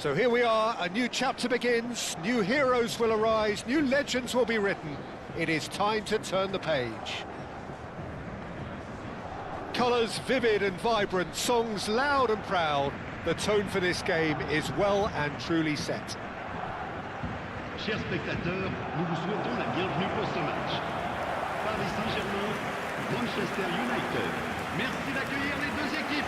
So here we are, a new chapter begins, new heroes will arise, new legends will be written. It is time to turn the page. Colours vivid and vibrant, songs loud and proud. The tone for this game is well and truly set. Chers spectateurs, nous vous souhaitons la bienvenue pour ce match. Paris Saint-Germain, Manchester United. Merci d'accueillir les deux équipes.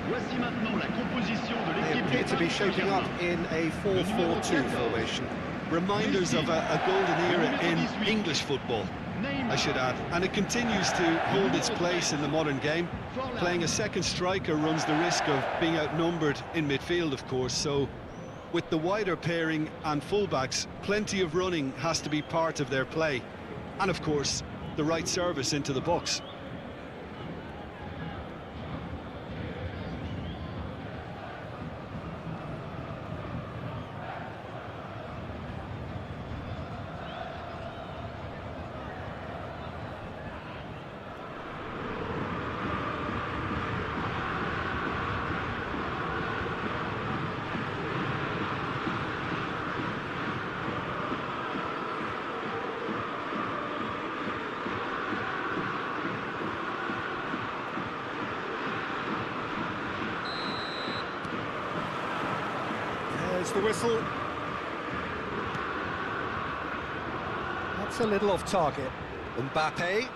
Voici maintenant la composition de They l'équipe appear du to be Paris shaping up Saint-Germain. in a 4-4-2 formation. Reminders of a golden era in English football, I should add, and it continues to hold its place in the modern game. Playing a second striker runs the risk of being outnumbered in midfield, of course, so with the wider pairing and fullbacks, plenty of running has to be part of their play, and of course the right service into the box. There's the whistle. That's a little off target. Mbappe.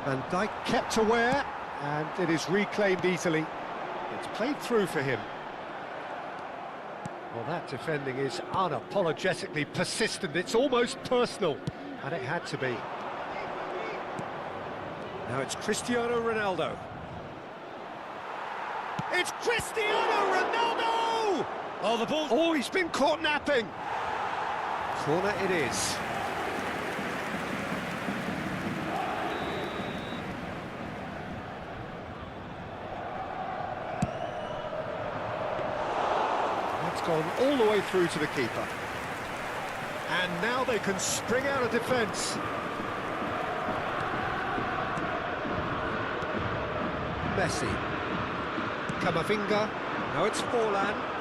Van Dijk kept aware, and it is reclaimed easily. It's played through for him. Well, that defending is unapologetically persistent. It's almost personal, and it had to be. Now it's Cristiano Ronaldo. It's Cristiano Ronaldo! Oh, the ball... Oh, he's been caught napping! Corner it is. That's gone all the way through to the keeper. And now they can spring out of defence. Messi. Camavinga. Now it's Forlan.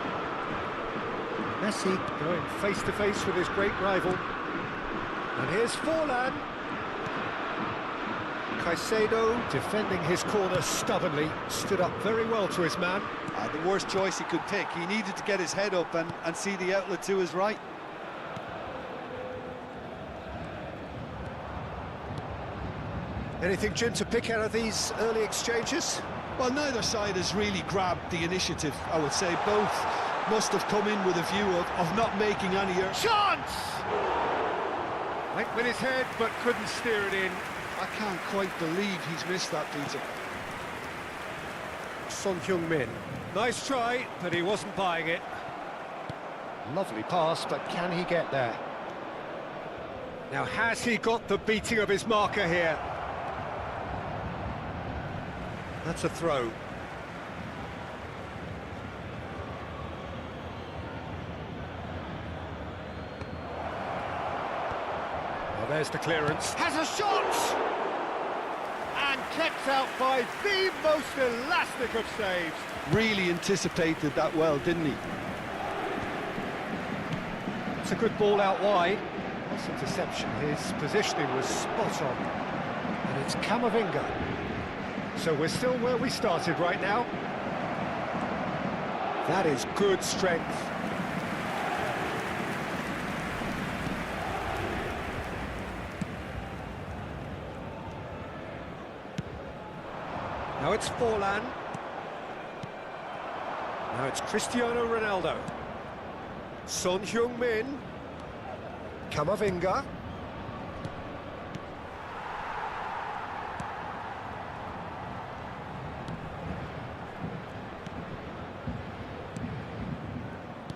Messi going face-to-face with his great rival. And here's Forlan. Caicedo defending his corner stubbornly. Stood up very well to his man. The worst choice he could pick. He needed to get his head up and see the outlet to his right. Anything, Jim, to pick out of these early exchanges? Well, neither side has really grabbed the initiative, I would say. Both must have come in with a view of not making any errors. Chance! Went with his head, but couldn't steer it in. I can't quite believe he's missed that, Peter. Son Heung-min. Nice try, but he wasn't buying it. Lovely pass, but can he get there? Now, has he got the beating of his marker here? That's a throw. Well, there's the clearance. Has a shot! And kept out by the most elastic of saves. Really anticipated that well, didn't he? It's a good ball out wide. That's interception. His positioning was spot on. And it's Camavinga. So we're still where we started right now. That is good strength. Now it's Forlan. Now it's Cristiano Ronaldo. Son Heung-min. Camavinga.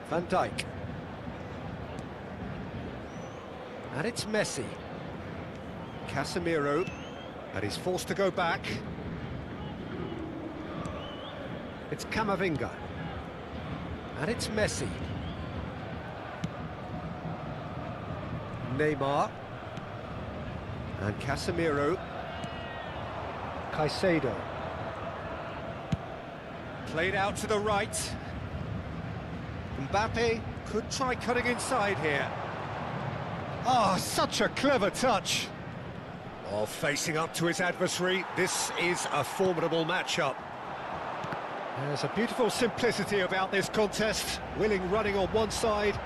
Van Dijk. And it's Messi. Casemiro. And he's forced to go back. It's Camavinga. And it's Messi. Neymar. And Casemiro. Caicedo. Played out to the right. Mbappe could try cutting inside here. Oh, such a clever touch. Oh, facing up to his adversary, this is a formidable matchup. There's a beautiful simplicity about this contest. Willing running on one side,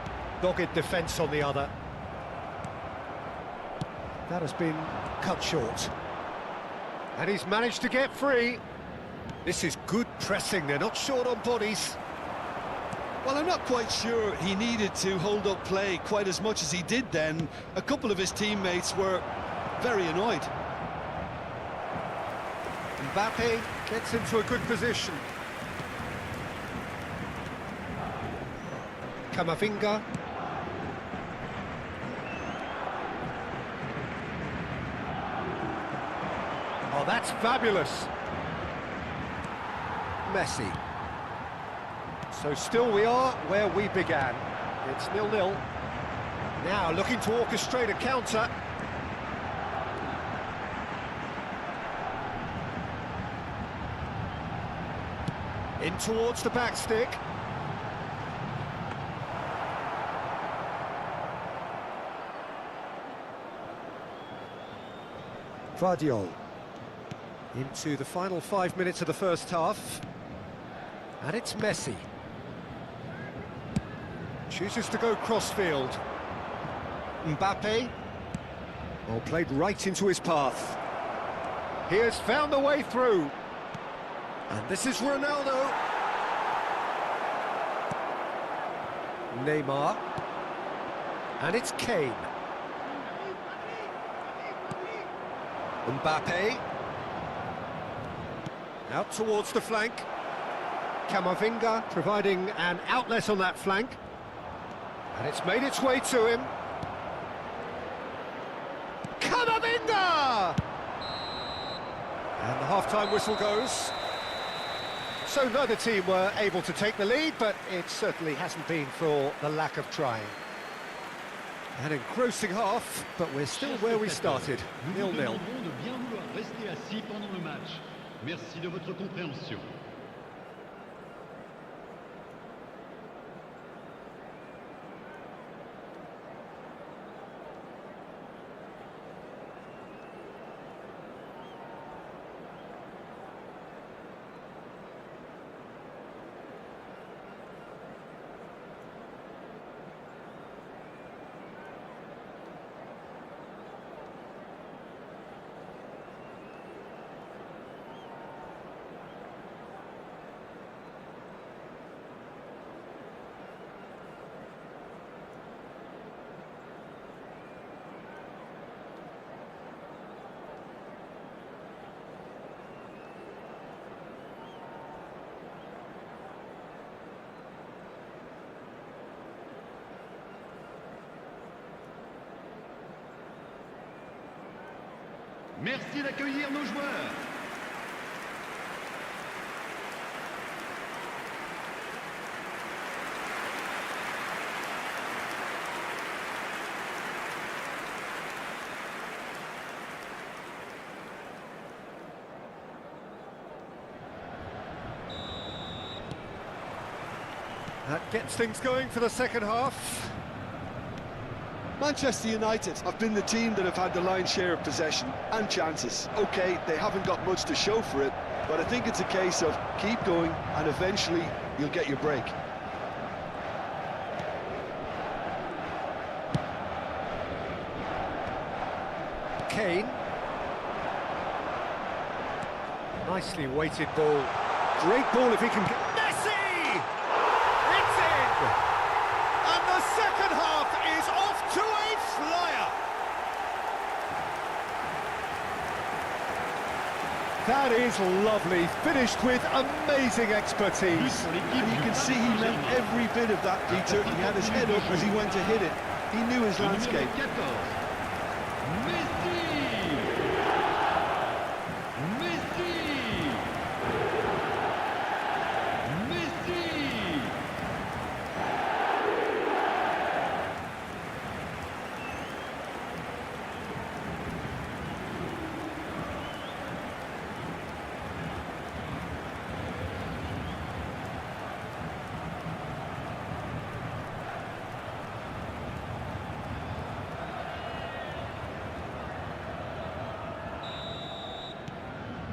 dogged defence on the other. That has been cut short. And he's managed to get free. This is good pressing, they're not short on bodies. Well, I'm not quite sure he needed to hold up play quite as much as he did then. A couple of his teammates were very annoyed. Mbappe gets into a good position. Camavinga. Oh, that's fabulous. Messi. So still we are where we began. It's 0-0. Now looking to orchestrate a counter. In towards the back stick. Guardiola. Into the final 5 minutes of the first half. And it's Messi. Chooses to go crossfield. Mbappe. Oh, played right into his path. He has found the way through. And this is Ronaldo. Neymar. And it's Kane. Mbappe. Out towards the flank. Camavinga providing an outlet on that flank. And it's made its way to him. Camavinga! And the half-time whistle goes. So neither team were able to take the lead, but it certainly hasn't been for the lack of trying. An engrossing half, but we're still where we started, 0-0. Merci de votre compréhension. Merci d'accueillir nos joueurs. That gets things going for the second half. Manchester United have been the team that have had the lion's share of possession and chances. OK, they haven't got much to show for it, but I think it's a case of keep going and eventually you'll get your break. Kane. Nicely weighted ball. Great ball if he can get... Messi! That is lovely, finished with amazing expertise. And you can see he meant every bit of that, Peter. He had his head up as he went to hit it. He knew his landscape.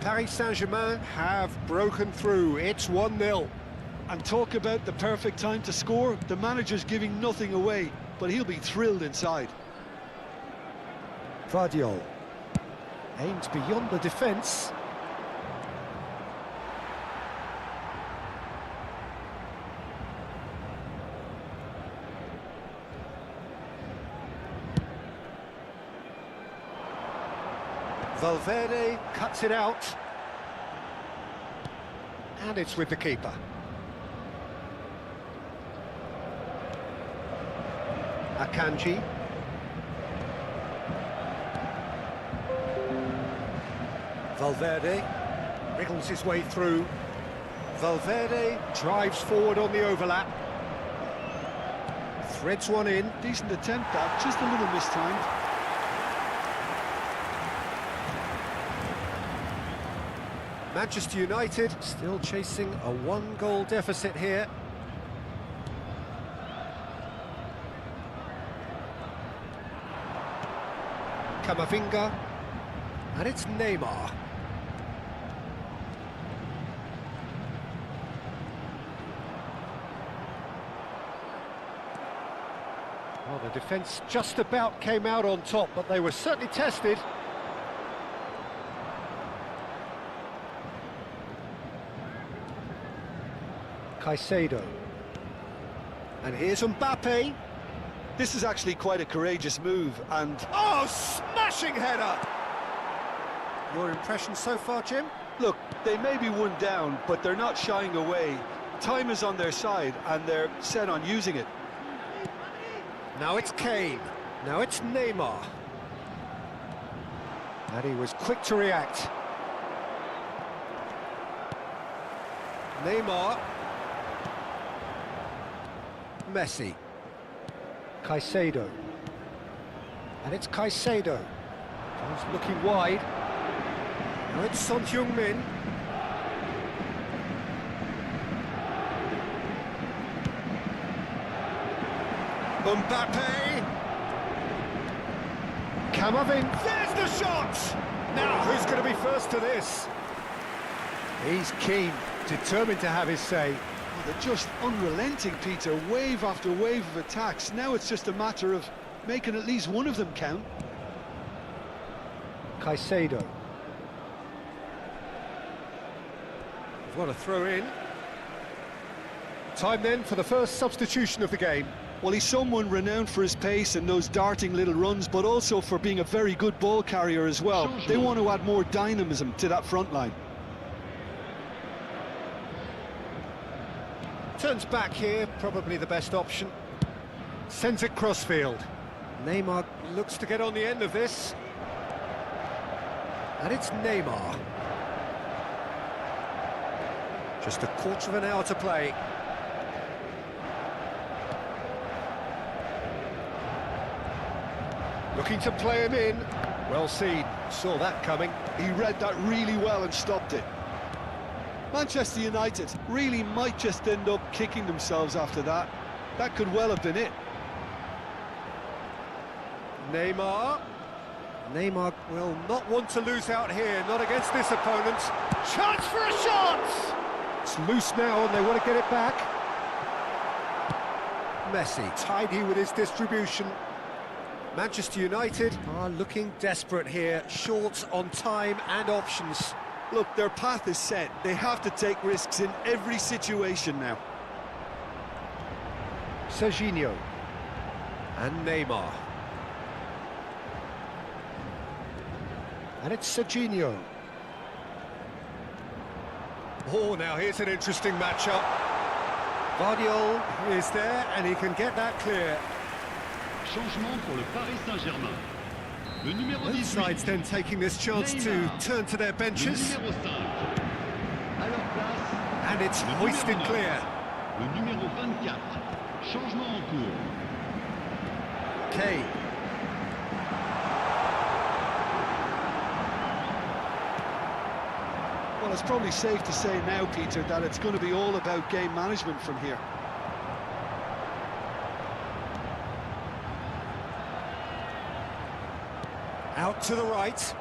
Paris Saint-Germain have broken through. It's 1-0. And talk about the perfect time to score. The manager's giving nothing away, but he'll be thrilled inside. Vardiol aims beyond the defence. Valverde cuts it out. And it's with the keeper. Akanji. Valverde wriggles his way through. Valverde drives forward on the overlap. Threads one in. Decent attempt that, just a little mistimed. Manchester United still chasing a one-goal deficit here. Camavinga, and it's Neymar. Well, the defence just about came out on top, but they were certainly tested. Caicedo. And here's Mbappe. This is actually quite a courageous move, and... Oh, smashing header! Your impression so far, Jim? Look, they may be one down, but they're not shying away. Time is on their side, and they're set on using it. Now it's Kane. Now it's Neymar. And he was quick to react. Neymar. Messi. Caicedo. And it's Caicedo. He's looking wide. Now it's Son Heung-min. Mbappe. Camavinga. There's the shot! Now, who's going to be first to this? He's keen, determined to have his say. Oh, they're just unrelenting, Peter. Wave after wave of attacks. Now it's just a matter of making at least one of them count. Caicedo. What a throw in. Time then for the first substitution of the game. Well, he's someone renowned for his pace and those darting little runs, but also for being a very good ball carrier as well. They want to add more dynamism to that front line. Turns back here, probably the best option. Sends it crossfield. Neymar looks to get on the end of this. And it's Neymar. Just a quarter of an hour to play. Looking to play him in. Well seen, saw that coming. He read that really well and stopped it. Manchester United really might just end up kicking themselves after that. That could well have been it. Neymar. Neymar will not want to lose out here, not against this opponent. Chance for a shot! It's loose now and they want to get it back. Messi, tidy with his distribution. Manchester United are looking desperate here, short on time and options. Look, their path is set. They have to take risks in every situation now. Serginho and Neymar. And it's Serginho. Oh, now here's an interesting matchup. Guardiola is there, and he can get that clear. Changement pour le Paris Saint-Germain. Le numéro Both 18. sides then taking this chance to turn to their Le benches. numéro 5. À leur place. And it's le hoisted numéro 9. clear. Le numéro 24. Changement en cours. Kane. Well, it's probably safe to say now, Peter, that it's going to be all about game management from here. Out to the right.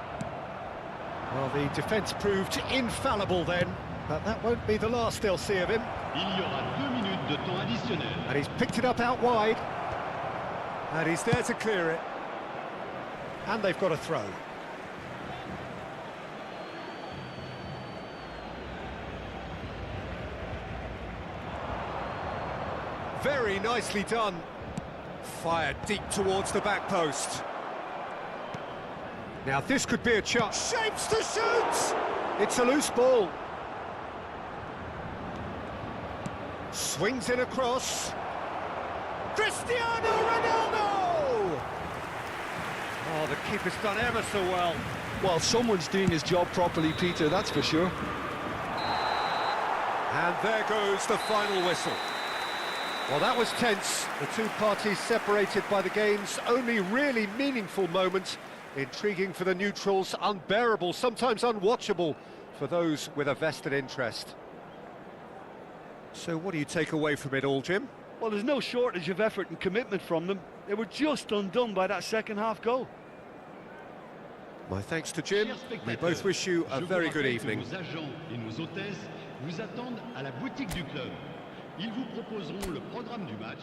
Well, the defence proved infallible then, but that won't be the last they'll see of him. Il y aura 2 minutes de temps additionnel. And he's picked it up out wide. And he's there to clear it. And they've got a throw. Very nicely done. Fired deep towards the back post. Now this could be a chance. Shapes to shoot! It's a loose ball. Swings in across. Cristiano Ronaldo! Oh, the keeper's done ever so well. Well, someone's doing his job properly, Peter, that's for sure. And there goes the final whistle. Well, that was tense. The two parties separated by the game's only really meaningful moment. Intriguing for the neutrals, unbearable, sometimes unwatchable for those with a vested interest. So what do you take away from it all, Jim? Well, there's no shortage of effort and commitment from them. They were just undone by that second-half goal. My thanks to Jim. We both wish you a very good evening. Nos agents et nos hôtesses vous attendent à la boutique du club. Ils vous proposeront le programme du match.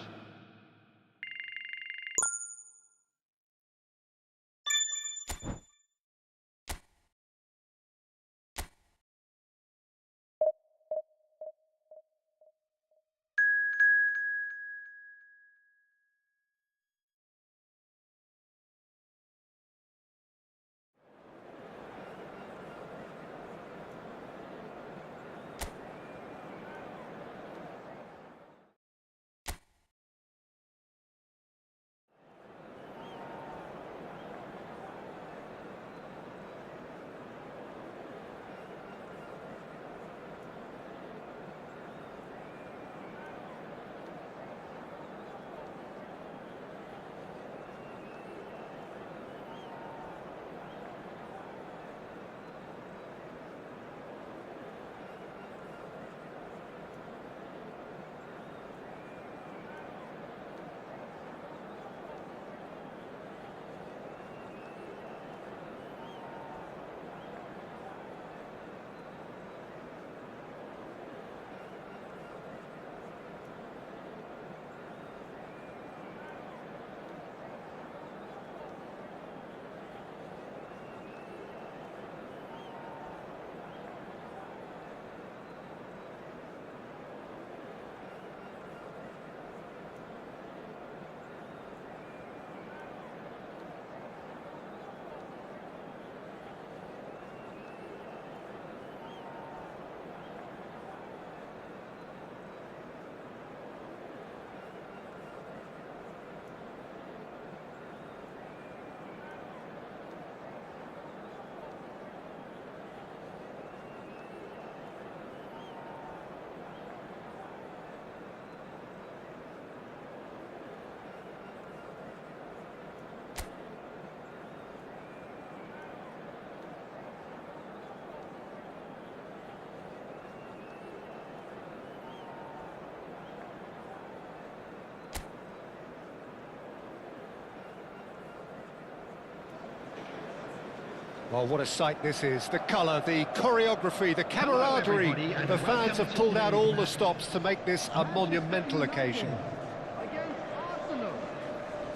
Well, what a sight this is. The colour, the choreography, the camaraderie. The fans have pulled out all the stops to make this a monumental occasion.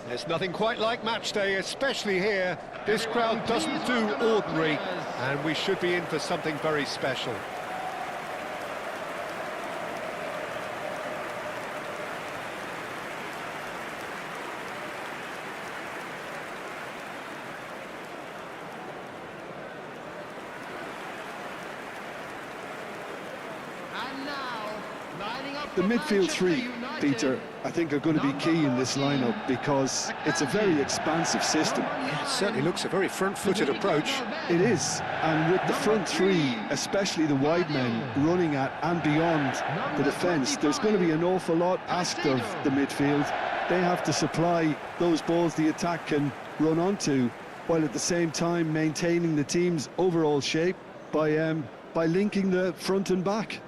There's nothing quite like match day, especially here. This crowd doesn't do ordinary, and we should be in for something very special. And now, lining up The for midfield Manchester three, United. Peter, I think are going to be key in this lineup because it's a very expansive system. Yeah, it certainly looks a very front-footed approach. It is, and with the front three, especially the wide men running at and beyond the defence, there's going to be an awful lot asked of the midfield. They have to supply those balls the attack can run onto, while at the same time maintaining the team's overall shape by linking the front and back.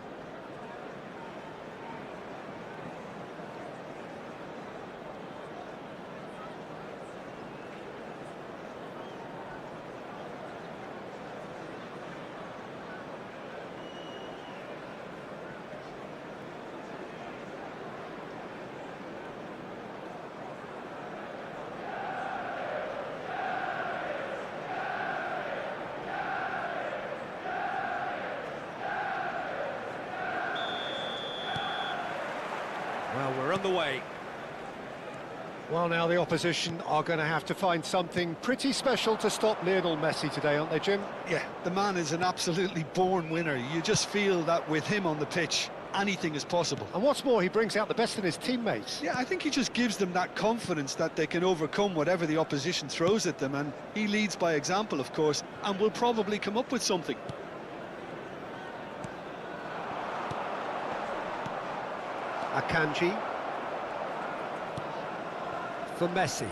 Well, we're on the way. Well, now the opposition are going to have to find something pretty special to stop Lionel Messi today, aren't they, Jim? Yeah, the man is an absolutely born winner. You just feel that with him on the pitch, anything is possible. And what's more, he brings out the best in his teammates. Yeah, I think he just gives them that confidence that they can overcome whatever the opposition throws at them, and he leads by example, of course, and will probably come up with something. Akanji for Messi.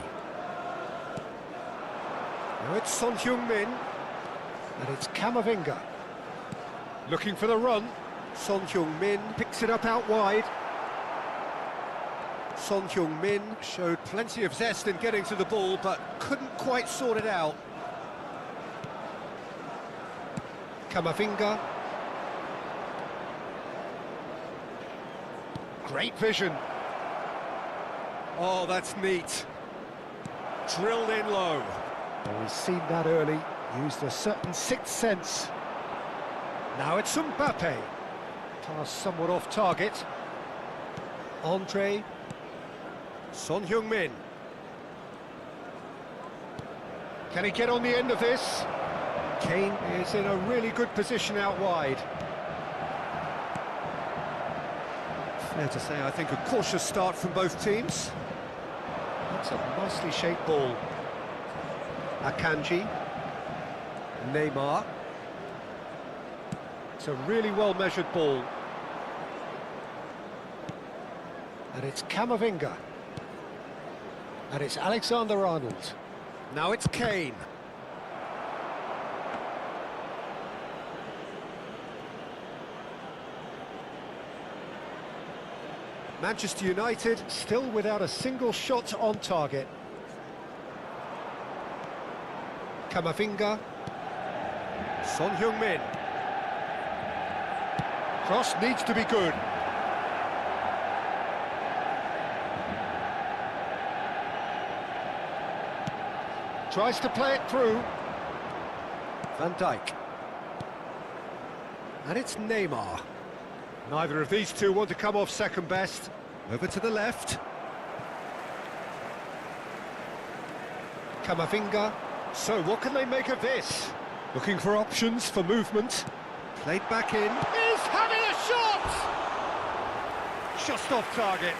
Now it's Son Heung-min, and it's Camavinga. Looking for the run. Son Heung-min picks it up out wide. Son Heung-min showed plenty of zest in getting to the ball, but couldn't quite sort it out. Camavinga. Great vision. Oh, that's neat. Drilled in low. Well, we've seen that early. Used a certain sixth sense. Now it's Mbappe. Pass somewhat off target. Andre. Son Heung-min. Can he get on the end of this? Kane is in a really good position out wide. Fair to say, I think a cautious start from both teams. That's a nicely shaped ball. Akanji. Neymar. It's a really well-measured ball. And it's Camavinga. And it's Alexander-Arnold. Now it's Kane. Manchester United still without a single shot on target. Camavinga. Son Heung-min. Cross needs to be good. Tries to play it through. Van Dijk. And it's Neymar. Neither of these two want to come off second best. Over to the left. Camavinga. So what can they make of this? Looking for options for movement. Played back in. Is having a shot! Just off target.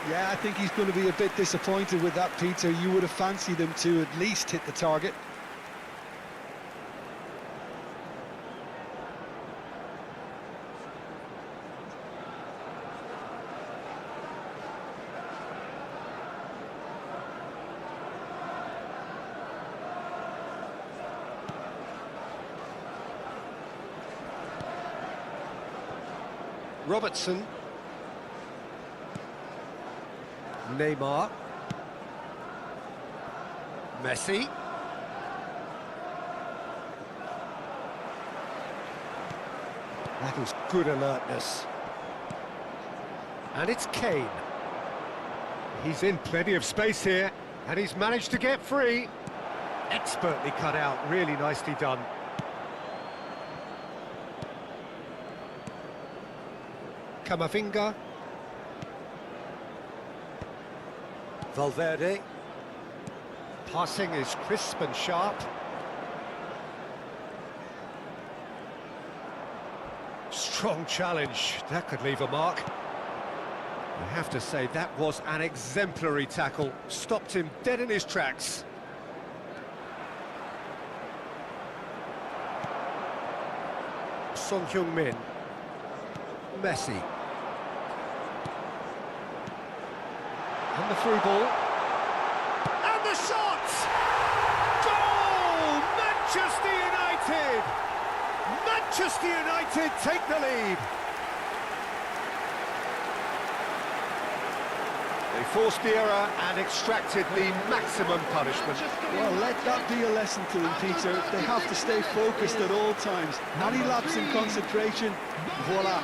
Yeah, I think he's going to be a bit disappointed with that, Peter. You would have fancied him to at least hit the target. Robertson. Neymar. Messi. That is good alertness. And it's Kane. He's in plenty of space here, and he's managed to get free. Expertly cut out, really nicely done. Camavinga. Valverde. Passing is crisp and sharp. Strong challenge. That could leave a mark. I have to say, that was an exemplary tackle. Stopped him dead in his tracks. Son Heung-min. Messi. And the through ball. And the shot! Goal! Manchester United! Manchester United take the lead. They forced the error and extracted the maximum punishment. Well, let that be a lesson to them, Peter. They have to stay focused at all times. Any lapse in concentration, voila.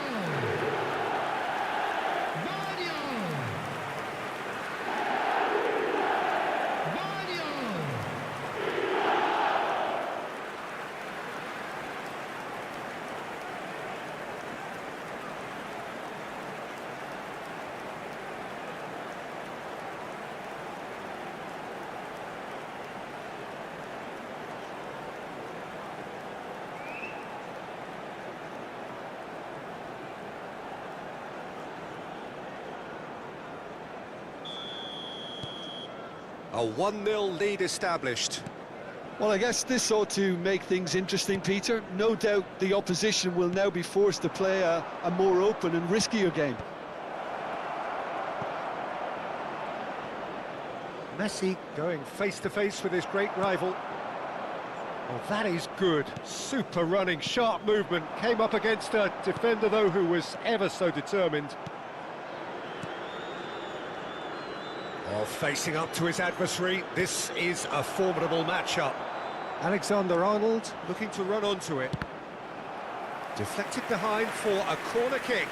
A 1-0 lead established. Well, I guess this ought to make things interesting, Peter. No doubt the opposition will now be forced to play a more open and riskier game. Messi going face-to-face with his great rival. Well, that is good. Super running, sharp movement. Came up against a defender, though, who was ever so determined. Oh, facing up to his adversary. This is a formidable matchup. Alexander-Arnold looking to run onto it. Deflected behind for a corner kick.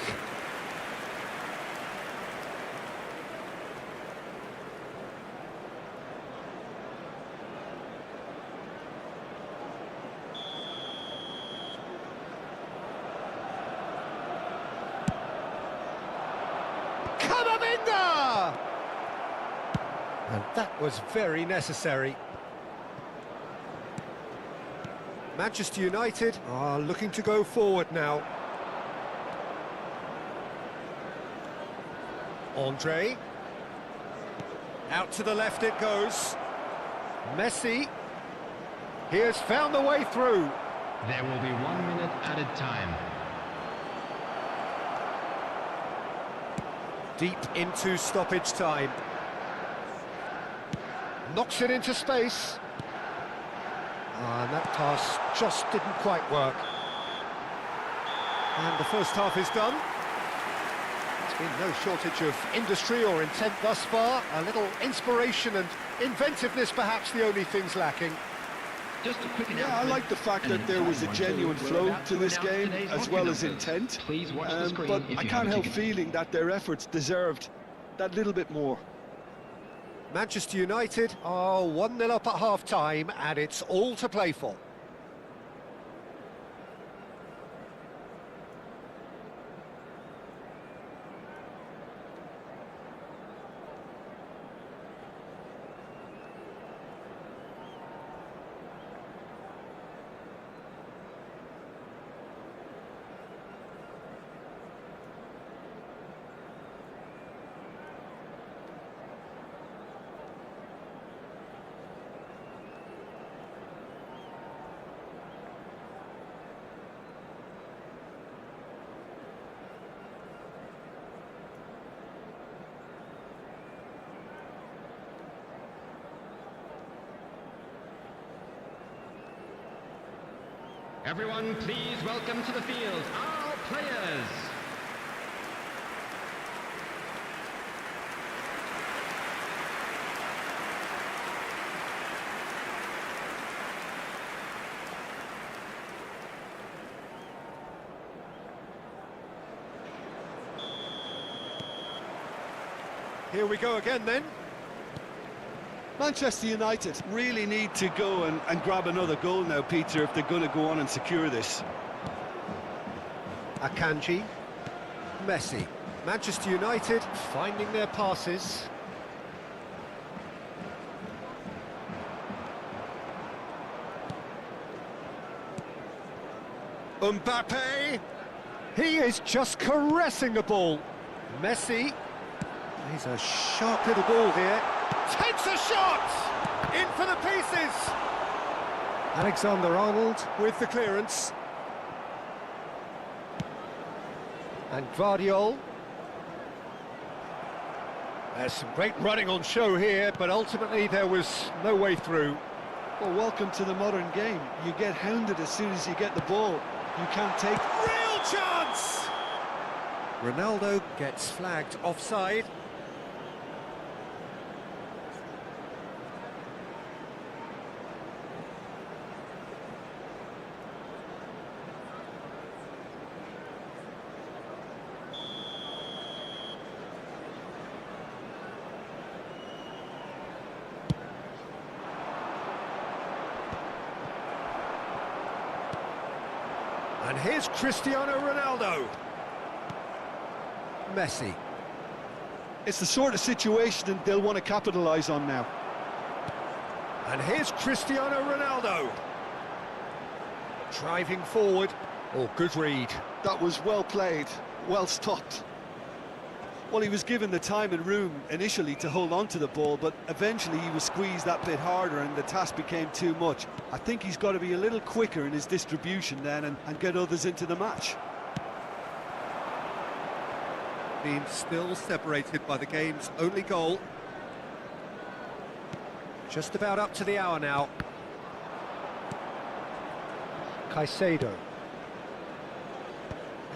Kamavinga! And that was very necessary. Manchester United are looking to go forward now. Andre. Out to the left it goes. Messi. He has found the way through. There will be 1 minute added time. Deep into stoppage time. Knocks it into space. And that pass just didn't quite work. And the first half is done. There's been no shortage of industry or intent thus far. A little inspiration and inventiveness, perhaps the only things lacking. Just a quick Yeah, I like the fact that there was a genuine flow to this game, as well as intent. But I can't help feeling that their efforts deserved that little bit more. Manchester United are 1-0 up at half-time, and it's all to play for. Everyone, please welcome to the field our players. Here we go again then. Manchester United really need to go and grab another goal now, Peter, if they're going to go on and secure this. Akanji. Messi. Manchester United finding their passes. Mbappe. He is just caressing the ball. Messi. He's a sharp little ball here. Takes a shot! In for the pieces! Alexander-Arnold with the clearance. And Guardiola. There's some great running on show here, but ultimately there was no way through. Well, welcome to the modern game. You get hounded as soon as you get the ball. You can't take... Real chance! Ronaldo gets flagged offside. And here's Cristiano Ronaldo. Messi. It's the sort of situation that they'll want to capitalise on now. And here's Cristiano Ronaldo. Driving forward. Oh, good read. That was well played, well stopped. Well, he was given the time and room initially to hold on to the ball, but eventually he was squeezed that bit harder and the task became too much. I think he's got to be a little quicker in his distribution then and get others into the match. Being still separated by the game's only goal. Just about up to the hour now. Caicedo.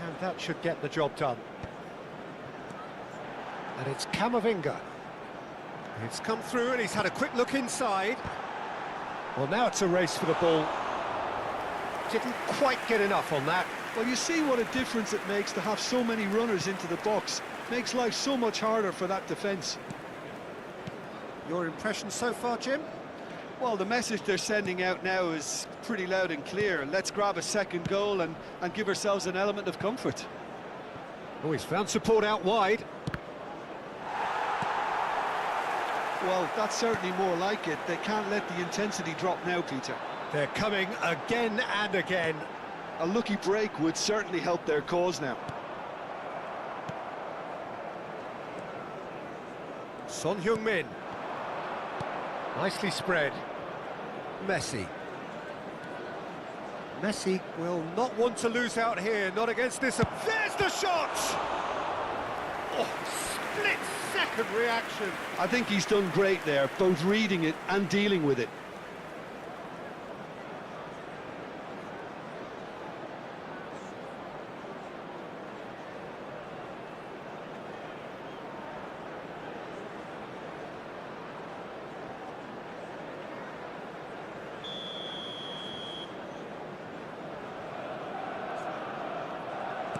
And that should get the job done. And it's Camavinga. It's come through and he's had a quick look inside. Well, now it's a race for the ball. Didn't quite get enough on that. Well, you see what a difference it makes to have so many runners into the box. Makes life so much harder for that defence. Your impression so far, Jim? Well, the message they're sending out now is pretty loud and clear. Let's grab a second goal and give ourselves an element of comfort. Oh, he's found support out wide. Well, that's certainly more like it. They can't let the intensity drop now, Peter. They're coming again and again. A lucky break would certainly help their cause now. Son Heung-min. Nicely spread. Messi. Messi will not want to lose out here, not against this. There's the shot! Oh, split-second reaction. I think he's done great there, both reading it and dealing with it.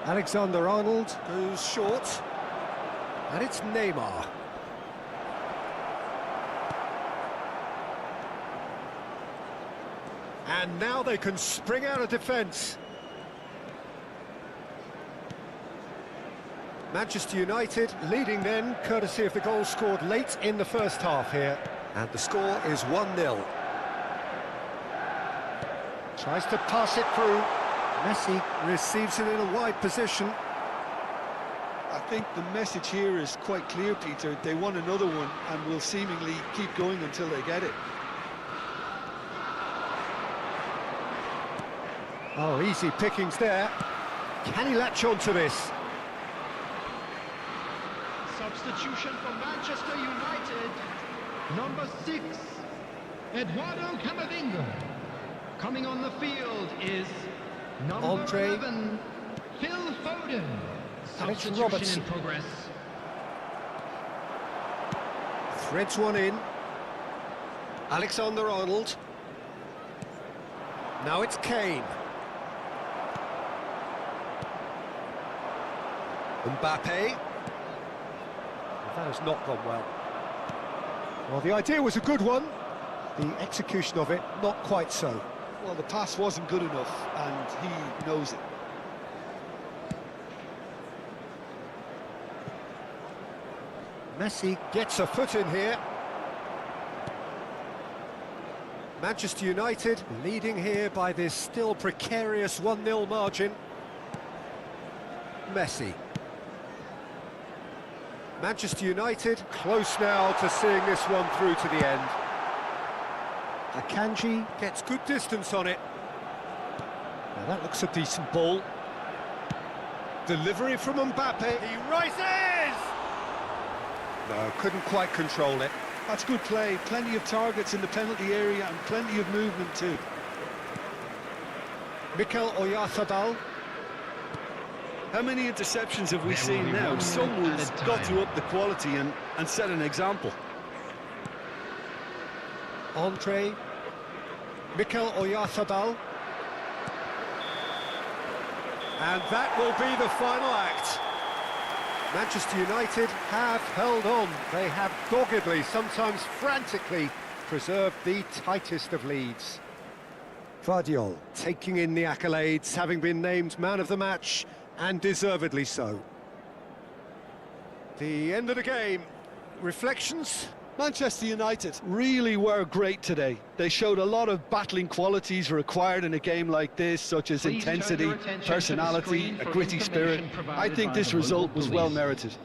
Alexander-Arnold goes short, and it's Neymar. And now they can spring out of defence. Manchester United leading then, courtesy of the goal scored late in the first half here. And the score is 1-0. Tries to pass it through. Messi receives it in a wide position. I think the message here is quite clear, Peter. They want another one and will seemingly keep going until they get it. Oh, easy pickings there. Can he latch on to this? Substitution for Manchester United. Number 6, Eduardo Camavinga. Coming on the field is number Andre. 11, Phil Foden. And it's Substitution Robertson. in progress. Threads one in. Alexander-Arnold. Now it's Kane. Mbappe. That has not gone well. Well, the idea was a good one. The execution of it, not quite so. Well, the pass wasn't good enough, and he knows it. Messi gets a foot in here. Manchester United leading here by this still precarious 1-0 margin. Messi. Manchester United close now to seeing this one through to the end. Akanji gets good distance on it. Now that looks a decent ball. Delivery from Mbappe. He rises! No, couldn't quite control it. That's good play. Plenty of targets in the penalty area and plenty of movement too. Mikel Oyarzabal. How many interceptions have we seen now? Someone's got to up the quality and set an example. Andre. Mikel Oyarzabal. And that will be the final act. Manchester United have held on. They have doggedly, sometimes frantically, preserved the tightest of leads. Guardiola taking in the accolades, having been named man of the match, and deservedly so. The end of the game. Reflections? Manchester United really were great today. They showed a lot of battling qualities required in a game like this, such as intensity, personality, a gritty spirit. I think this result was well merited.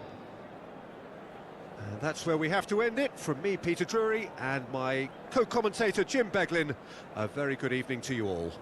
And that's where we have to end it. From me, Peter Drury, and my co-commentator, Jim Beglin. A very good evening to you all.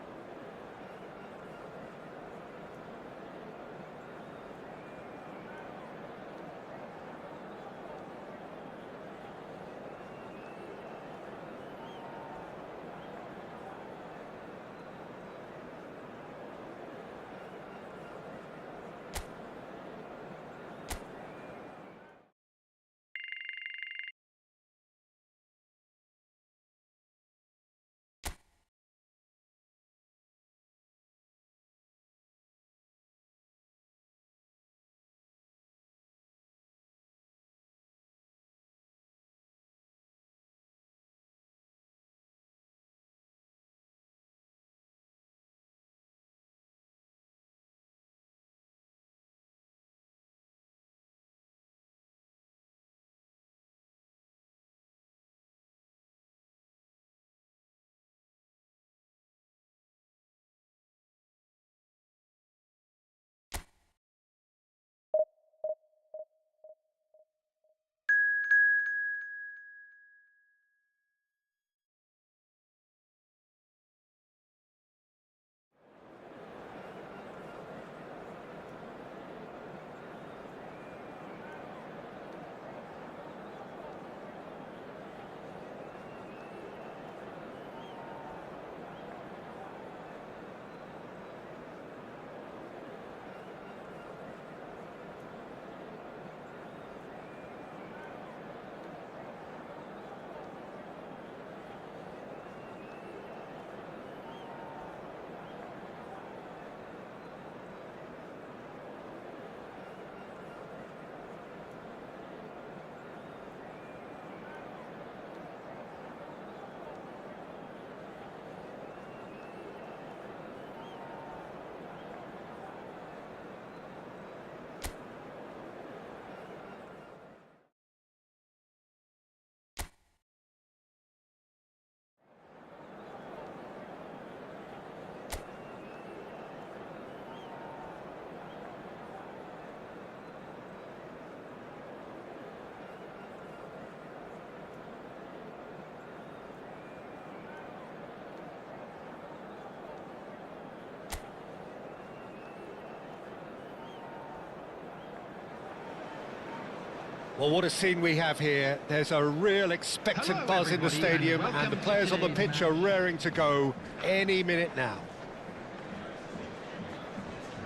Well, what a scene we have here. There's a real expectant buzz in the stadium, and the players on the pitch are raring to go any minute now.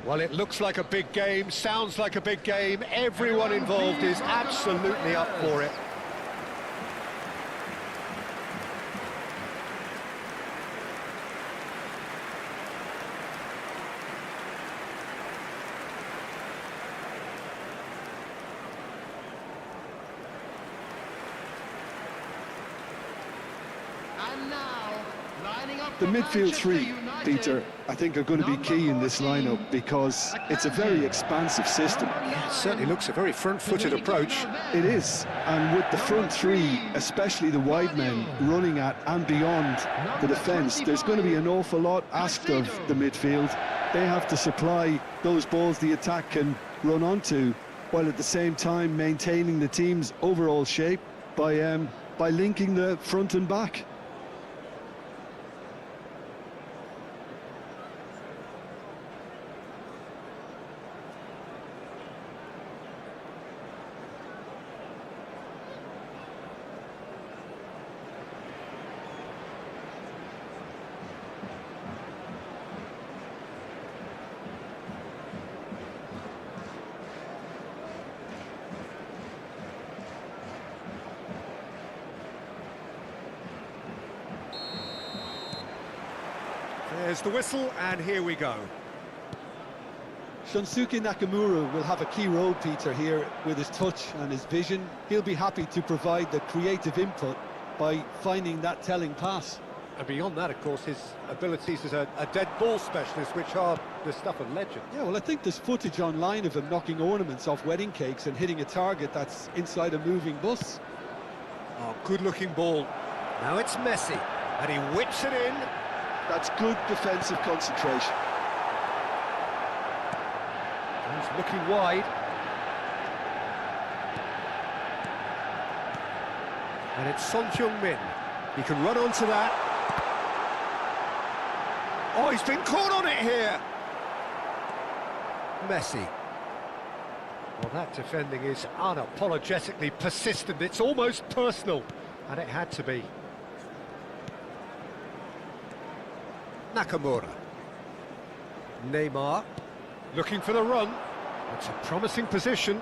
Well, it looks like a big game, sounds like a big game. Everyone involved is absolutely up for it. And now, lining The midfield three, Peter, I think are going to be key in this lineup because it's a very expansive system. Yeah, it certainly looks a very front-footed approach. It is, and with the front three, especially the wide men, running at and beyond the defence, there's going to be an awful lot asked of the midfield. They have to supply those balls the attack can run onto, while at the same time maintaining the team's overall shape by linking the front and back. There's the whistle, and here we go. Shunsuke Nakamura will have a key role, Peter, here with his touch and his vision. He'll be happy to provide the creative input by finding that telling pass. And beyond that, of course, his abilities as a dead ball specialist, which are the stuff of legend. Yeah, well, I think there's footage online of him knocking ornaments off wedding cakes and hitting a target that's inside a moving bus. Oh, good-looking ball. Now it's Messi, and he whips it in. That's good defensive concentration. He's looking wide. And it's Son Heung-min. He can run onto that. Oh, he's been caught on it here. Messi. Well, that defending is unapologetically persistent. It's almost personal, and it had to be. Nakamura. Neymar. Looking for the run. It's a promising position.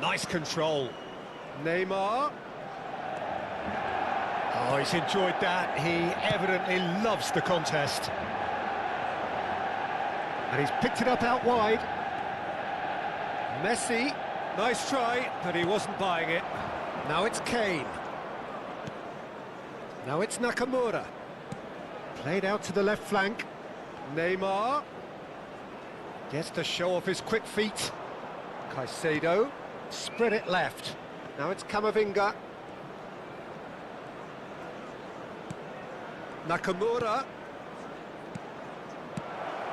Nice control. Neymar. Oh, he's enjoyed that. He evidently loves the contest. And he's picked it up out wide. Messi. Nice try, but he wasn't buying it. Now it's Kane. Now it's Nakamura. Played out to the left flank. Neymar. Gets to show off his quick feet. Caicedo. Spread it left. Now it's Camavinga. Nakamura.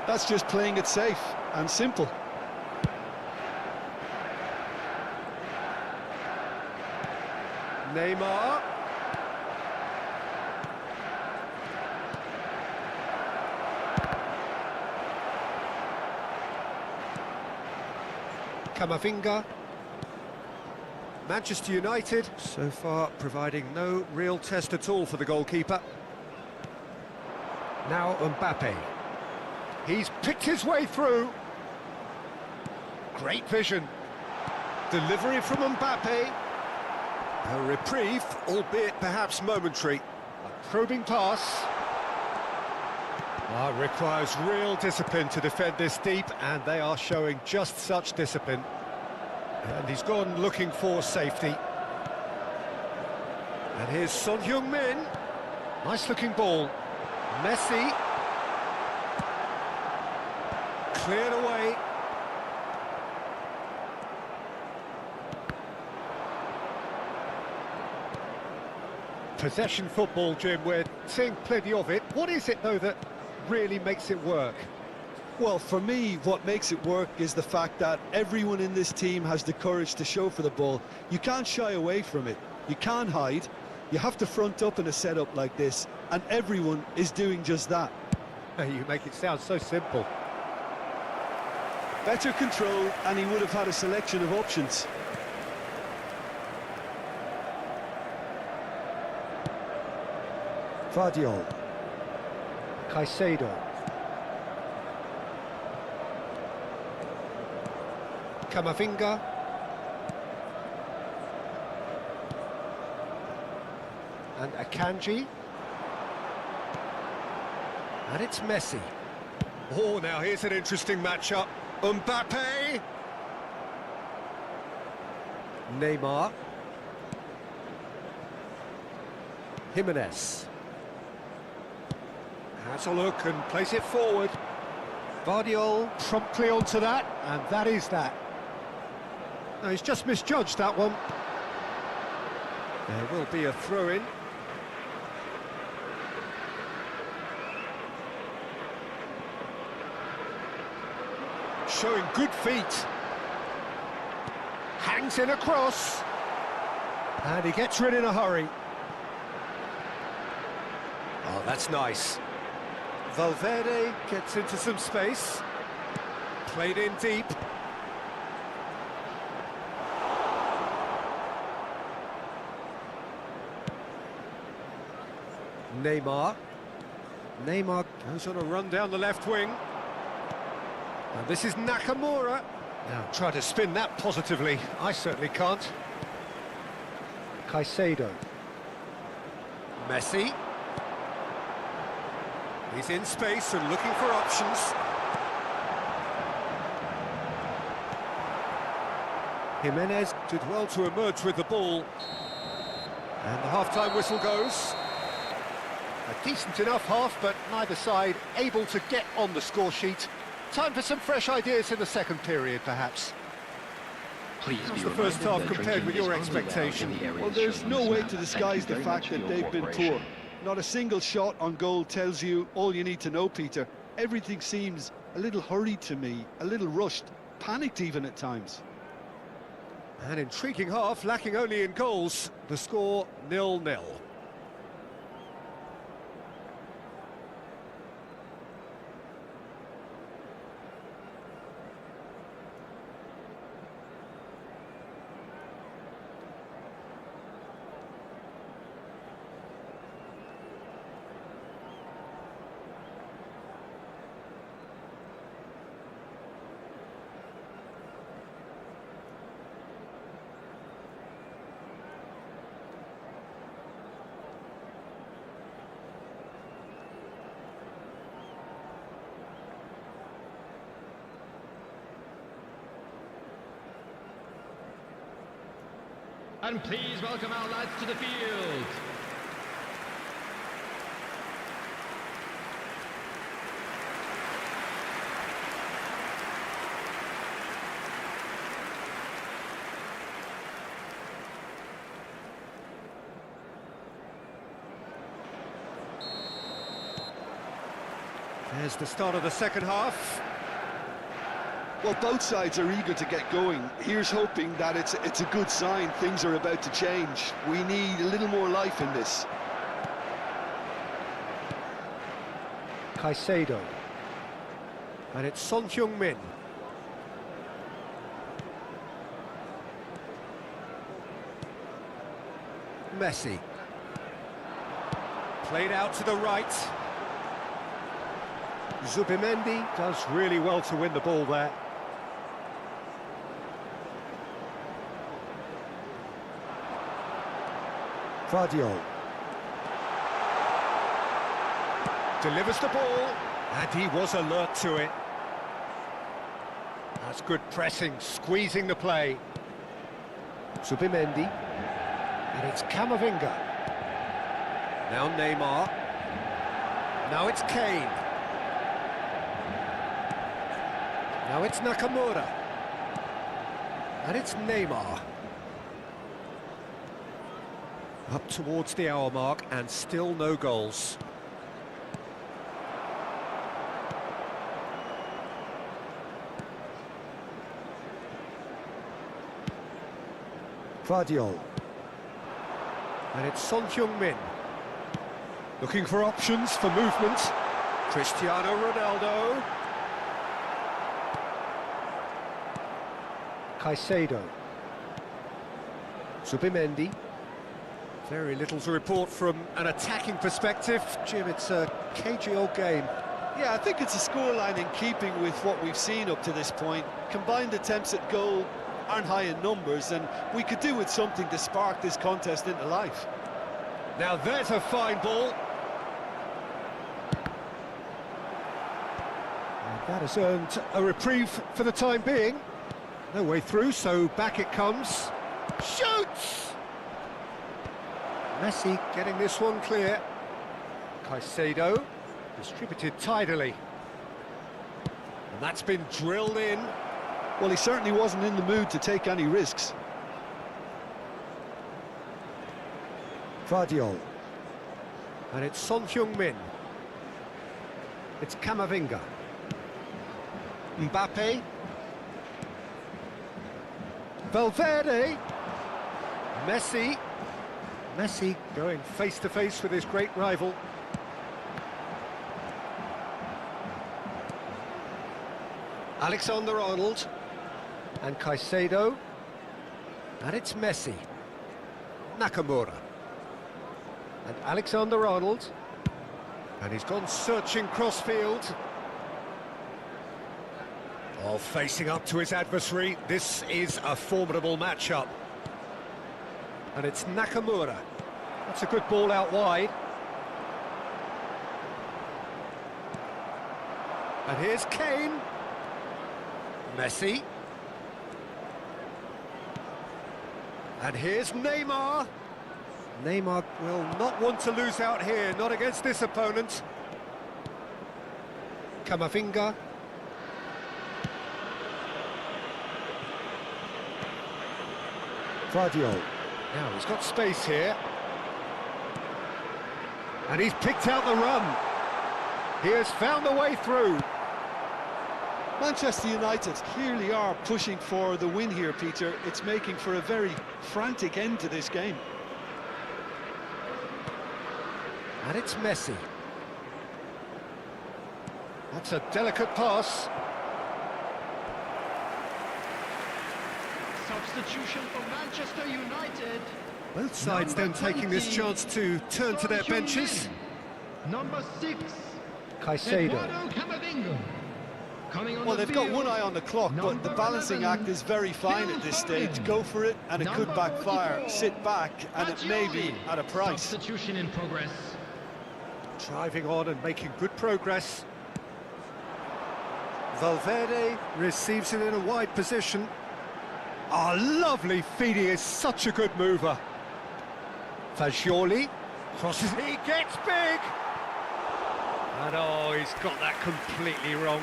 That's just playing it safe and simple. Neymar. Camavinga. Manchester United, so far providing no real test at all for the goalkeeper. Now Mbappe. He's picked his way through. Great vision. Delivery from Mbappe. A reprieve, albeit perhaps momentary. A probing pass. It requires real discipline to defend this deep, and they are showing just such discipline. And he's gone looking for safety. And here's Son Heung-min. Nice-looking ball. Messi. Cleared away. Possession football, Jim, we're seeing plenty of it. What is it, though, that really makes it work? Well, for me, what makes it work is the fact that everyone in this team has the courage to show for the ball. You can't shy away from it. You can't hide. You have to front up in a setup like this, and everyone is doing just that. You make it sound so simple. Better control, and he would have had a selection of options. Vardiol. Caicedo. Camavinga. And Akanji. And it's Messi. Oh, now here's an interesting matchup. Mbappe. Neymar. Jimenez. Has a look and plays it forward. Vardiol promptly onto that, and that is that. No, he's just misjudged that one. There will be a throw-in. Showing good feet. Hangs in across. And he gets rid in a hurry. Oh, that's nice. Valverde gets into some space. Played in deep. Neymar. Neymar goes on a run down the left wing. And this is Nakamura. Now try to spin that positively. I certainly can't. Caicedo. Messi. He's in space and looking for options. Jimenez did well to emerge with the ball. And the half-time whistle goes. A decent enough half, but neither side able to get on the score sheet. Time for some fresh ideas in the second period, perhaps. How's the first half compared with your expectation? Well, there's no way to disguise the fact that they've been poor. Not a single shot on goal tells you all you need to know, Peter. Everything seems a little hurried to me, a little rushed, panicked even at times. An intriguing half, lacking only in goals. The score 0-0. And please welcome our lads to the field. There's the start of the second half. Well, both sides are eager to get going. Here's hoping that it's a good sign. Things are about to change. We need a little more life in this. Caicedo. And it's Son Heung-min. Messi. Played out to the right. Zubimendi does really well to win the ball there. Vardiol. Delivers the ball, and he was alert to it. That's good pressing, squeezing the play. Zubimendi. And it's Camavinga. Now Neymar. Now it's Kane. Now it's Nakamura. And it's Neymar. Up towards the hour mark, and still no goals. Vardiol. And it's Son Heung-min. Looking for options for movement. Cristiano Ronaldo. Caicedo. Zubimendi. Very little to report from an attacking perspective. Jim, it's a cagey old game. Yeah, I think it's a scoreline in keeping with what we've seen up to this point. Combined attempts at goal aren't high in numbers, and we could do with something to spark this contest into life. Now there's a fine ball. And that has earned a reprieve for the time being. No way through, so back it comes. Shoots! Messi getting this one clear. Caicedo distributed tidily. And that's been drilled in. Well, he certainly wasn't in the mood to take any risks. Vardiol. And it's Son Heung-min. It's Camavinga. Mbappe. Valverde. Messi. Messi going face-to-face with his great rival. Alexander-Arnold. And Caicedo. And it's Messi. Nakamura. And Alexander-Arnold. And he's gone searching cross-field. Oh, facing up to his adversary. This is a formidable matchup. And it's Nakamura. That's a good ball out wide. And here's Kane. Messi. And here's Neymar. Neymar will not want to lose out here, not against this opponent. Camavinga. Vardiol. Now he's got space here. And he's picked out the run. He has found the way through. Manchester United clearly are pushing for the win here, Peter. It's making for a very frantic end to this game. And it's Messi. That's a delicate pass. Substitution for Manchester United. Both sides then taking this chance to turn to their benches. Number 6. Caicedo. Eduardo Camavinga. Coming on Well, the they've got field, one eye on the clock, but the balancing act is very fine at this stage. Go for it, and it could backfire. Sit back, and it may be at a price. Substitution in progress. Driving on and making good progress. Valverde receives it in a wide position. Oh, lovely feed, he is such a good mover. Fagioli crosses, he gets big! And oh, he's got that completely wrong.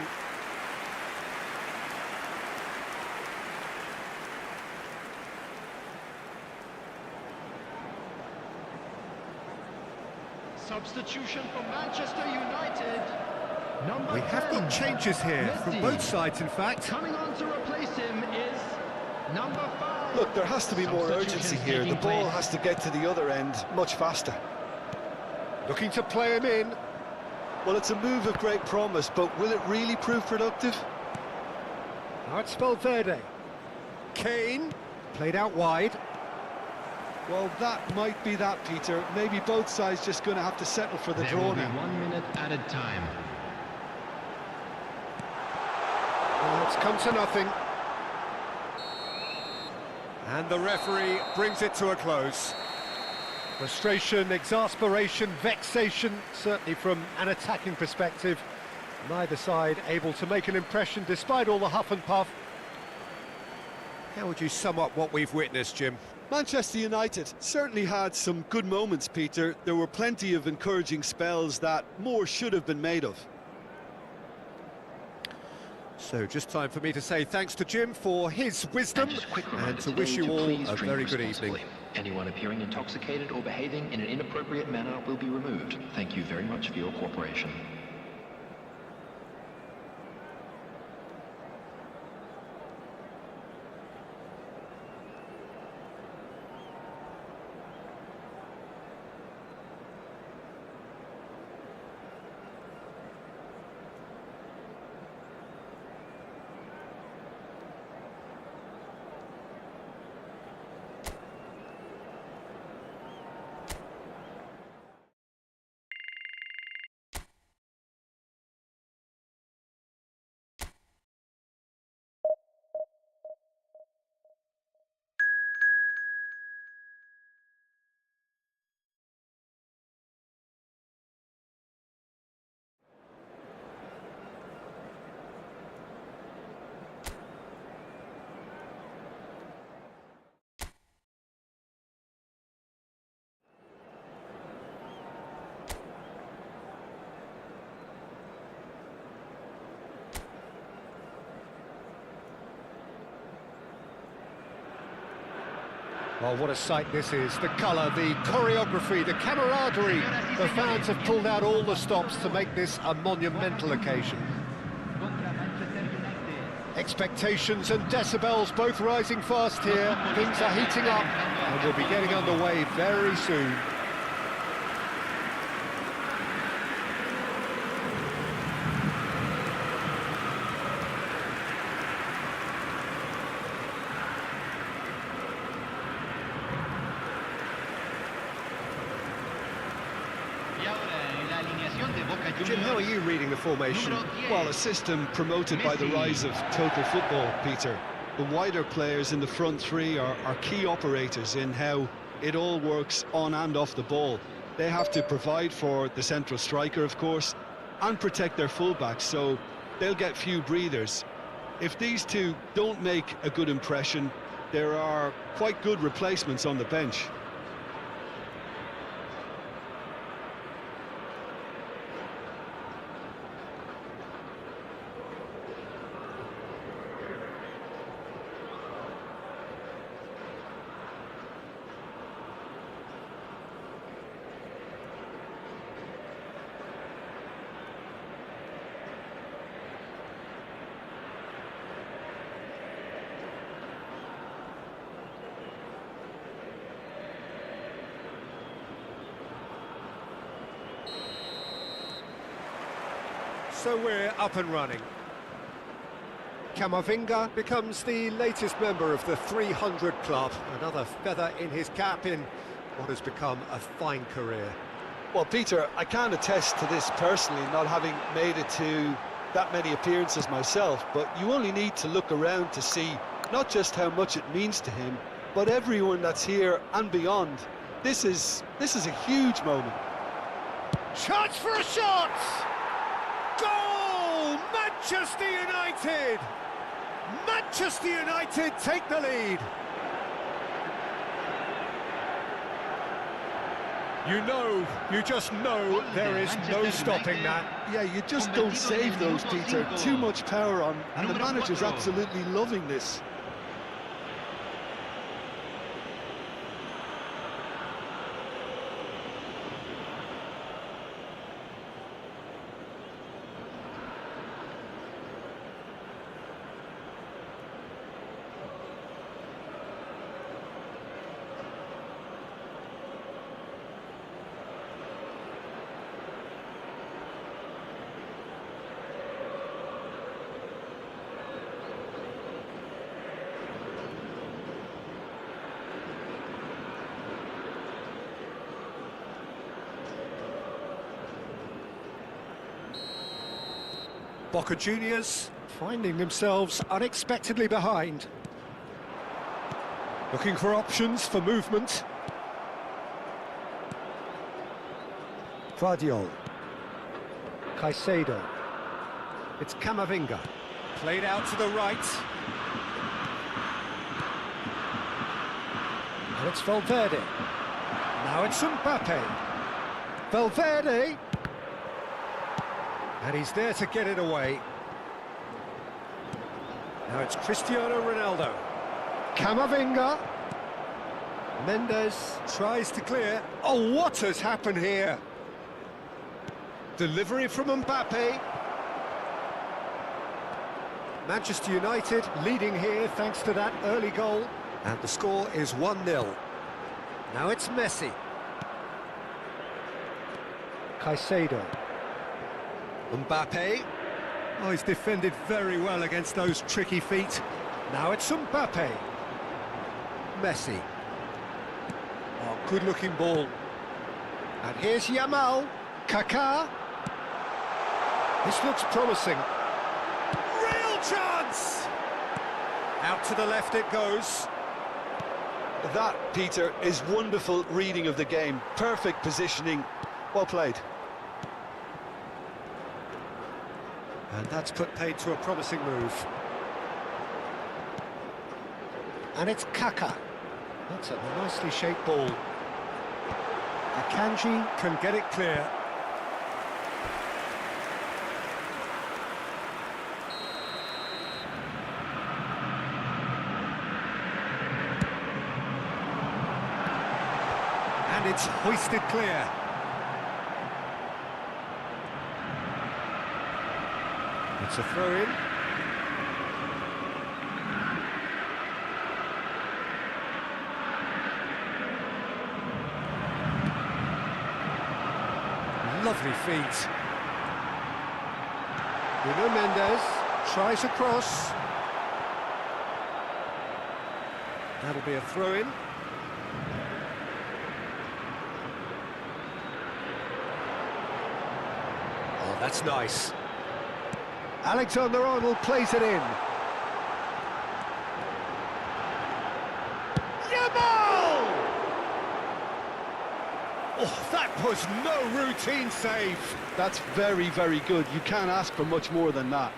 Substitution for Manchester United. Number We have 10, got changes here from Messi. both sides, in fact. Coming on to replace him is number 5. Look, there has to be more urgency here. The ball has to get to the other end much faster. Looking to play him in. Well, it's a move of great promise, but will it really prove productive? Now it's Valverde. Kane, played out wide. Well, that might be that, Peter. Maybe both sides just going to have to settle for the draw now. 1 minute added time. Well, it's come to nothing. And the referee brings it to a close. Frustration, exasperation, vexation, certainly from an attacking perspective. Neither side able to make an impression despite all the huff and puff. How would you sum up what we've witnessed, Jim? Manchester United certainly had some good moments, Peter. There were plenty of encouraging spells that more should have been made of. So just time for me to say thanks to Jim for his wisdom and to wish you all a very good evening. Anyone appearing intoxicated or behaving in an inappropriate manner will be removed. Thank you very much for your cooperation. Well, what a sight this is. The colour, the choreography, the camaraderie. The fans have pulled out all the stops to make this a monumental occasion. Expectations and decibels both rising fast here. Things are heating up and we'll be getting underway very soon. Jim, how are you reading the formation? Well, a system promoted by the rise of total football, Peter. The wider players in the front three are key operators in how it all works on and off the ball. They have to provide for the central striker, of course, and protect their fullbacks, so they'll get few breathers. If these two don't make a good impression, there are quite good replacements on the bench. So we're up and running. Camavinga becomes the latest member of the 300 club. Another feather in his cap in what has become a fine career. Well, Peter, I can't attest to this personally, not having made it to that many appearances myself, but you only need to look around to see not just how much it means to him, but everyone that's here and beyond. This is a huge moment. Chance for a shot! Goal! Manchester United! Manchester United take the lead. You just know there is no stopping that. Yeah, you just don't save those, Peter. Too much power on, and the manager's absolutely loving this. Boca Juniors finding themselves unexpectedly behind. Looking for options for movement. Guardiol. Caicedo. It's Camavinga. Played out to the right. And it's Valverde. Now it's Mbappe. Valverde. And he's there to get it away. Now it's Cristiano Ronaldo. Camavinga. Mendes tries to clear. Oh, what has happened here? Delivery from Mbappe. Manchester United leading here thanks to that early goal. And the score is 1-0. Now it's Messi. Caicedo. Mbappe. Oh, he's defended very well against those tricky feet. Now it's Mbappe. Messi. Oh, good-looking ball. And here's Yamal. Kaká. This looks promising. Real chance! Out to the left it goes. That, Peter, is wonderful reading of the game. Perfect positioning. Well played. And that's put paid to a promising move. And it's Kaká. That's a nicely shaped ball. Akanji can get it clear. And it's hoisted clear. It's a throw-in. Lovely feet. Nuno Mendes tries a cross. That'll be a throw-in. Oh, that's nice. Alexander-Arnold plays it in. Yamal! Oh, that was no routine save. That's very, very good. You can't ask for much more than that.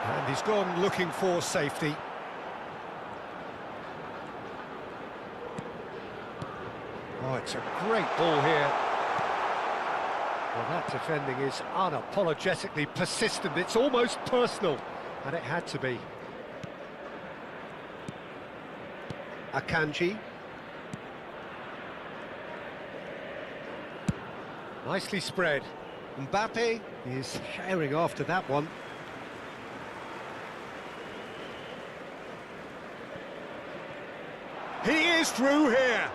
And he's gone looking for safety. Oh, it's a great ball here. Well, that defending is unapologetically persistent. It's almost personal, and it had to be. Akanji. Nicely spread. Mbappe is herring after that one. He is through here.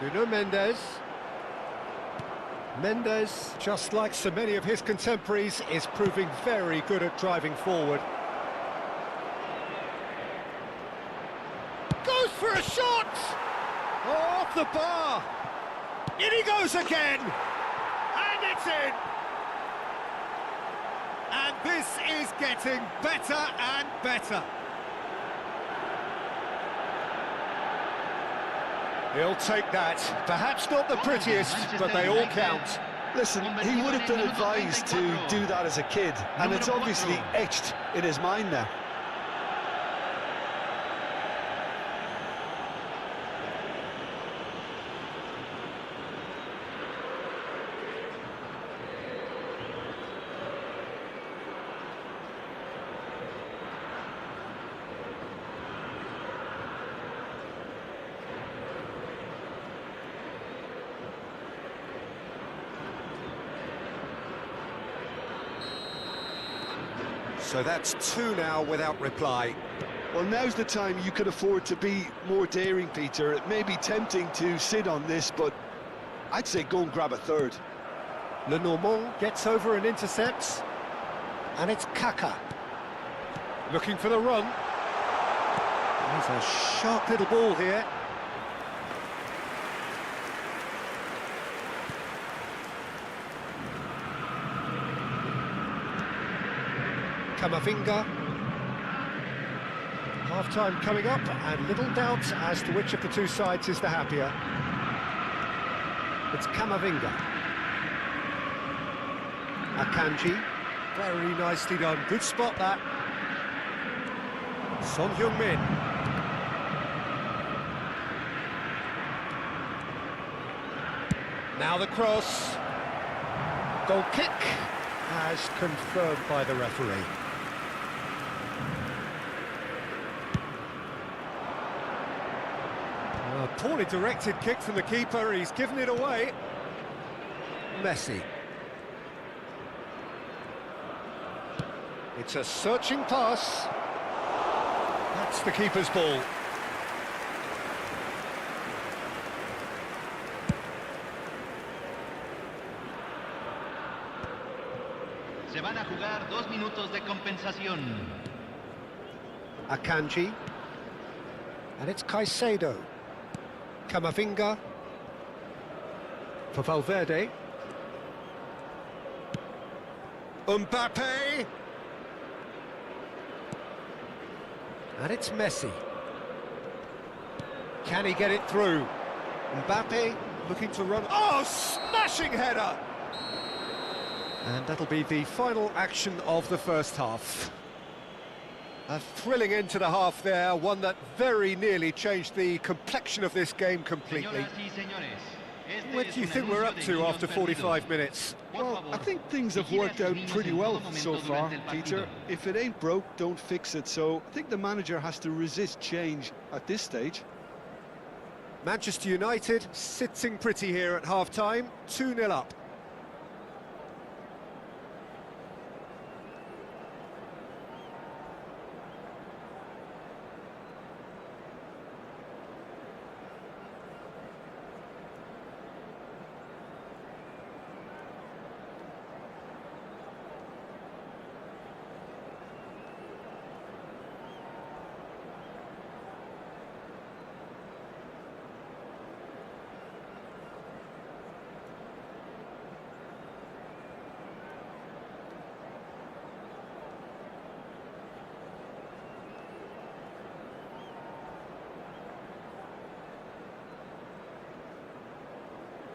Nuno Mendes. Mendes, just like so many of his contemporaries, is proving very good at driving forward. Goes for a shot! Oh, off the bar! In he goes again! And it's in! And this is getting better and better. He'll take that. Perhaps not the prettiest, but they all count. Listen, he would have been advised to do that as a kid, and it's obviously etched in his mind now. So that's two now without reply. Well, now's the time you could afford to be more daring, Peter. It may be tempting to sit on this, but I'd say go and grab a third. Lenormand gets over and intercepts. And it's Kaka. Looking for the run. There's a sharp little ball here. Camavinga. Half-time coming up, and little doubt as to which of the two sides is the happier. It's Camavinga. Akanji. Very nicely done. Good spot, that. Son Heung-min. Now the cross. Goal kick, as confirmed by the referee. A poorly directed kick from the keeper, he's given it away. Messi. It's a searching pass. That's the keeper's ball. Se van a jugar 2 minutos de compensación. Akanji. And it's Caicedo. Camavinga. For Valverde. Mbappe. And it's Messi. Can he get it through? Mbappe looking to run. Oh, smashing header! And that'll be the final action of the first half. A thrilling end to the half there, one that very nearly changed the complexion of this game completely. What do you think we're up to after 45 minutes? Well, I think things have worked out pretty well so far, Peter. If it ain't broke, don't fix it. So I think the manager has to resist change at this stage. Manchester United sitting pretty here at half-time, 2-0 up.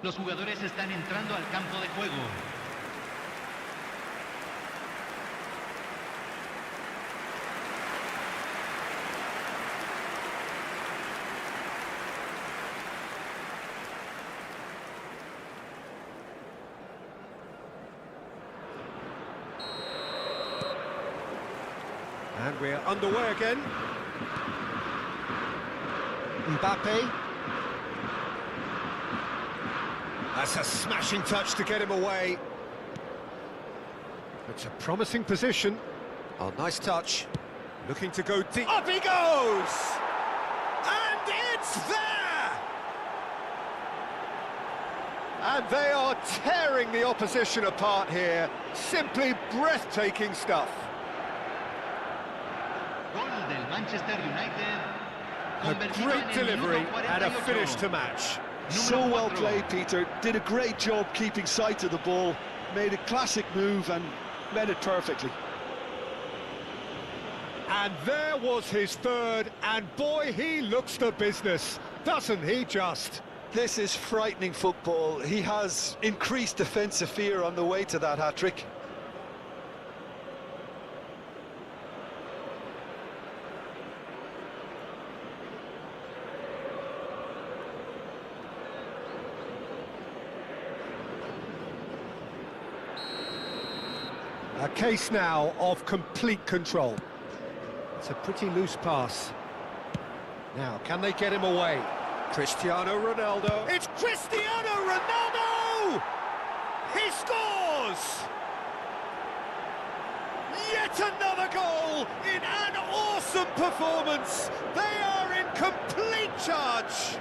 Los jugadores están entrando al campo de juego. And we're underway again. Mbappe. That's a smashing touch to get him away. It's a promising position. Oh, nice touch. Looking to go deep. Up he goes! And it's there! And they are tearing the opposition apart here. Simply breathtaking stuff. Gol del Manchester United. A great delivery and a finish to match. So well played, Peter. Did a great job keeping sight of the ball. Made a classic move and read it perfectly. And there was his third, and boy, he looks the business, doesn't he just? This is frightening football. He has increased defensive fear on the way to that hat-trick. A case now of complete control. It's a pretty loose pass. Now, can they get him away? Cristiano Ronaldo. It's Cristiano Ronaldo! He scores! Yet another goal in an awesome performance. They are in complete charge.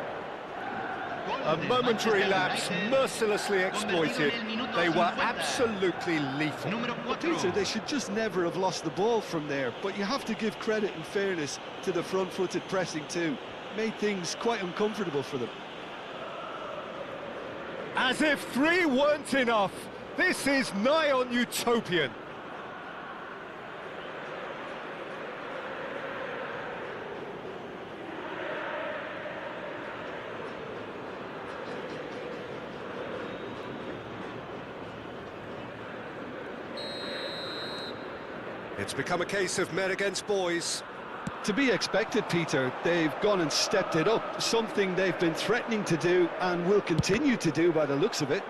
A momentary lapse, mercilessly exploited. They were absolutely lethal. Well, Peter, they should just never have lost the ball from there, but you have to give credit and fairness to the front-footed pressing too. Made things quite uncomfortable for them. As if 3 weren't enough, this is nigh on utopian. It's become a case of men against boys. To be expected, Peter. They've gone and stepped it up, something they've been threatening to do and will continue to do by the looks of it.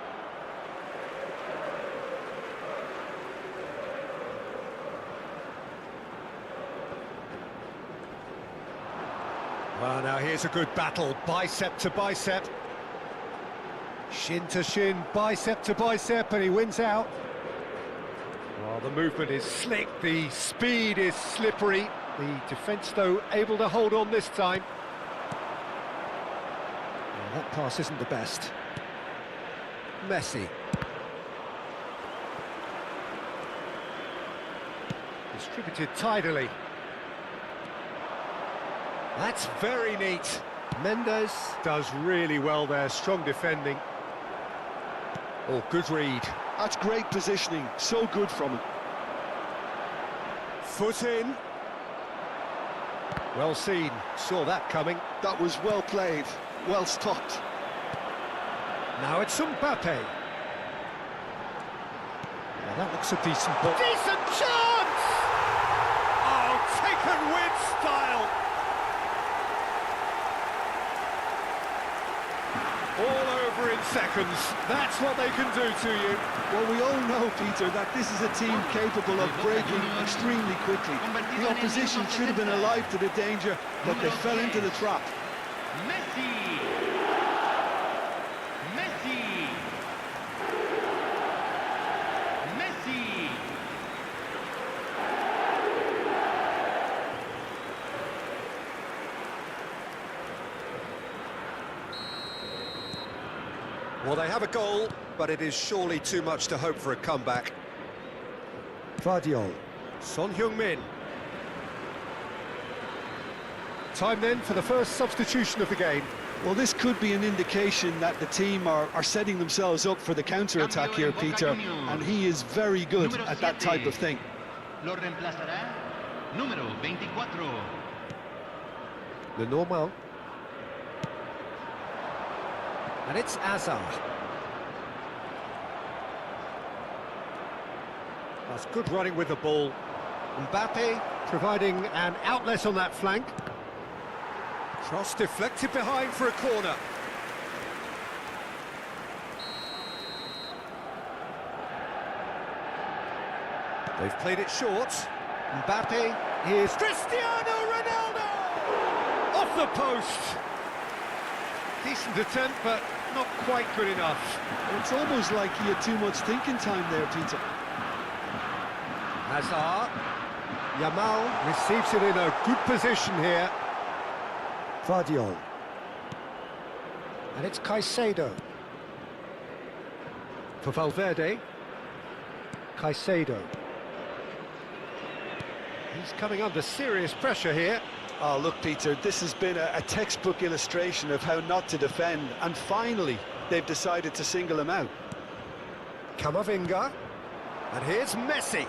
Well, now here's a good battle, bicep to bicep. Shin to shin, bicep to bicep, and he wins out. Well, the movement is slick, the speed is slippery. The defence, though, able to hold on this time. Well, that pass isn't the best. Messi. Distributed tidily. That's very neat. Mendes does really well there, strong defending. Oh, good read. That's great positioning, so good from him. Foot in. Well seen, saw that coming. That was well played, well stopped. Now it's Mbappe. Well, that looks a decent ball. Decent chance! Oh, taken with style! All over in seconds. That's what they can do to you. Well, we all know, Peter, that this is a team capable of breaking extremely quickly. The opposition should have been alive to the danger, but they fell into the trap. Messi! Messi! Messi! Well, they have a goal, but it is surely too much to hope for a comeback. Vardiol. Son Heung-min. Time then for the first substitution of the game. Well, this could be an indication that the team are setting themselves up for the counter-attack here, Peter, and he is very good at that type of thing. Lo reemplazará número 24. Le Normand. And it's Hazard. That's good running with the ball. Mbappe providing an outlet on that flank. Cross deflected behind for a corner. They've played it short. Mbappe, here's Cristiano Ronaldo! Off the post! Decent attempt, but not quite good enough. It's almost like he had too much thinking time there, Peter. Hazard. Yamal receives it in a good position here. Vardiol. And it's Caicedo. For Valverde. Caicedo. He's coming under serious pressure here. Oh, look, Peter, this has been a textbook illustration of how not to defend, and finally, they've decided to single him out. Camavinga. And here's Messi.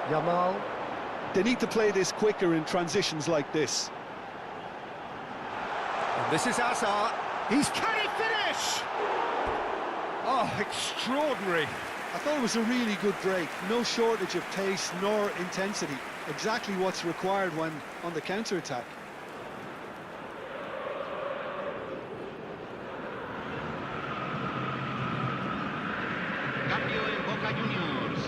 Yamal. They need to play this quicker in transitions like this. And this is Hazard. Can he finish? Oh, extraordinary. I thought it was a really good break. No shortage of pace nor intensity. Exactly what's required when on the counter-attack. Cambio en Boca Juniors.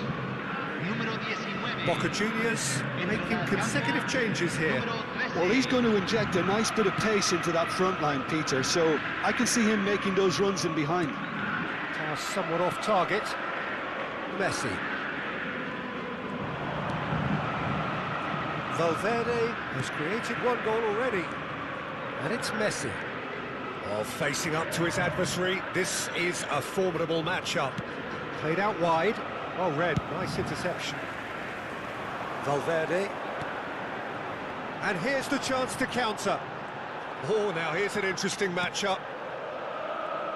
Número 19. Boca Juniors making consecutive changes here. Well, he's going to inject a nice bit of pace into that front line, Peter, so I can see him making those runs in behind. Pass somewhat off target. Messi. Valverde has created one goal already. And it's Messi. Oh, facing up to his adversary. This is a formidable matchup. Played out wide. Well read. Nice interception. Valverde. And here's the chance to counter. Oh, now here's an interesting matchup.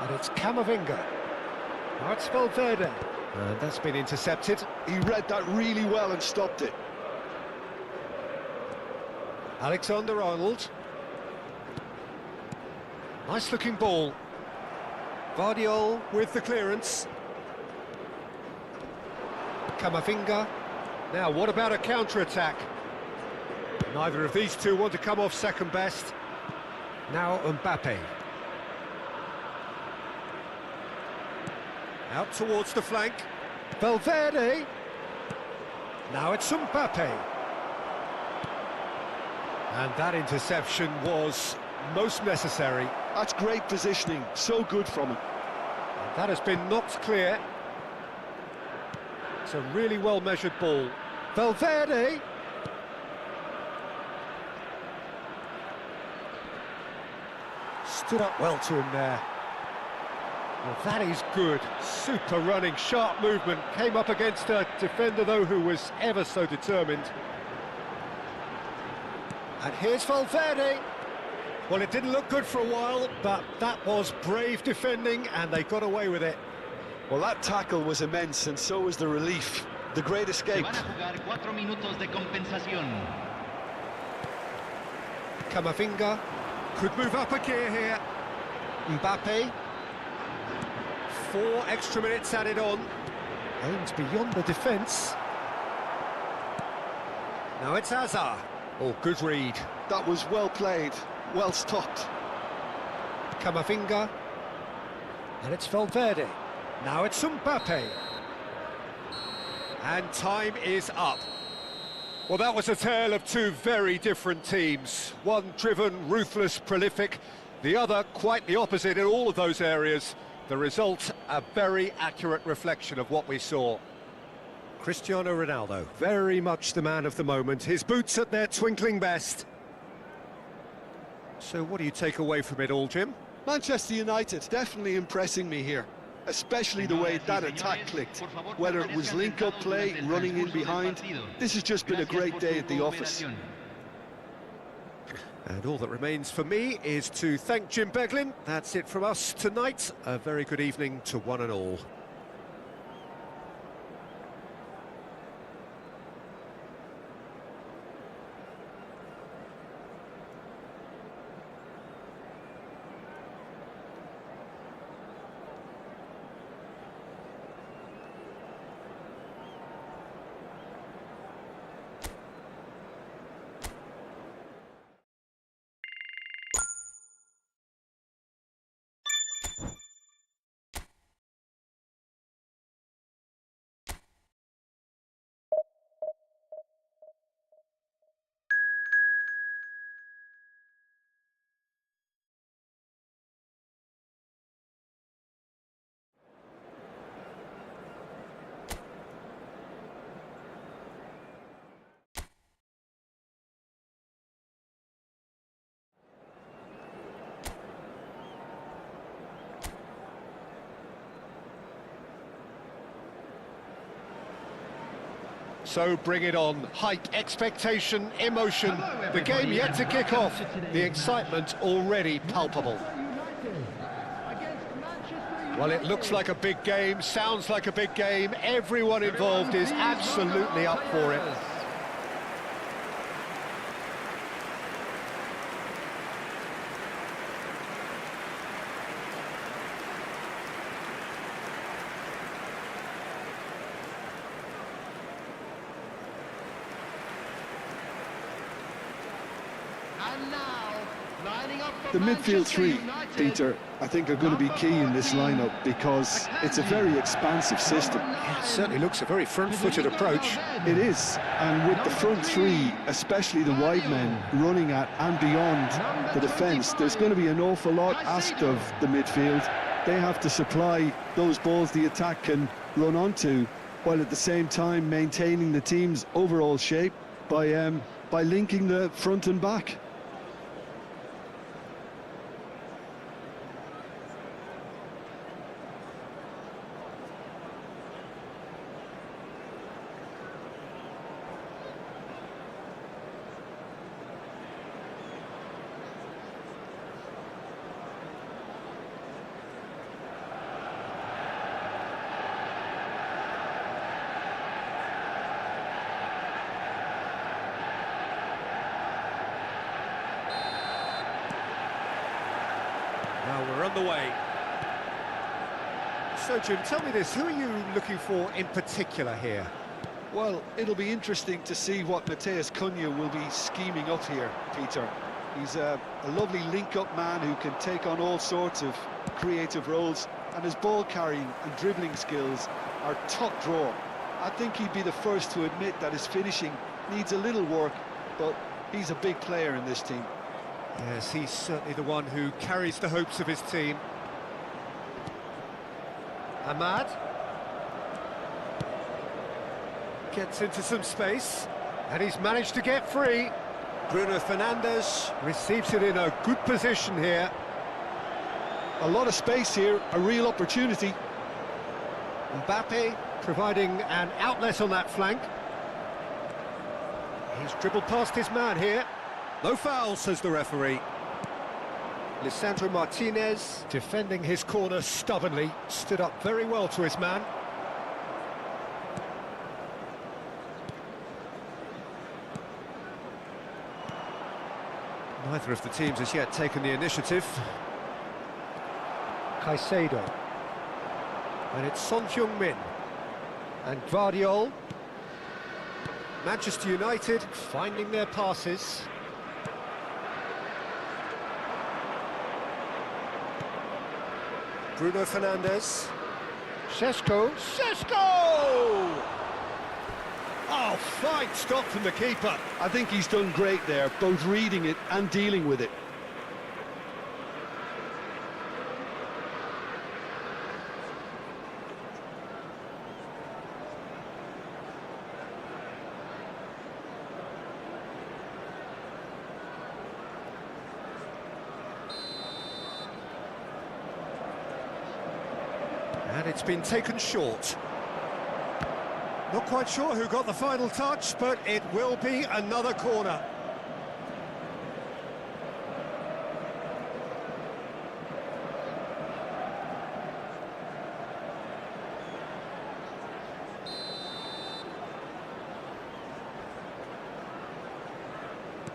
And it's Camavinga. Now it's Valverde. And that's been intercepted. He read that really well and stopped it. Alexander-Arnold. Nice looking ball. Vardiol with the clearance. Camavinga. Now what about a counter-attack? Neither of these two want to come off second best. Now Mbappe. Out towards the flank. Valverde. Now it's Mbappe. And that interception was most necessary. That's great positioning, so good from him. And that has been knocked clear. It's a really well-measured ball. Valverde. Stood up well to him there. Well, that is good. Super running, sharp movement. Came up against a defender, though, who was ever so determined. And here's Valverde. Well, it didn't look good for a while, but that was brave defending, and they got away with it. Well, that tackle was immense, and so was the relief. The great escape. Se van a jugar 4 minutos de compensación. Camavinga could move up a gear here. Mbappe. 4 extra minutes added on. Aims beyond the defence. Now it's Hazard. Oh, good read. That was well played, well stopped. Camavinga. And it's Valverde. Now it's Mbappe. And time is up. Well, that was a tale of two very different teams. One driven, ruthless, prolific. The other quite the opposite in all of those areas. The result, a very accurate reflection of what we saw. Cristiano Ronaldo, very much the man of the moment. His boots at their twinkling best. So what do you take away from it all, Jim? Manchester United definitely impressing me here, especially the way that attack clicked. Whether it was link-up play, running in behind, this has just been a great day at the office. And all that remains for me is to thank Jim Beglin. That's it from us tonight. A very good evening to one and all. So bring it on. Hype, expectation, emotion. The game yet to kick off. The excitement already palpable. Well, it looks like a big game, sounds like a big game. Everyone involved is absolutely up for it. The midfield three, Peter, I think are going to be key in this lineup because it's a very expansive system. Yeah, it certainly looks a very front-footed approach. It is, and with the front three, especially the wide men, running at and beyond the defence, there's going to be an awful lot asked of the midfield. They have to supply those balls the attack can run onto, while at the same time maintaining the team's overall shape by linking the front and back. Now we're on the way. So, Jim, tell me this, who are you looking for in particular here? Well, it'll be interesting to see what Matheus Cunha will be scheming up here, Peter. He's a lovely link-up man who can take on all sorts of creative roles, and his ball carrying and dribbling skills are top draw. I think he'd be the first to admit that his finishing needs a little work, but he's a big player in this team. Yes, he's certainly the one who carries the hopes of his team. Ahmad gets into some space, and he's managed to get free. Bruno Fernandes receives it in a good position here. A lot of space here, a real opportunity. Mbappe providing an outlet on that flank. He's dribbled past his man here. No foul, says the referee. Lisandro Martinez defending his corner stubbornly, stood up very well to his man. Neither of the teams has yet taken the initiative. Caicedo. And it's Son Heung-min. And Guardiol. Manchester United finding their passes. Bruno Fernandes. Šeško. Oh, fine stop from the keeper. I think he's done great there, both reading it and dealing with it. And it's been taken short. Not quite sure who got the final touch, but it will be another corner.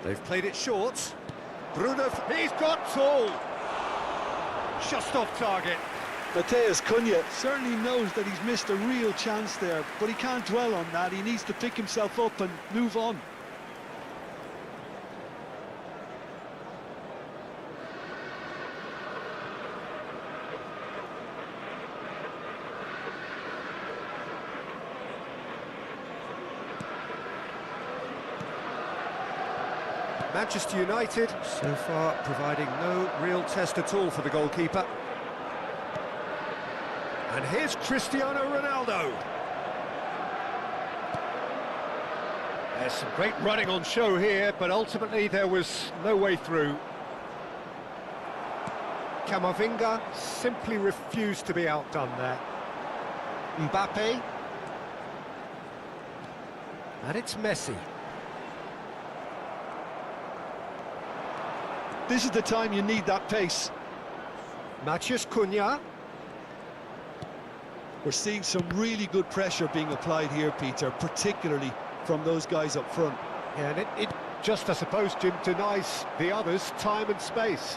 They've played it short. Bruno, he's got tall. Just off target. Matheus Cunha certainly knows that he's missed a real chance there, but he can't dwell on that. He needs to pick himself up and move on. Manchester United, so far providing no real test at all for the goalkeeper. And here's Cristiano Ronaldo. There's some great running on show here, but ultimately there was no way through. Camavinga simply refused to be outdone there. Mbappe. And it's Messi. This is the time you need that pace. Matheus Cunha. We're seeing some really good pressure being applied here, Peter, particularly from those guys up front. Yeah, and it just, I suppose, Jim, denies the others time and space.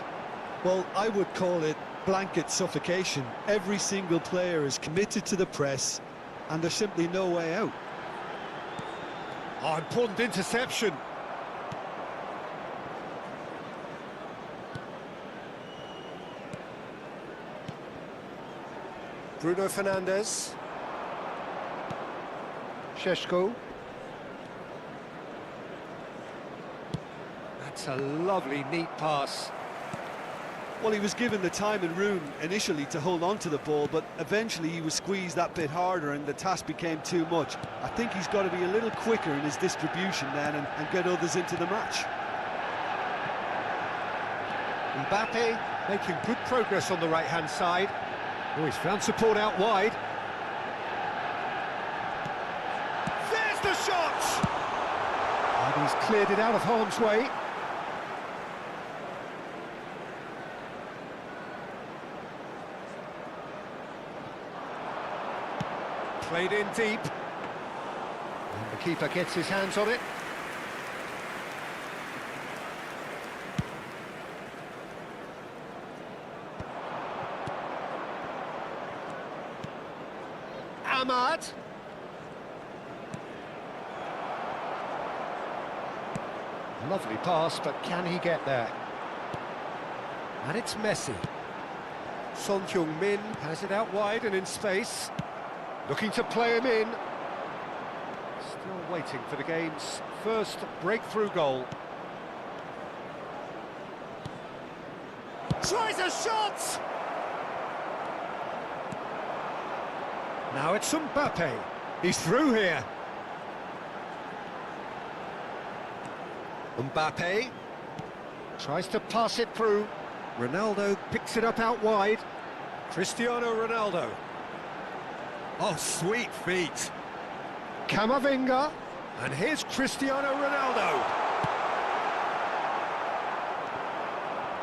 Well, I would call it blanket suffocation. Every single player is committed to the press, and there's simply no way out. Oh, important interception. Bruno Fernandes. Šeško. That's a lovely, neat pass. Well, he was given the time and room initially to hold on to the ball, but eventually he was squeezed that bit harder and the task became too much. I think he's got to be a little quicker in his distribution then and get others into the match. Mbappe making good progress on the right-hand side. Oh, he's found support out wide. There's the shot! And he's cleared it out of harm's way. Played in deep. And the keeper gets his hands on it. Ahmad. Lovely pass, but can he get there? And it's Messi. Son Heung-min has it out wide and in space. Looking to play him in. Still waiting for the game's first breakthrough goal. Tries a shot! Now it's Mbappe. He's through here. Mbappe tries to pass it through. Ronaldo picks it up out wide. Cristiano Ronaldo. Oh, sweet feet. Camavinga. And here's Cristiano Ronaldo.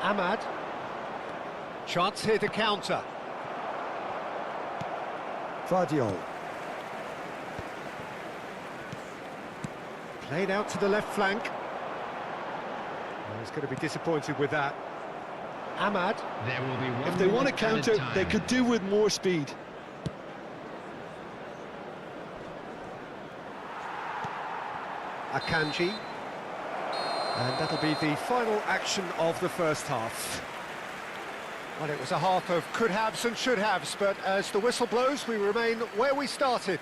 Ahmad. Chance here to counter. Guardiol. Played out to the left flank. Oh, he's going to be disappointed with that. Ahmad. There will be one if they want to minute counter, time. they could do with more speed. Akanji. And that'll be the final action of the first half. Well, it was a half of could-haves and should-haves, but as the whistle blows, we remain where we started.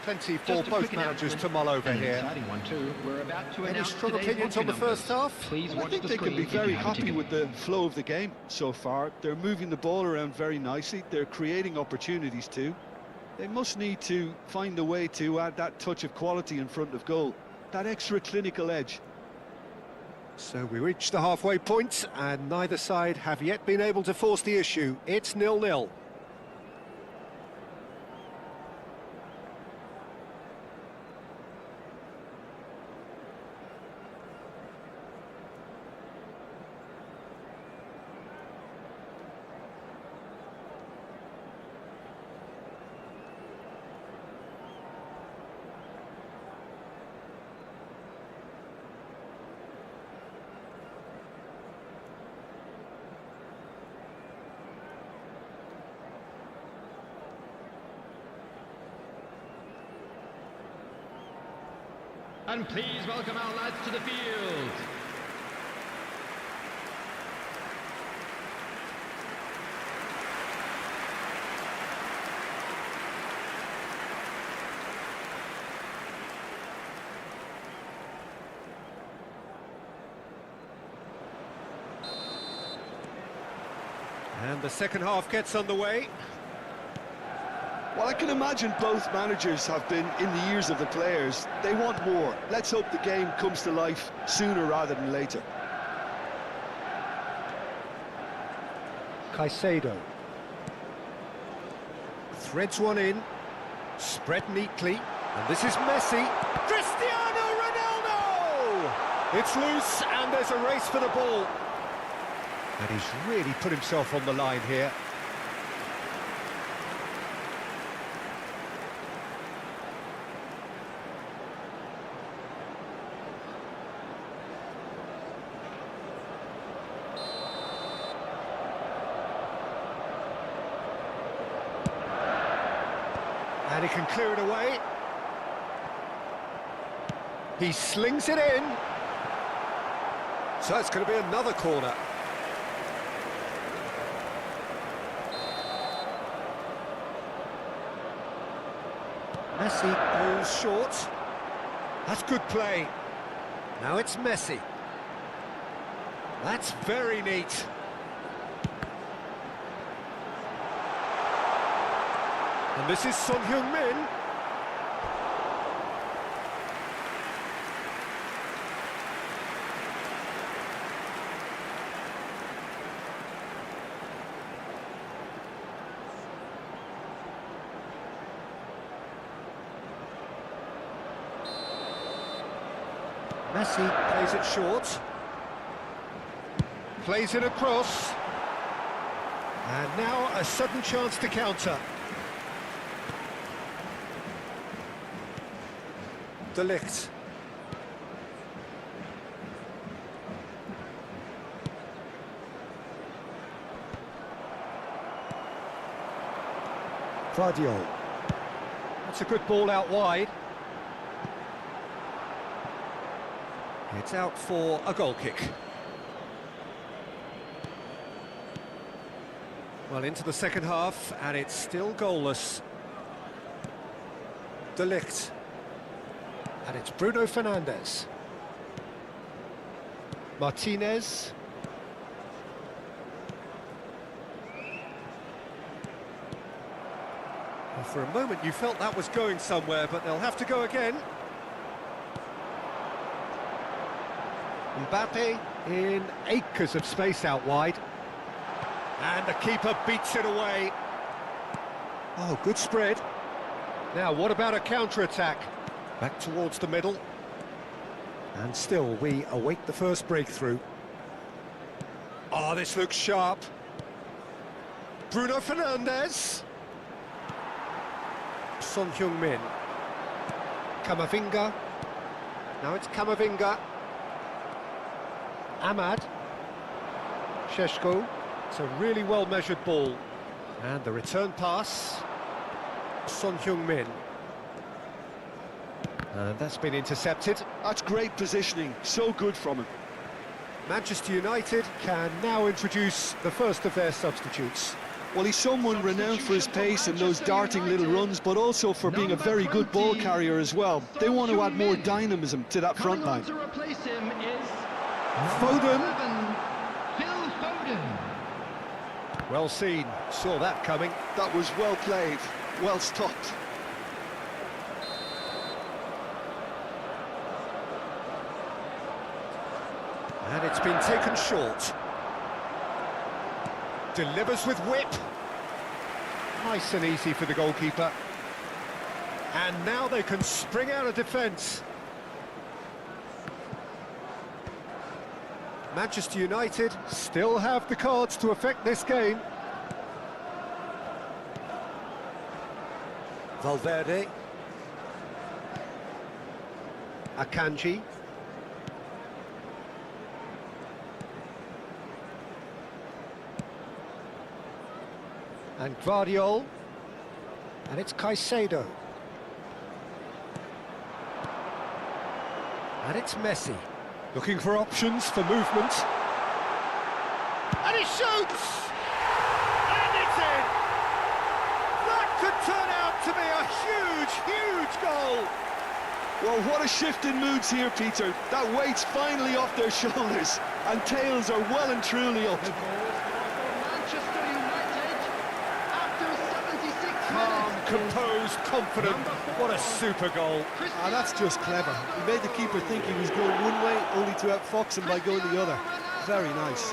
Plenty for both managers to mull over here. Exciting one too. We're about to Any announce strong today's opinions on the entry first numbers. half? Please I watch think the they can screen be if you very have a happy ticket. with the flow of the game so far. They're moving the ball around very nicely. They're creating opportunities too. They must need to find a way to add that touch of quality in front of goal, that extra clinical edge. So we reach the halfway point, and neither side have yet been able to force the issue. It's 0-0. And please welcome our lads to the field. And the second half gets underway. Well, I can imagine both managers have been in the ears of the players. They want more. Let's hope the game comes to life sooner rather than later. Caicedo. Threads one in. Spread neatly. And this is Messi. Cristiano Ronaldo! It's loose and there's a race for the ball. And he's really put himself on the line here. And he can clear it away. He slings it in. So it's going to be another corner. Messi goes short. That's good play. Now it's Messi. That's very neat. And this is Son Heung-min. Messi plays it short. Plays it across. And now a sudden chance to counter. De Ligt. Vardiol. That's a good ball out wide. It's out for a goal kick. Well, into the second half, and it's still goalless. De Ligt. And it's Bruno Fernandes. Martinez. Well, for a moment you felt that was going somewhere, but they'll have to go again. Mbappe in acres of space out wide. And the keeper beats it away. Oh, good spread. Now, what about a counter-attack? Back towards the middle. And still, we await the first breakthrough. Oh, this looks sharp. Bruno Fernandes. Son Heung-min. Camavinga. Now it's Camavinga. Ahmad. Šeško. It's a really well-measured ball. And the return pass. Son Heung-min. And that's been intercepted. That's great positioning, so good from him. Manchester United can now introduce the first of their substitutes. Well, he's someone renowned for his pace and those darting little runs, but also for being a very good ball carrier as well. They want to add more dynamism to that front line. To replace him is Foden. Phil Foden. Well seen, saw that coming. That was well played, well stopped. And it's been taken short. Delivers with whip. Nice and easy for the goalkeeper. And now they can spring out of defence. Manchester United still have the cards to affect this game. Valverde. Akanji. And Guardiola, and it's Caicedo. And it's Messi, looking for options for movement. And he shoots! And it's in! That could turn out to be a huge, huge goal! Well, what a shift in moods here, Peter. That weight's finally off their shoulders, and tails are well and truly up. Calm, composed, confident. What a super goal. Ah, that's just clever. He made the keeper think he was going one way, only to outfox him by going the other. Very nice.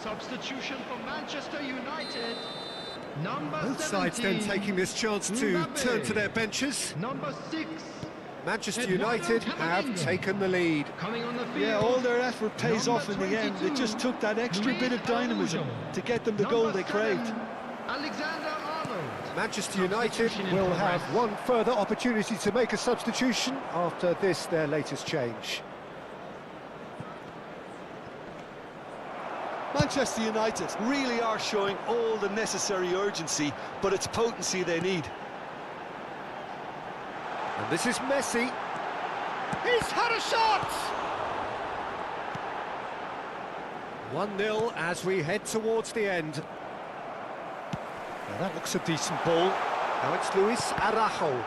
Substitution for Manchester United. Number Both sides then taking this chance to turn to their benches. Number 6. Manchester United have taken the lead. Coming on the field. Yeah, all their effort pays off in the end. It just took that extra bit of dynamism to get them the goal they craved. Alexander-Arnold. Manchester United will have one further opportunity to make a substitution after this, their latest change. Manchester United really are showing all the necessary urgency, but it's potency they need. And this is Messi. He's had a shot! 1-0 as we head towards the end. Now that looks a decent ball. Now it's Luis Araujo.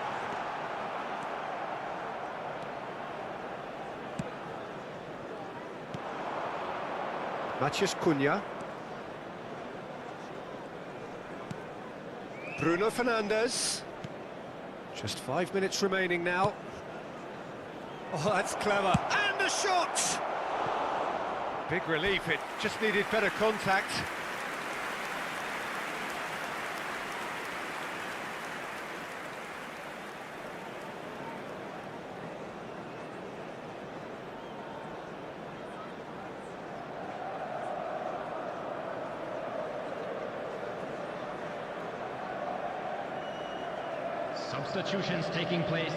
Matheus Cunha. Bruno Fernandes. Just 5 minutes remaining now. Oh, that's clever. And the shot! Big relief, it just needed better contact. Substitutions taking place.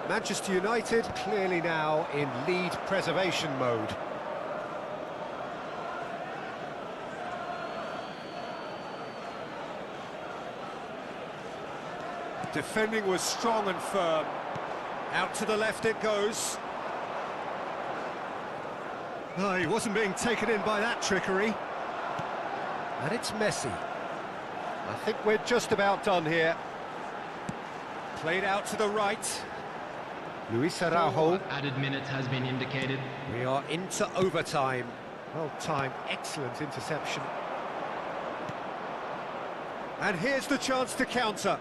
Manchester United clearly now in lead preservation mode. Defending was strong and firm. Out to the left it goes. Oh, he wasn't being taken in by that trickery. And it's Messi. I think we're just about done here. Played out to the right. Luis Araujo. Added minutes has been indicated. We are into overtime. Well timed, excellent interception. And here's the chance to counter.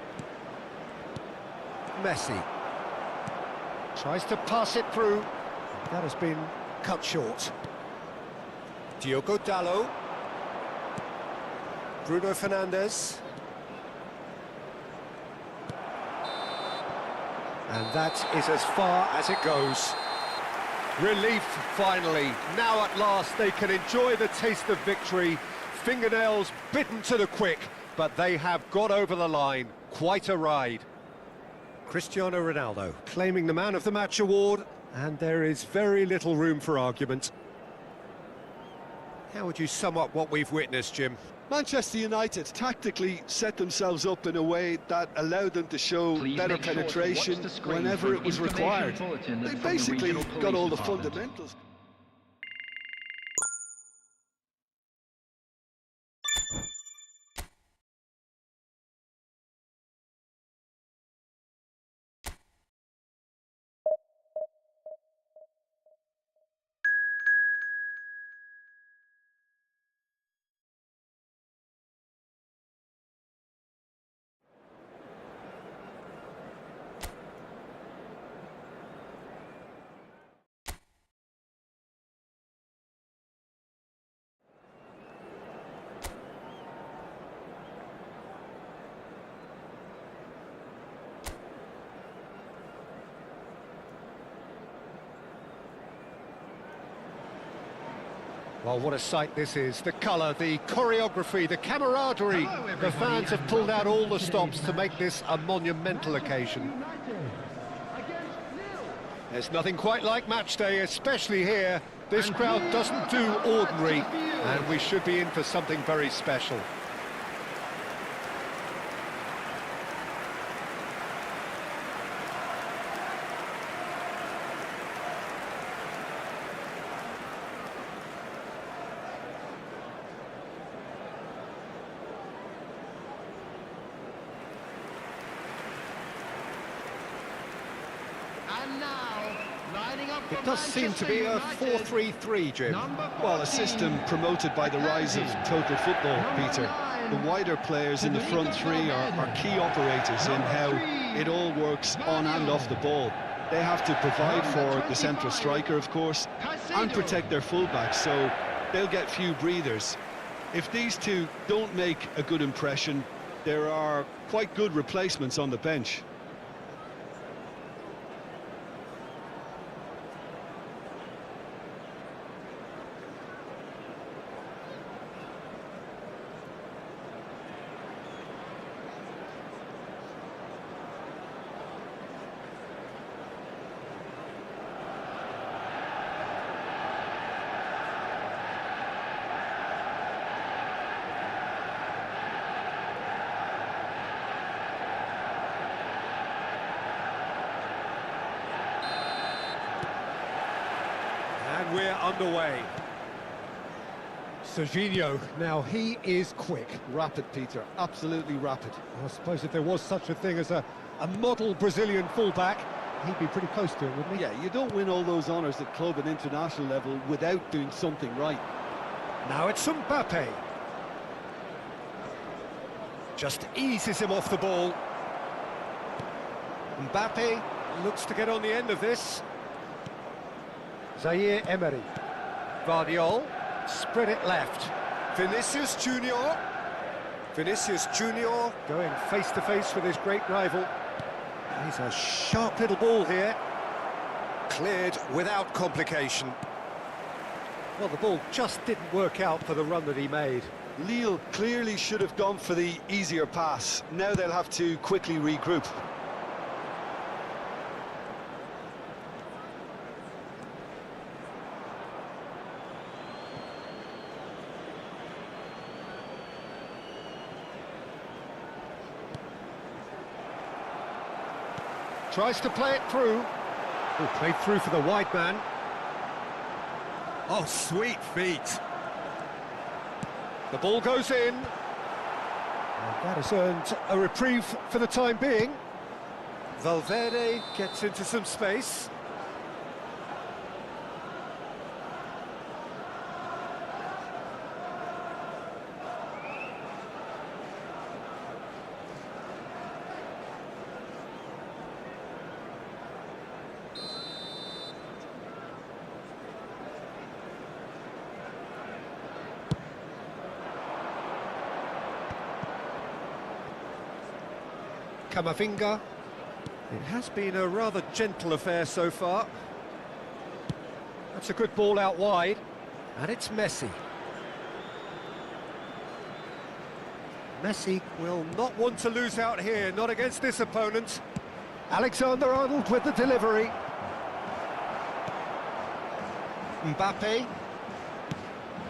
Messi. Tries to pass it through. That has been cut short. Diogo Dalot. Bruno Fernandes. And that is as far as it goes. Relief, finally. Now at last they can enjoy the taste of victory. Fingernails bitten to the quick, but they have got over the line. Quite a ride. Cristiano Ronaldo claiming the Man of the Match award, and there is very little room for argument. How would you sum up what we've witnessed, Jim? Manchester United tactically set themselves up in a way that allowed them to show better penetration whenever it was required. They basically got all the fundamentals. Well, what a sight this is. The colour, the choreography, the camaraderie. The fans have pulled out all the stops to make this a monumental occasion. There's nothing quite like match day, especially here. This crowd doesn't do ordinary, and we should be in for something very special. It does seem to be a 4-3-3, Jim. Well, a system promoted by the rise of total football, Peter. The wider players in the front three are key operators in how it all works on and off the ball. They have to provide for the central striker, of course, and protect their fullbacks, so they'll get few breathers. If these two don't make a good impression, there are quite good replacements on the bench. And we're underway. Serginho, now he is quick. Rapid, Peter, absolutely rapid. I suppose if there was such a thing as a model Brazilian fullback, he'd be pretty close to it, wouldn't he? Yeah, you don't win all those honours at club and international level without doing something right. Now it's Mbappe. Just eases him off the ball. Mbappe looks to get on the end of this. Zaire Emery. Guardiol, spread it left. Vinicius Junior. Vinicius Junior going face-to-face with his great rival. He's a sharp little ball here. Cleared without complication. Well, the ball just didn't work out for the run that he made. Lille clearly should have gone for the easier pass. Now they'll have to quickly regroup. Tries to play it through. Oh, played through for the wide man. Oh, sweet feet. The ball goes in. And that has earned a reprieve for the time being. Valverde gets into some space. Camavinga. It has been a rather gentle affair so far. That's a good ball out wide. And it's Messi. Messi will not want to lose out here, not against this opponent. Alexander-Arnold with the delivery. Mbappe.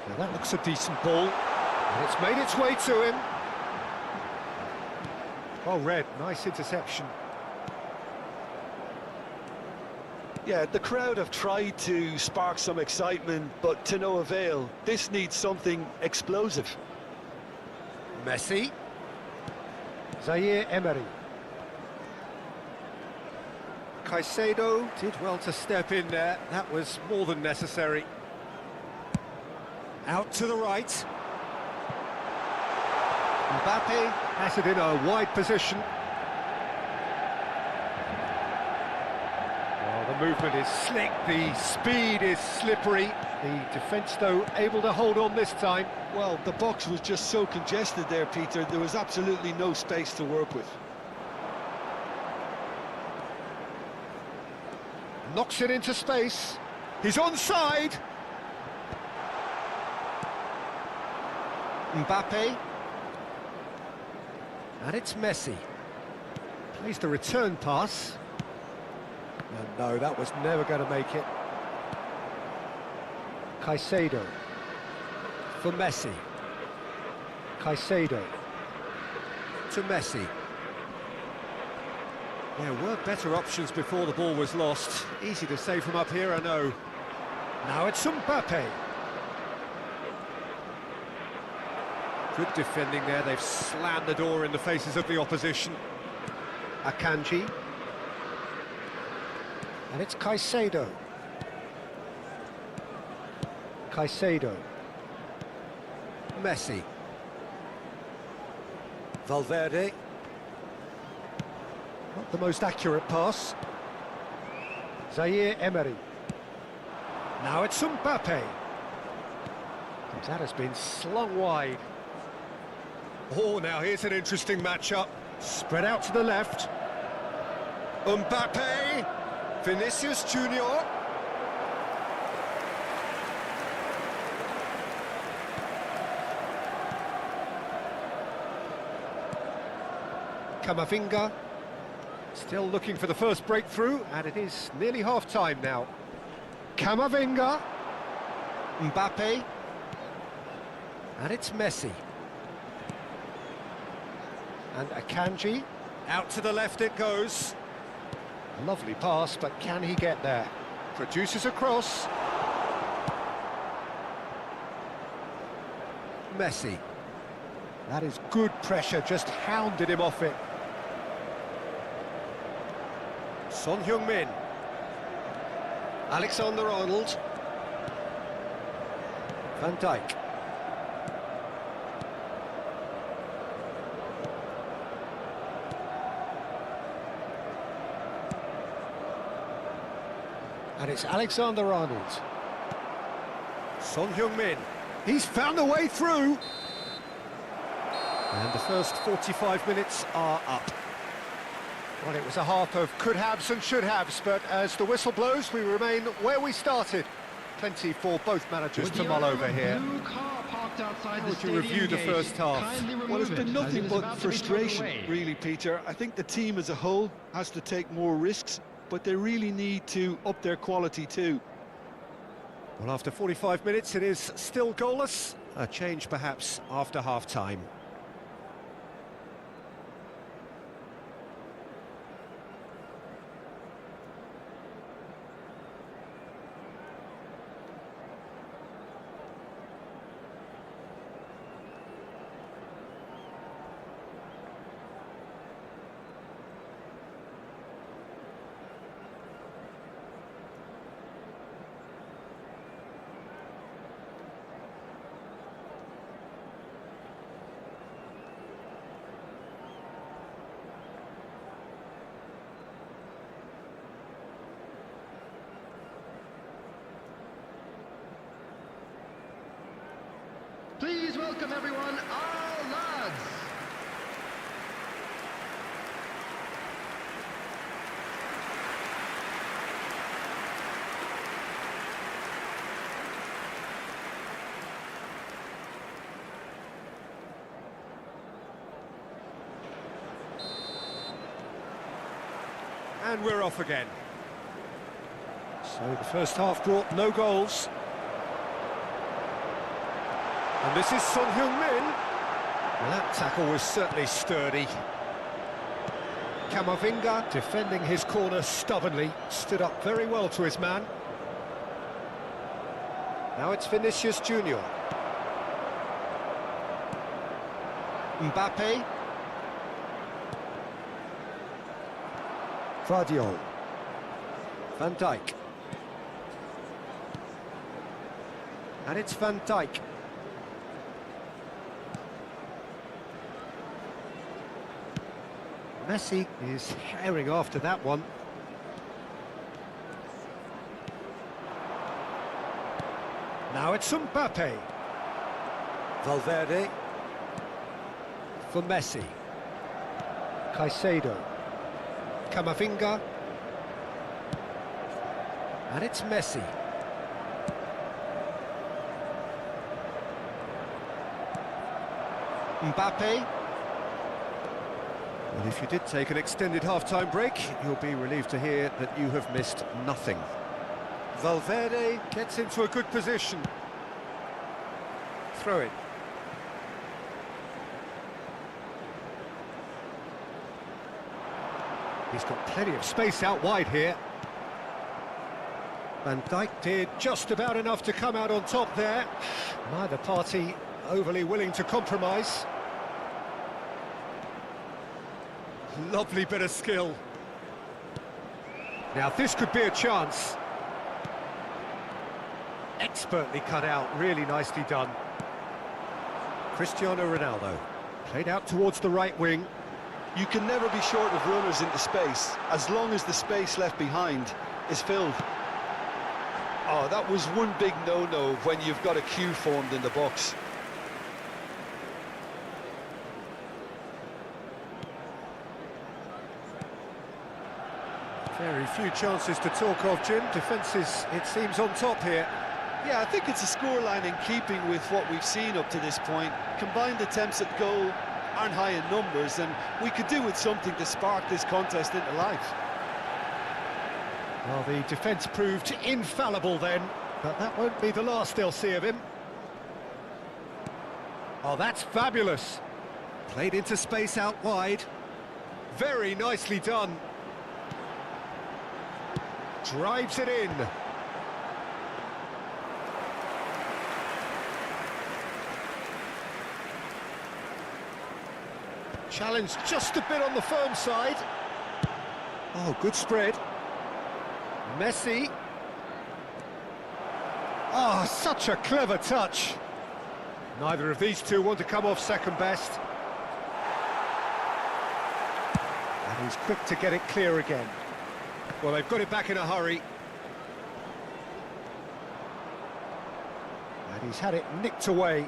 Now that looks a decent ball. And it's made its way to him. Well read, nice interception. Yeah, the crowd have tried to spark some excitement, but to no avail. This needs something explosive. Messi. Zaire Emery. Caicedo did well to step in there. That was more than necessary. Out to the right. Mbappe has it in a wide position. Well, the movement is slick, the speed is slippery. The defence, though, able to hold on this time. Well, the box was just so congested there, Peter. There was absolutely no space to work with. Knocks it into space. He's onside. Mbappe. And it's Messi. Plays the return pass. And no, that was never going to make it. Caicedo. For Messi. Caicedo. To Messi. There were better options before the ball was lost. Easy to say from up here, I know. Now it's Mbappe. Good defending there, they've slammed the door in the faces of the opposition. Akanji. And it's Caicedo. Caicedo. Messi. Valverde. Not the most accurate pass. Zaire Emery. Now it's Mbappe. That has been slung wide. Oh, now here's an interesting matchup. Spread out to the left. Mbappe. Vinicius Junior. Camavinga. Still looking for the first breakthrough, and it is nearly half-time now. Camavinga. Mbappe. And it's Messi. And Akanji. Out to the left it goes. Lovely pass, but can he get there? Produces a cross. Messi. That is good pressure, just hounded him off it. Son Heung-min. Alexander-Arnold. Van Dijk. And it's Alexander-Arnold. Son Heung-min. He's found a way through. And the first 45 minutes are up. Well, it was a half of could-haves and should-haves, but as the whistle blows, we remain where we started. Plenty for both managers to mull over here. How would you review the first half? Well, it's been nothing but frustration, really, Peter. I think the team as a whole has to take more risks, but they really need to up their quality too. Well, after 45 minutes, it is still goalless. A change, perhaps, after half-time. Please welcome everyone, our lads. And we're off again. So the first half brought no goals. And this is Son Heung-min. Well, that tackle was certainly sturdy. Camavinga, defending his corner stubbornly, stood up very well to his man. Now it's Vinicius Junior. Mbappe. Vardiol. Van Dijk. And it's Van Dijk. Messi is herring after that one. Now it's Mbappe. Valverde. For Messi. Caicedo. Camavinga. And it's Messi. Mbappe. Well, if you did take an extended half-time break, you'll be relieved to hear that you have missed nothing. Valverde gets into a good position. Throw it. He's got plenty of space out wide here. Van Dijk did just about enough to come out on top there. Neither party overly willing to compromise. Lovely bit of skill. Now this could be a chance. Expertly cut out, really nicely done. Cristiano Ronaldo, played out towards the right wing. You can never be short of runners into space, as long as the space left behind is filled. Oh, that was one big no-no when you've got a queue formed in the box. Very few chances to talk of, Jim. Defence is, it seems, on top here. Yeah, I think it's a scoreline in keeping with what we've seen up to this point. Combined attempts at goal aren't high in numbers, and we could do with something to spark this contest into life. Well, the defence proved infallible then, but that won't be the last they'll see of him. Oh, that's fabulous. Played into space out wide. Very nicely done. Drives it in. Challenged just a bit on the firm side. Oh, good spread. Messi. Oh, such a clever touch. Neither of these two want to come off second best. And he's quick to get it clear again. Well, they've got it back in a hurry. And he's had it nicked away.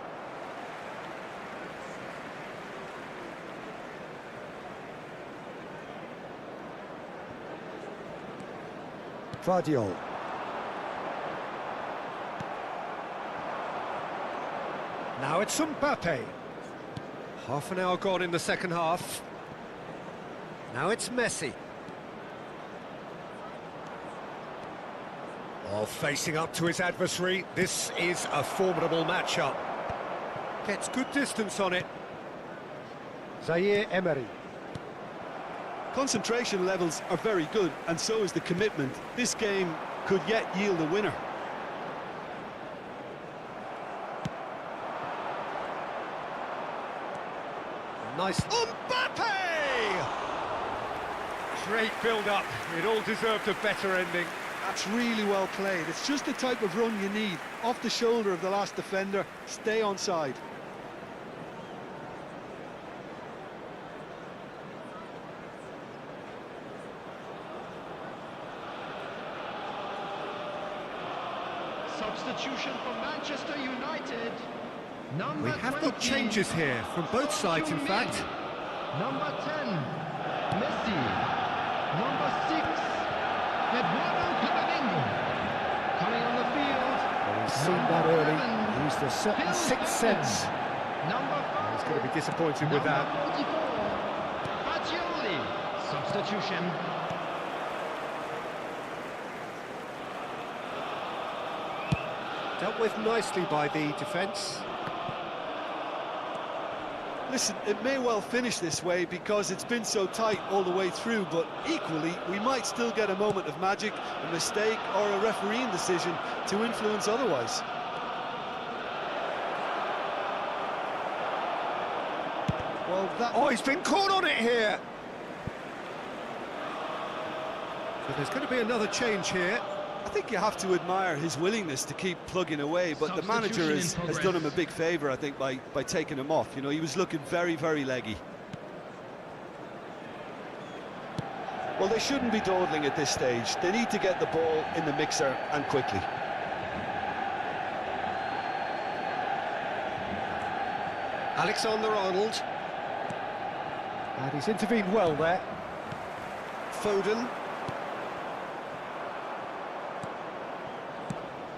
Vardiol. Now it's Mbappe. Half an hour gone in the second half. Now it's Messi. Oh, facing up to his adversary. This is a formidable matchup. Gets good distance on it. Zaire Emery. Concentration levels are very good, and so is the commitment. This game could yet yield a winner. Nice. Mbappe! Great build-up. It all deserved a better ending. That's really well played. It's just the type of run you need. Off the shoulder of the last defender, stay onside. Substitution for Manchester United. We have got changes here from both sides, in fact. Number 10, Messi. Number 6, Eduardo Camavinga. Coming on the field. Well, he's seen that early. Used a certain sixth sense. Number 5. He's going to be disappointed with that. Number 44, Fagioli. Substitution. Dealt with nicely by the defence. Listen, it may well finish this way because it's been so tight all the way through, but equally, we might still get a moment of magic, a mistake, or a refereeing decision to influence otherwise. Well, that... Oh, he's been caught on it here! So there's going to be another change here. I think you have to admire his willingness to keep plugging away, but the manager has done him a big favour, I think, by taking him off. You know, he was looking very, very leggy. Well, they shouldn't be dawdling at this stage. They need to get the ball in the mixer, and quickly. Alexander-Arnold. And he's intervened well there. Foden.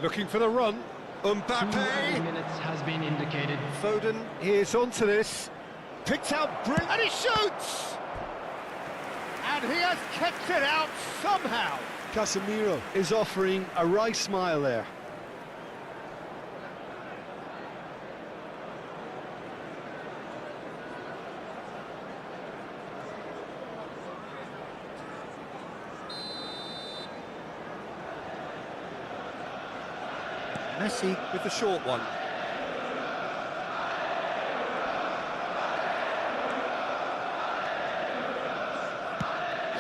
Looking for the run. Mbappe. Minutes has been indicated. Foden is onto this. Picked out brilliant. And he shoots! And he has kept it out somehow. Casemiro is offering a wry smile there. Messi with the short one.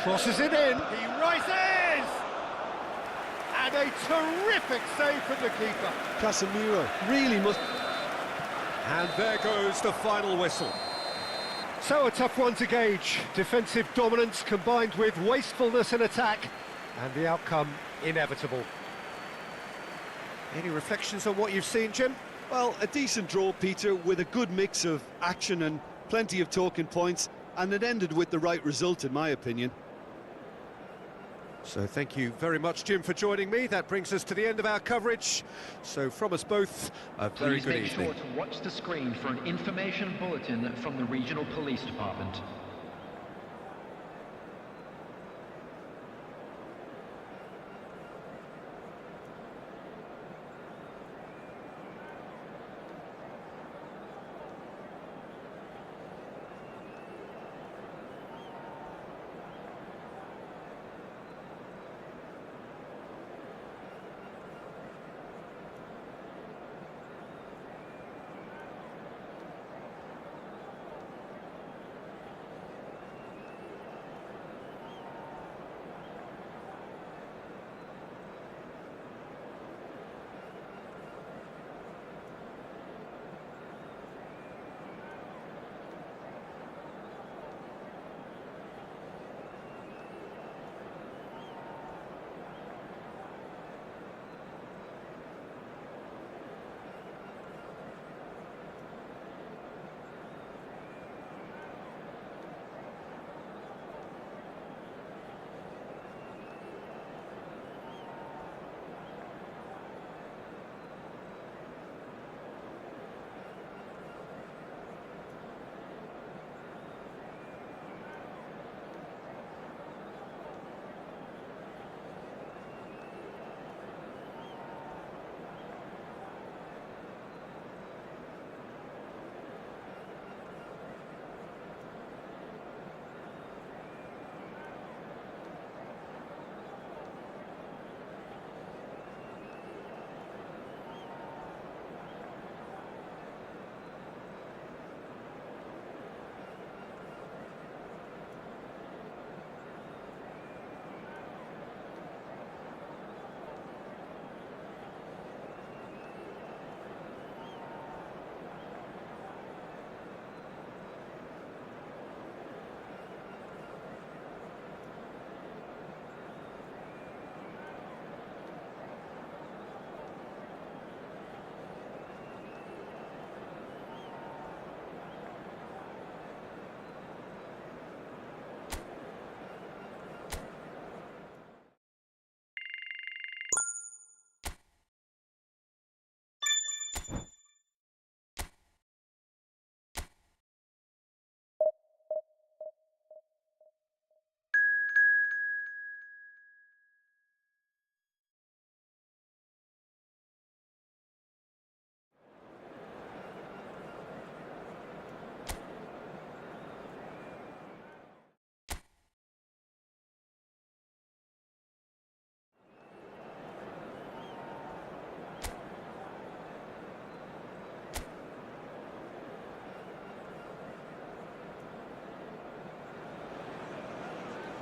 Crosses it in. He rises! And a terrific save from the keeper. Casemiro really must... And there goes the final whistle. So a tough one to gauge. Defensive dominance combined with wastefulness in attack. And the outcome inevitable. Any reflections on what you've seen, Jim? Well, a decent draw, Peter, with a good mix of action and plenty of talking points, and it ended with the right result, in my opinion. So thank you very much, Jim, for joining me. That brings us to the end of our coverage. So from us both, a very good evening. Please make sure to watch the screen for an information bulletin from the Regional Police Department.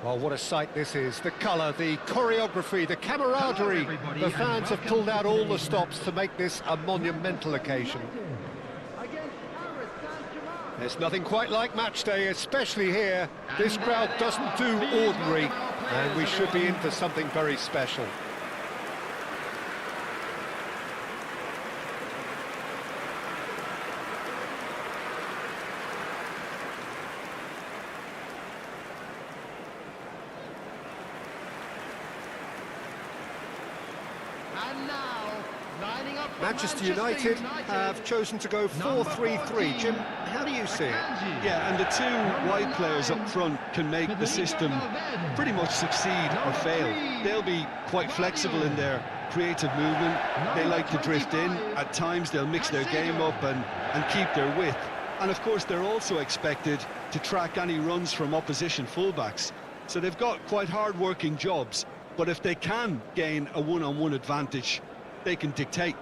Oh, what a sight this is. The colour, the choreography, the camaraderie. The fans have pulled out all the stops to make this a monumental occasion. There's nothing quite like match day, especially here. This crowd doesn't do ordinary, and we should be in for something very special. Manchester United have chosen to go 4-3-3. Jim, how do you see it? Yeah, and the two wide players up front can make the system pretty much succeed or fail. They'll be quite flexible in their creative movement. They like to drift in. At times they'll mix their game up and keep their width. And of course they're also expected to track any runs from opposition fullbacks. So they've got quite hard-working jobs, but if they can gain a one-on-one advantage, they can dictate.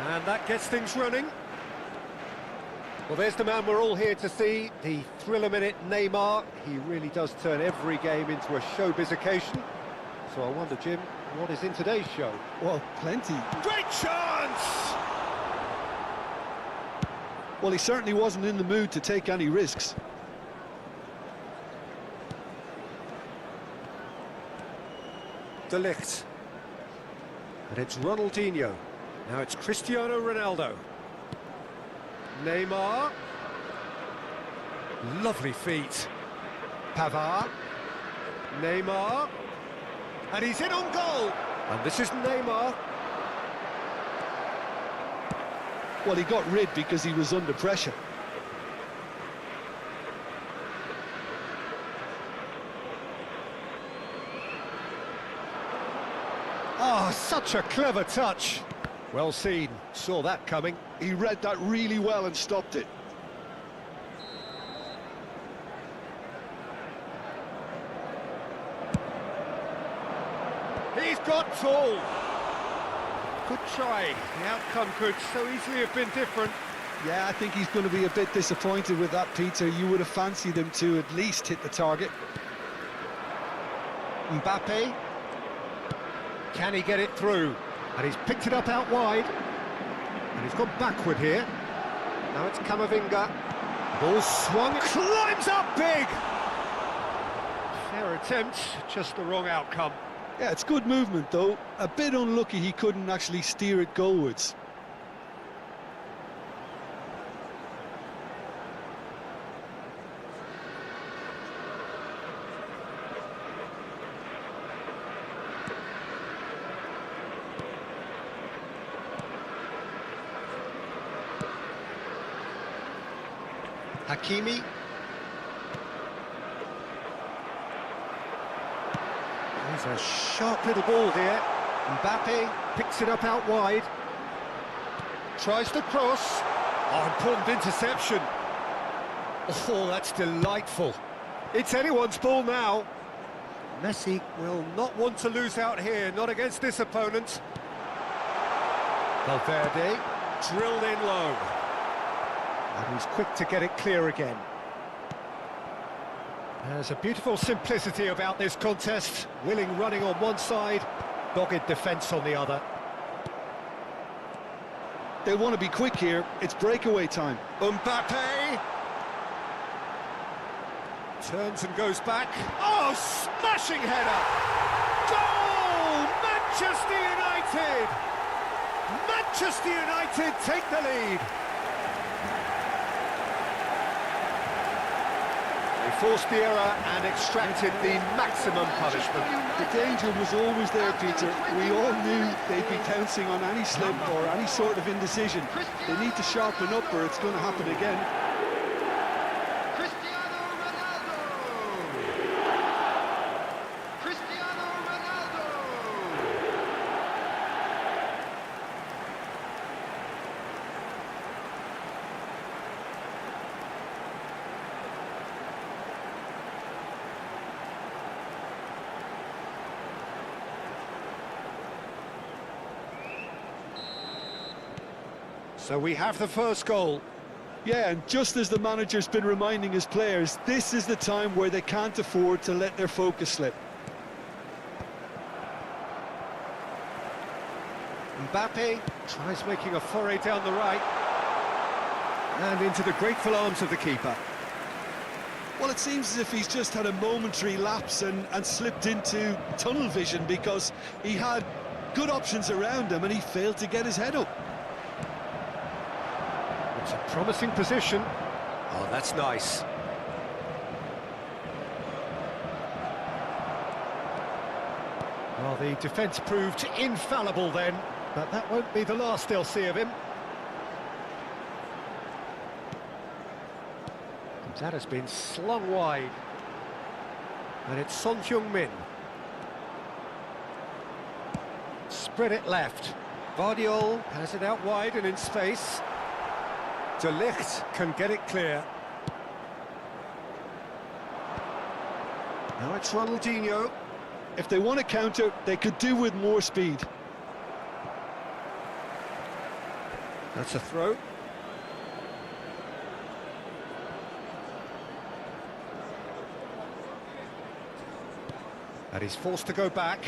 And that gets things running. Well, there's the man we're all here to see, the thriller-minute Neymar. He really does turn every game into a showbiz occasion. So I wonder, Jim, what is in today's show? Well, plenty. Great chance! Well, he certainly wasn't in the mood to take any risks. De Ligt. And it's Ronaldinho. Now it's Cristiano Ronaldo. Neymar. Lovely feet. Pavard. Neymar. And he's in on goal. And this is Neymar. Well, he got rid because he was under pressure. Oh, such a clever touch. Well seen, saw that coming. He read that really well and stopped it. He's got tall. Good try. The outcome could so easily have been different. Yeah, I think he's going to be a bit disappointed with that, Peter. You would have fancied him to at least hit the target. Mbappe. Can he get it through? And he's picked it up out wide. And he's gone backward here. Now it's Camavinga. Ball swung, climbs up big! Fair attempt, just the wrong outcome. Yeah, it's good movement, though. A bit unlucky he couldn't actually steer it goalwards. Hakimi. There's a sharp little ball here. Mbappe picks it up out wide. Tries the cross. Oh, important interception. Oh, that's delightful. It's anyone's ball now. Messi will not want to lose out here, not against this opponent. Valverde drilled in low. And he's quick to get it clear again. There's a beautiful simplicity about this contest. Willing running on one side, dogged defence on the other. They want to be quick here. It's breakaway time. Mbappe turns and goes back. Oh, smashing header! Goal! Manchester United! Manchester United take the lead. They forced the error and extracted the maximum punishment. The danger was always there, Peter. We all knew they'd be pouncing on any slip or any sort of indecision. They need to sharpen up or it's going to happen again. So we have the first goal. Yeah, and just as the manager's been reminding his players, this is the time where they can't afford to let their focus slip. Mbappe tries making a foray down the right. And into the grateful arms of the keeper. Well, it seems as if he's just had a momentary lapse and slipped into tunnel vision, because he had good options around him and he failed to get his head up. It's a promising position. Oh, that's nice. Well, the defence proved infallible then, but that won't be the last they'll see of him. That has been slung wide. And it's Son Heung-min. Spread it left. Vardiol has it out wide and in space. De Ligt can get it clear. Now it's Ronaldinho. If they want to counter, they could do with more speed. That's a throw. And he's forced to go back.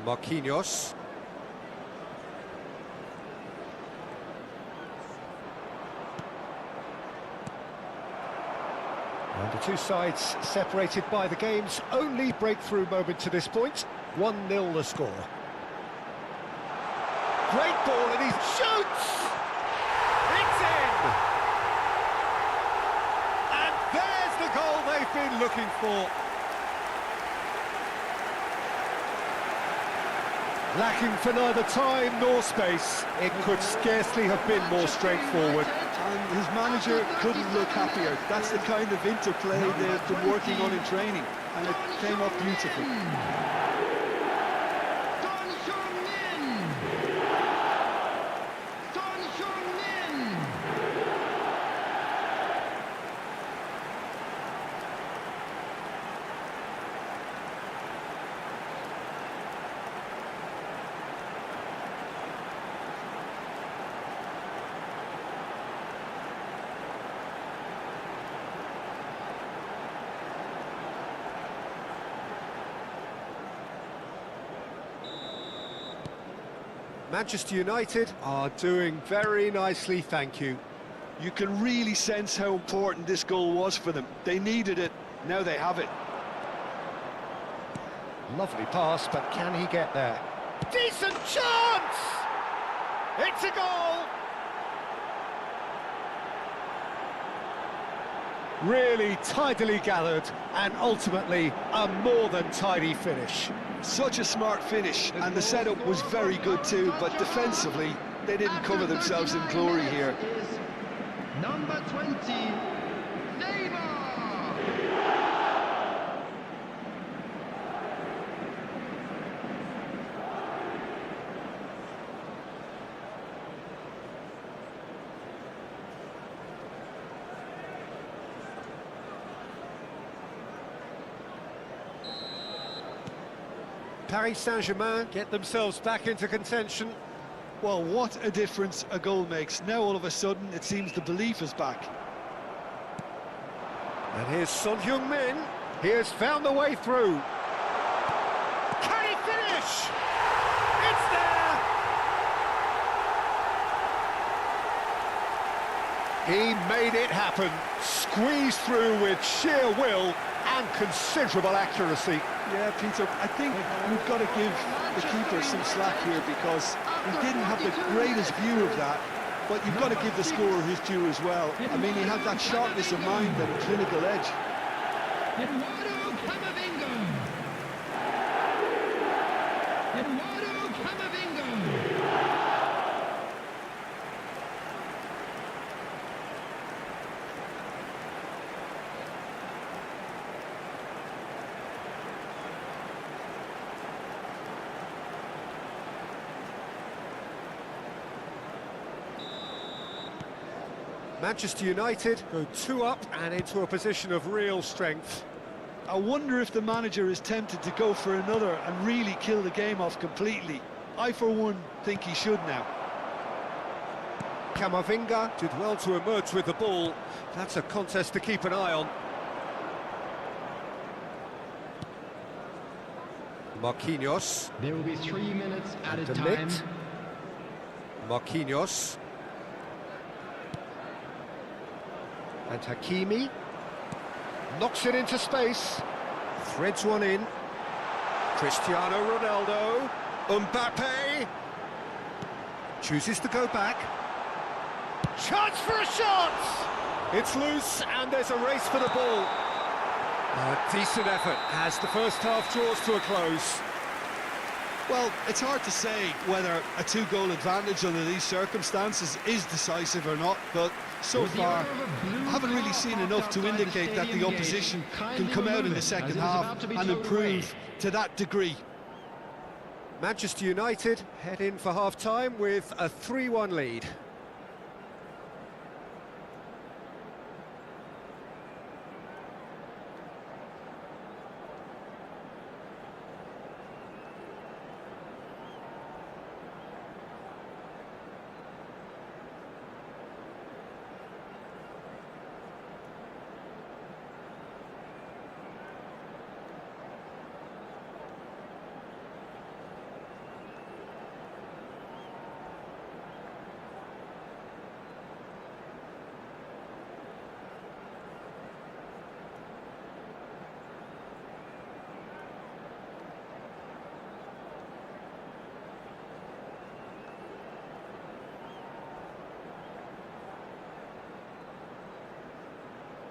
Marquinhos. And the two sides separated by the game's only breakthrough moment to this point. 1-0 the score. Great ball and he shoots! It's in! And there's the goal they've been looking for. Lacking for neither time nor space, it could scarcely have been more straightforward. And his manager couldn't look happier. That's the kind of interplay they've been working on in training, and it came up beautifully. Manchester United are doing very nicely, thank you. You can really sense how important this goal was for them. They needed it, now they have it. Lovely pass, but can he get there? Decent chance! It's a goal! Really tidily gathered, and ultimately a more than tidy finish. Such a smart finish, and the setup was very good too, but defensively they didn't cover themselves in glory here. Number 20, Neymar! Paris Saint-Germain get themselves back into contention. Well, what a difference a goal makes. Now all of a sudden it seems the belief is back. And here's Son Heung-min. He has found the way through. Can he finish? It's there! He made it happen. Squeezed through with sheer will and considerable accuracy. Yeah, Peter, I think we've got to give the keeper some slack here, because he didn't have the greatest view of that, but you've got to give the scorer his due as well. I mean, he had that sharpness of mind and clinical edge. Manchester United go 2 up and into a position of real strength. I wonder if the manager is tempted to go for another and really kill the game off completely. I, for one, think he should now. Camavinga did well to emerge with the ball. That's a contest to keep an eye on. Marquinhos. There will be 3 minutes added De time. Ligt. Marquinhos. And Hakimi. Knocks it into space. Threads one in. Cristiano Ronaldo. Mbappe. Chooses to go back. Chance for a shot! It's loose and there's a race for the ball. A decent effort as the first half draws to a close. Well, it's hard to say whether a 2-goal advantage under these circumstances is decisive or not, but so far I haven't really seen enough to indicate that the opposition can come out in the second half and improve to that degree. Manchester United head in for half-time with a 3-1 lead.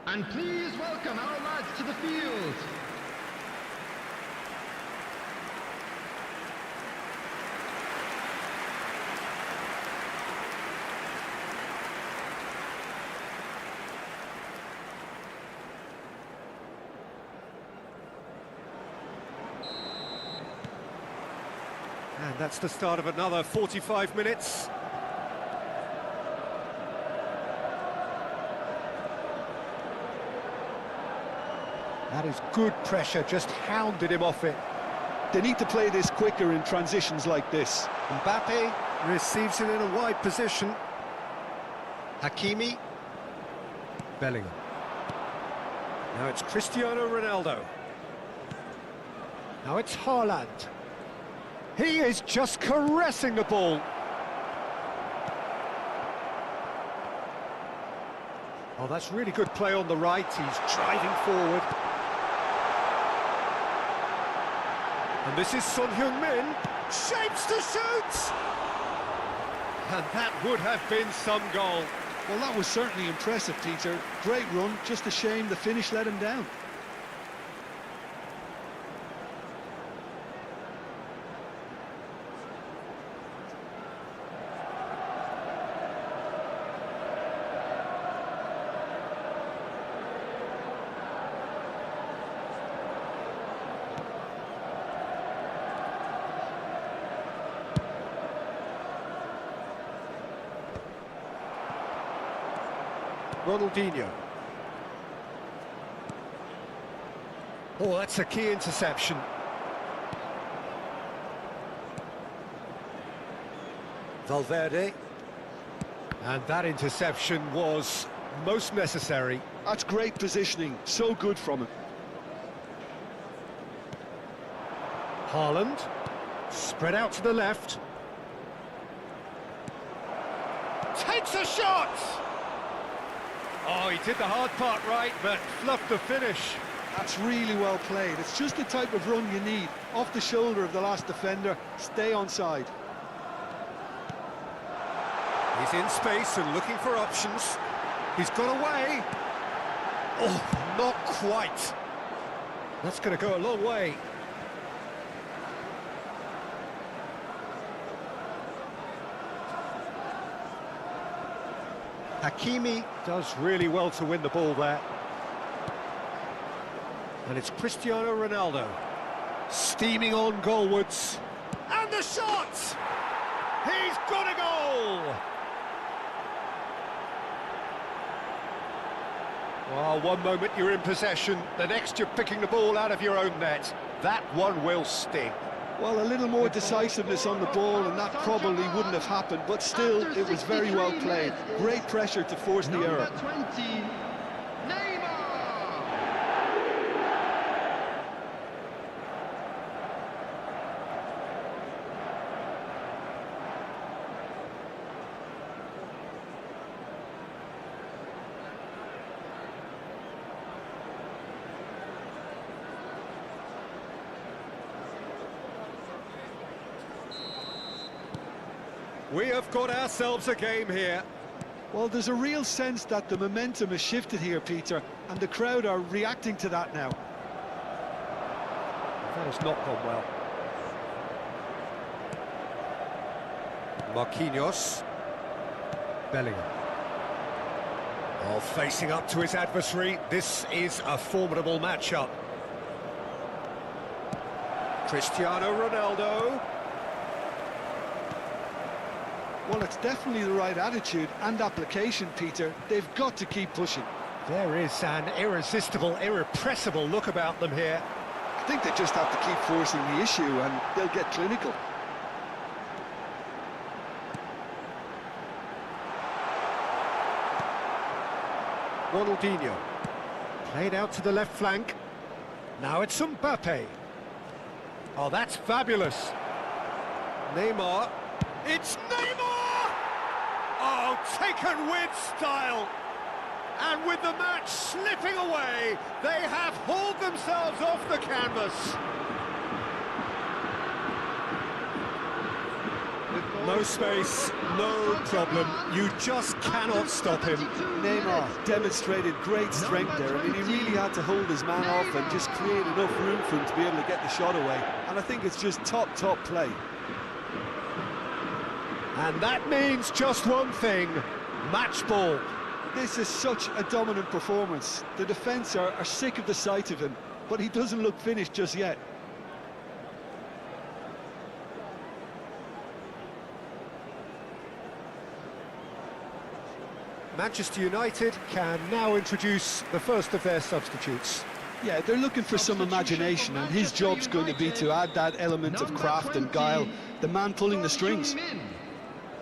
And please welcome our lads to the field. And that's the start of another 45 minutes. That is good pressure, just hounded him off it. They need to play this quicker in transitions like this. Mbappe receives it in a wide position. Hakimi. Bellingham. Now it's Cristiano Ronaldo. Now it's Haaland. He is just caressing the ball. Oh, that's really good play on the right. He's driving forward. And this is Son Heung-min. Shapes to shoot! And that would have been some goal. Well, that was certainly impressive, Peter. Great run, just a shame the finish let him down. Ronaldinho. Oh, that's a key interception. Valverde. And that interception was most necessary. That's great positioning, so good from him. Haaland. Spread out to the left. Takes a shot! Oh, he did the hard part right, but fluffed the finish. That's really well played. It's just the type of run you need. Off the shoulder of the last defender, stay onside. He's in space and looking for options. He's got away. Oh, not quite. That's going to go a long way. Hakimi does really well to win the ball there. And it's Cristiano Ronaldo. Steaming on goalwards. And the shot! He's got a goal! Well, one moment you're in possession, the next you're picking the ball out of your own net. That one will sting. Well, a little more decisiveness on the ball and that probably wouldn't have happened, but still, it was very well played. Great pressure to force the error. Number 20, Neymar. We have got ourselves a game here. Well, there's a real sense that the momentum has shifted here, Peter, and the crowd are reacting to that now. That has not gone well. Marquinhos. Bellingham. Oh, facing up to his adversary. This is a formidable matchup. Cristiano Ronaldo. Well, it's definitely the right attitude and application, Peter. They've got to keep pushing. There is an irresistible, irrepressible look about them here. I think they just have to keep forcing the issue and they'll get clinical. Ronaldinho. Played out to the left flank. Now it's Mbappe. Oh, that's fabulous. Neymar. It's Neymar! Oh, taken with style. And with the match slipping away, they have hauled themselves off the canvas. No space, no problem. You just cannot stop him. Neymar demonstrated great strength there. I mean, he really had to hold his man off and just create enough room for him to be able to get the shot away. And I think it's just top play. And that means just one thing, match ball. This is such a dominant performance. The defence are sick of the sight of him, but he doesn't look finished just yet. Manchester United can now introduce the first of their substitutes. Yeah, they're looking for some imagination, and his job's going to be to add that element of craft and guile, the man pulling the strings.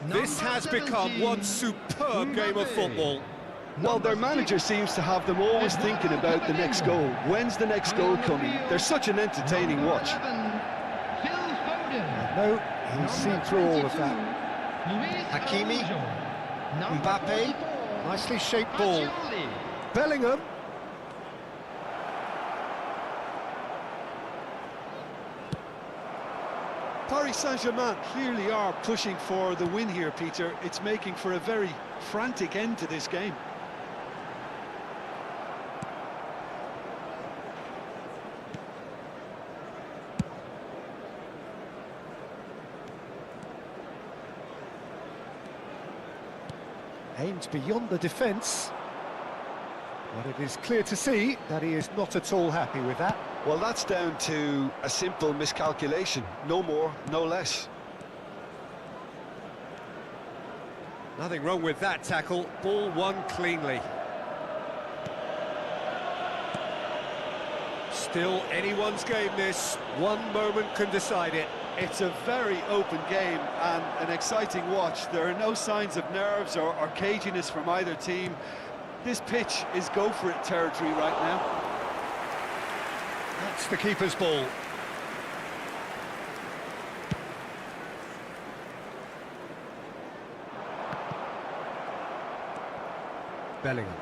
This has become one superb game of football. Well, their manager seems to have them always thinking about the next goal. When's the next goal coming? They're such an entertaining watch. No, he's seen through all of that. Hakimi, Mbappe, nicely shaped ball. Bellingham. Paris Saint-Germain clearly are pushing for the win here, Peter. It's making for a very frantic end to this game. Aims beyond the defence. But it is clear to see that he is not at all happy with that. Well, that's down to a simple miscalculation. No more, no less. Nothing wrong with that tackle. Ball won cleanly. Still anyone's game this. One moment can decide it. It's a very open game and an exciting watch. There are no signs of nerves or caginess from either team. This pitch is go-for-it territory right now. That's the keeper's ball. Bellingham.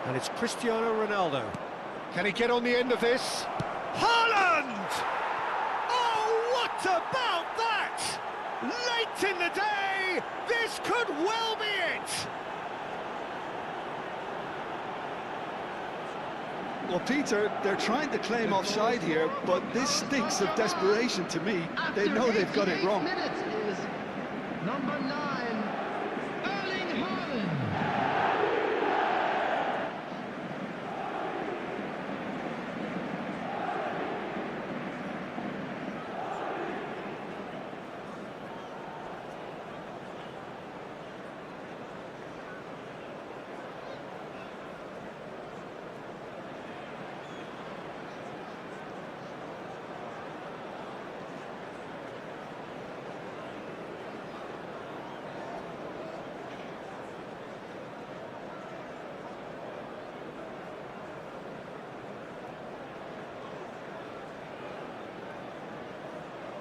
And it's Cristiano Ronaldo. Can he get on the end of this? Haaland! Oh, what about that? Late in the day, this could well be it. Well, Peter, they're trying to claim offside here, but this stinks of desperation to me. They know they've got it wrong. Minutes is number 9, Erling Haaland.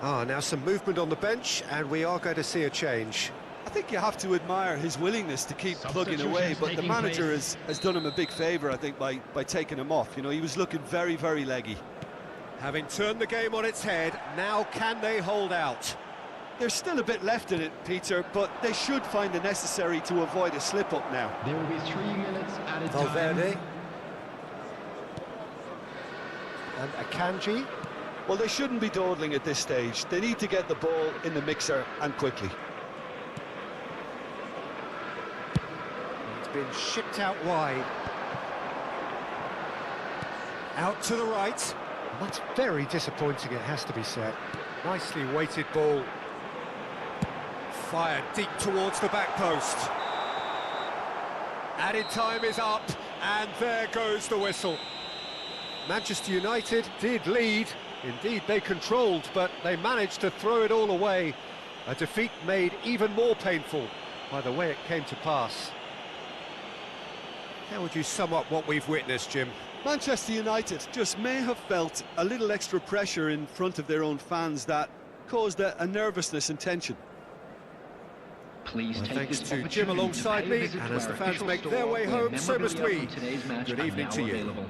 Now some movement on the bench, and we are going to see a change. I think you have to admire his willingness to keep plugging away, but the manager has done him a big favour, I think, by taking him off. You know, he was looking very, very leggy. Having turned the game on its head, now can they hold out? There's still a bit left in it, Peter, but they should find the necessary to avoid a slip-up now. There will be 3 minutes added time. Valverde. And Akanji. Well, they shouldn't be dawdling at this stage. They need to get the ball in the mixer, and quickly. It's been shipped out wide. Out to the right. That's very disappointing, it has to be said. Nicely weighted ball. Fired deep towards the back post. Added time is up, and there goes the whistle. Manchester United did lead. Indeed, they controlled, but they managed to throw it all away. A defeat made even more painful by the way it came to pass. How would you sum up what we've witnessed, Jim? Manchester United just may have felt a little extra pressure in front of their own fans that caused a nervousness and tension. Please take Thanks this to opportunity Jim alongside to pay me, a visit and to as our the fans official make store their way where home, so must memorabilia we. from today's match Good are evening now to you. available.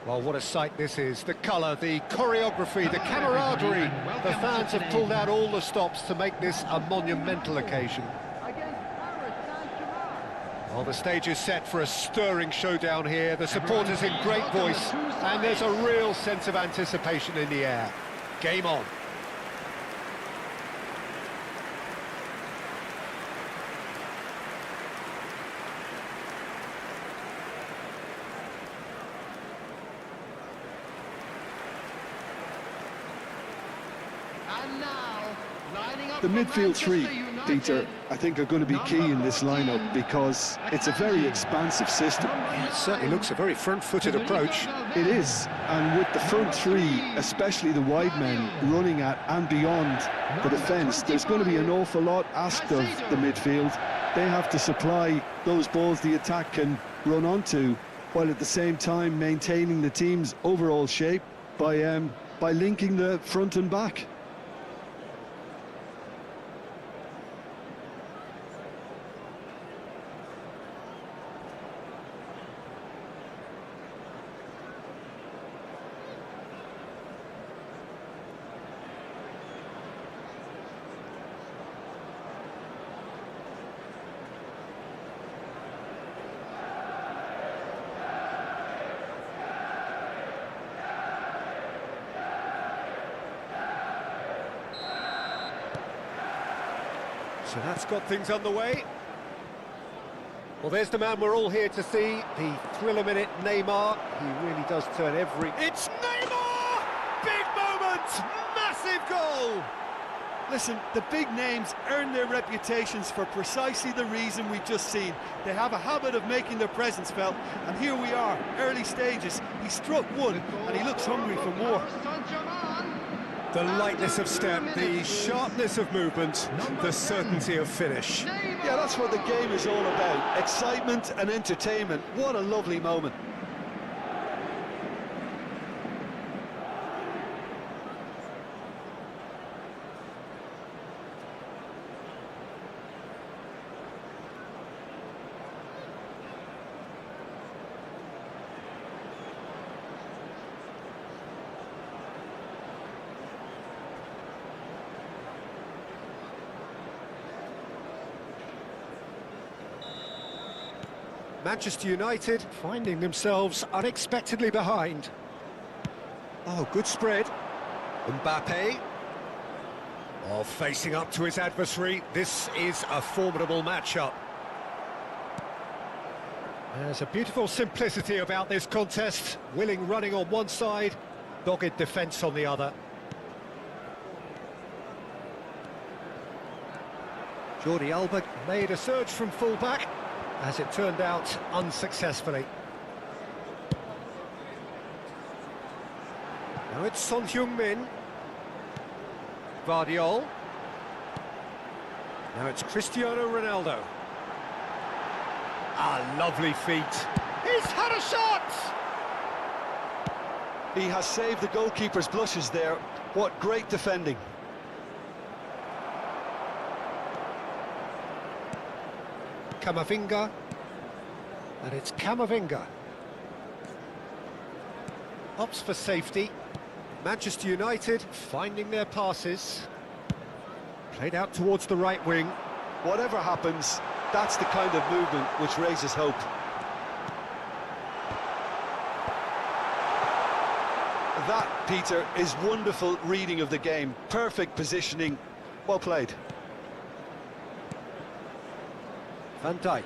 Well, what a sight this is. The colour, the choreography, the camaraderie. The fans have pulled out all the stops to make this a monumental occasion. Well, the stage is set for a stirring showdown here. The supporters in great voice, and there's a real sense of anticipation in the air. Game on. The midfield three, Peter, I think are going to be key in this lineup because it's a very expansive system. Yeah, it certainly looks a very front-footed approach. It is, and with the front three, especially the wide men, running at and beyond the defence, there's going to be an awful lot asked of the midfield. They have to supply those balls the attack can run onto, while at the same time maintaining the team's overall shape by linking the front and back. So that's got things underway. Well, there's the man we're all here to see, the thriller-minute Neymar. He really does turn every... It's Neymar! Big moment! Massive goal! Listen, the big names earn their reputations for precisely the reason we've just seen. They have a habit of making their presence felt, and here we are, early stages. He struck one, and he looks hungry for more. The lightness of step, the sharpness of movement, the certainty of finish. Yeah, that's what the game is all about. Excitement and entertainment. What a lovely moment. Manchester United finding themselves unexpectedly behind. Oh, good spread. Mbappe. Oh, facing up to his adversary. This is a formidable matchup. There's a beautiful simplicity about this contest. Willing running on one side, dogged defence on the other. Jordi Alba made a surge from full-back, as it turned out unsuccessfully. Now it's Son Heung-min. Guardiola. Now it's Cristiano Ronaldo. Ah, lovely feet. He's had a shot! He has saved the goalkeeper's blushes there. What great defending. Camavinga, and it's Camavinga. Opts for safety. Manchester United finding their passes. Played out towards the right wing. Whatever happens, that's the kind of movement which raises hope. That, Peter, is wonderful reading of the game. Perfect positioning. Well played. Van Dijk.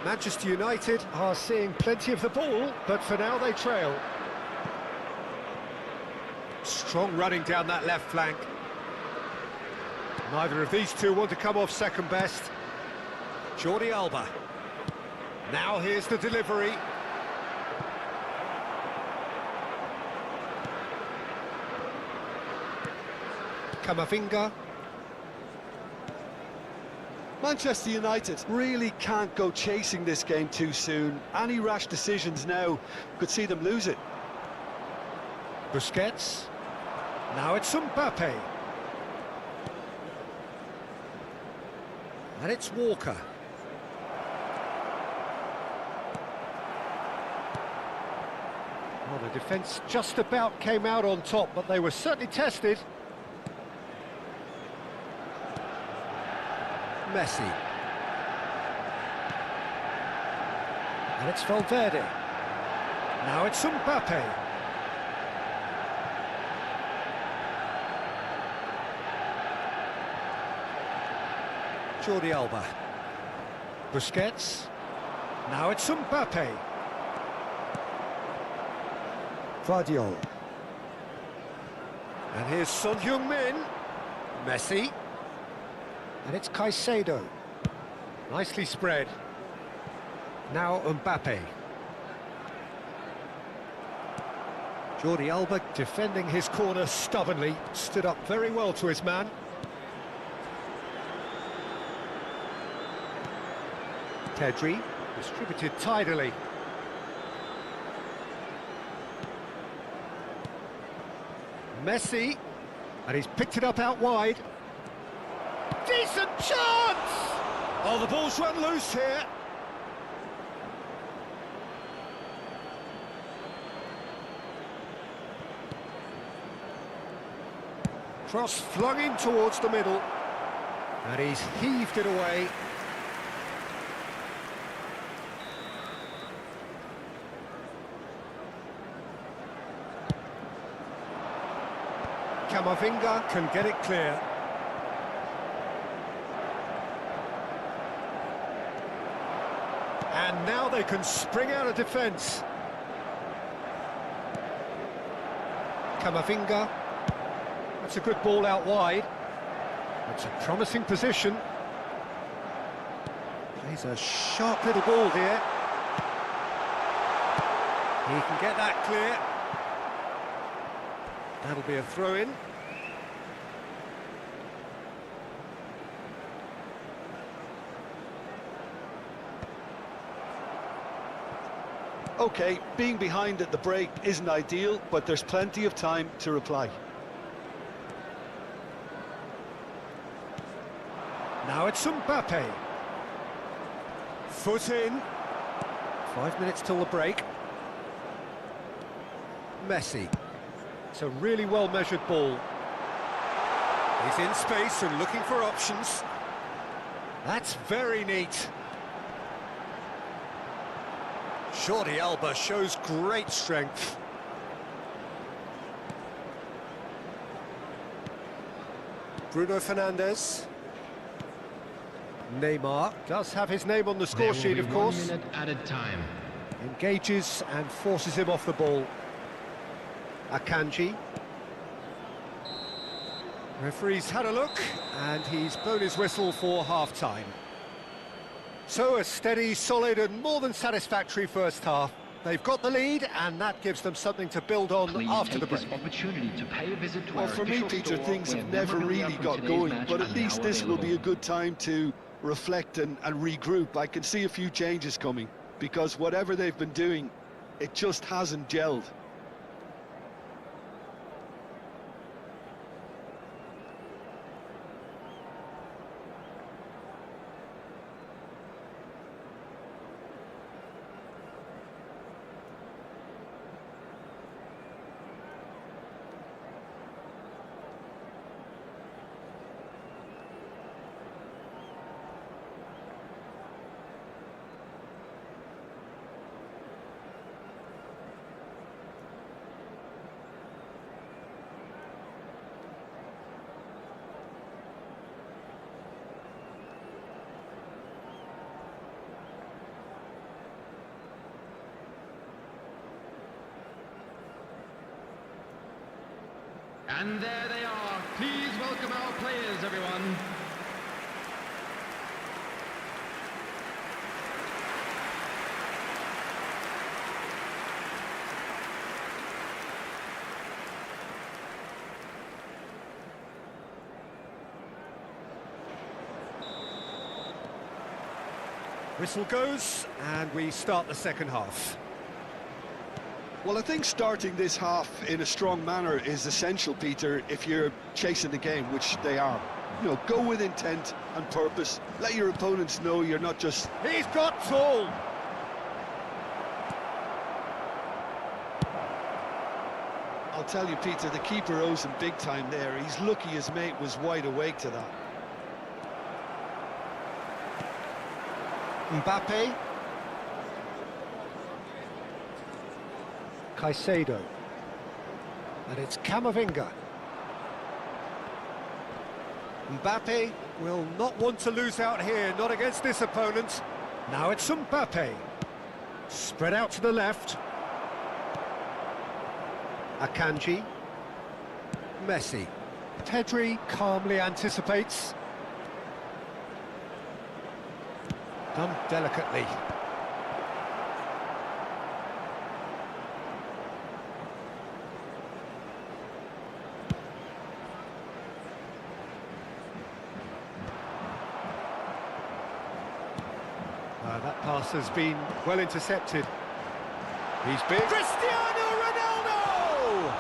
Manchester United are seeing plenty of the ball, but for now they trail. Strong running down that left flank. Neither of these two want to come off second best. Jordi Alba. Now here's the delivery. Camavinga. Manchester United really can't go chasing this game too soon. Any rash decisions now could see them lose it. Busquets. Now it's Mbappe. And it's Walker. Well, the defence just about came out on top, but they were certainly tested. Messi. And it's Valverde. Now it's Mbappe. Jordi Alba. Busquets. Now it's Mbappe. Guardiola. And here's Son Heung-min. Messi. And it's Caicedo. Nicely spread. Now Mbappe. Jordi Alba defending his corner stubbornly. Stood up very well to his man. Pedri, distributed tidily. Messi, and he's picked it up out wide. Decent chance! Oh, the ball's run loose here. Cross flung in towards the middle, and he's heaved it away. Camavinga can get it clear. And now they can spring out of defence. Camavinga. That's a good ball out wide. It's a promising position. Plays a sharp little ball here. He can get that clear. That'll be a throw-in. OK, being behind at the break isn't ideal, but there's plenty of time to reply. Now it's Mbappe. Foot in. 5 minutes till the break. Messi. It's a really well-measured ball. He's in space and looking for options. That's very neat. Jordi Alba shows great strength. Bruno Fernandes. Neymar does have his name on the score sheet, of course. 1 minute added time. Engages and forces him off the ball. Akanji. Referee's had a look, and he's blown his whistle for half-time. So a steady, solid and more than satisfactory first half. They've got the lead, and that gives them something to build on Please after the take break. this opportunity to pay a visit to Well, our for me, official Peter, store things where have never memorabilia really from got today's going, match but are at least now this will be a available. good time to reflect and regroup. I can see a few changes coming, because whatever they've been doing, it just hasn't gelled. And there they are. Please welcome our players, everyone. Whistle goes, and we start the second half. Well, I think starting this half in a strong manner is essential, Peter, if you're chasing the game, which they are. You know, go with intent and purpose. Let your opponents know you're not just... He's got tall. I'll tell you, Peter, the keeper owes him big time there. He's lucky his mate was wide awake to that. Mbappe. Caicedo. And it's Camavinga. Mbappe will not want to lose out here, not against this opponent. Now it's Mbappe. Spread out to the left. Akanji. Messi. Pedri calmly anticipates. Done delicately. That pass has been well intercepted. He's been... Cristiano Ronaldo!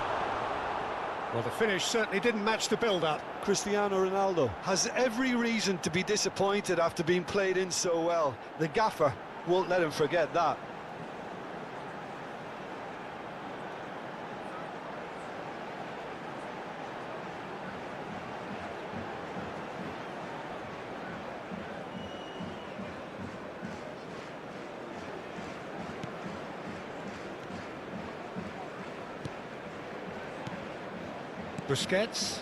Well, the finish certainly didn't match the build-up. Cristiano Ronaldo has every reason to be disappointed after being played in so well. The gaffer won't let him forget that. Busquets.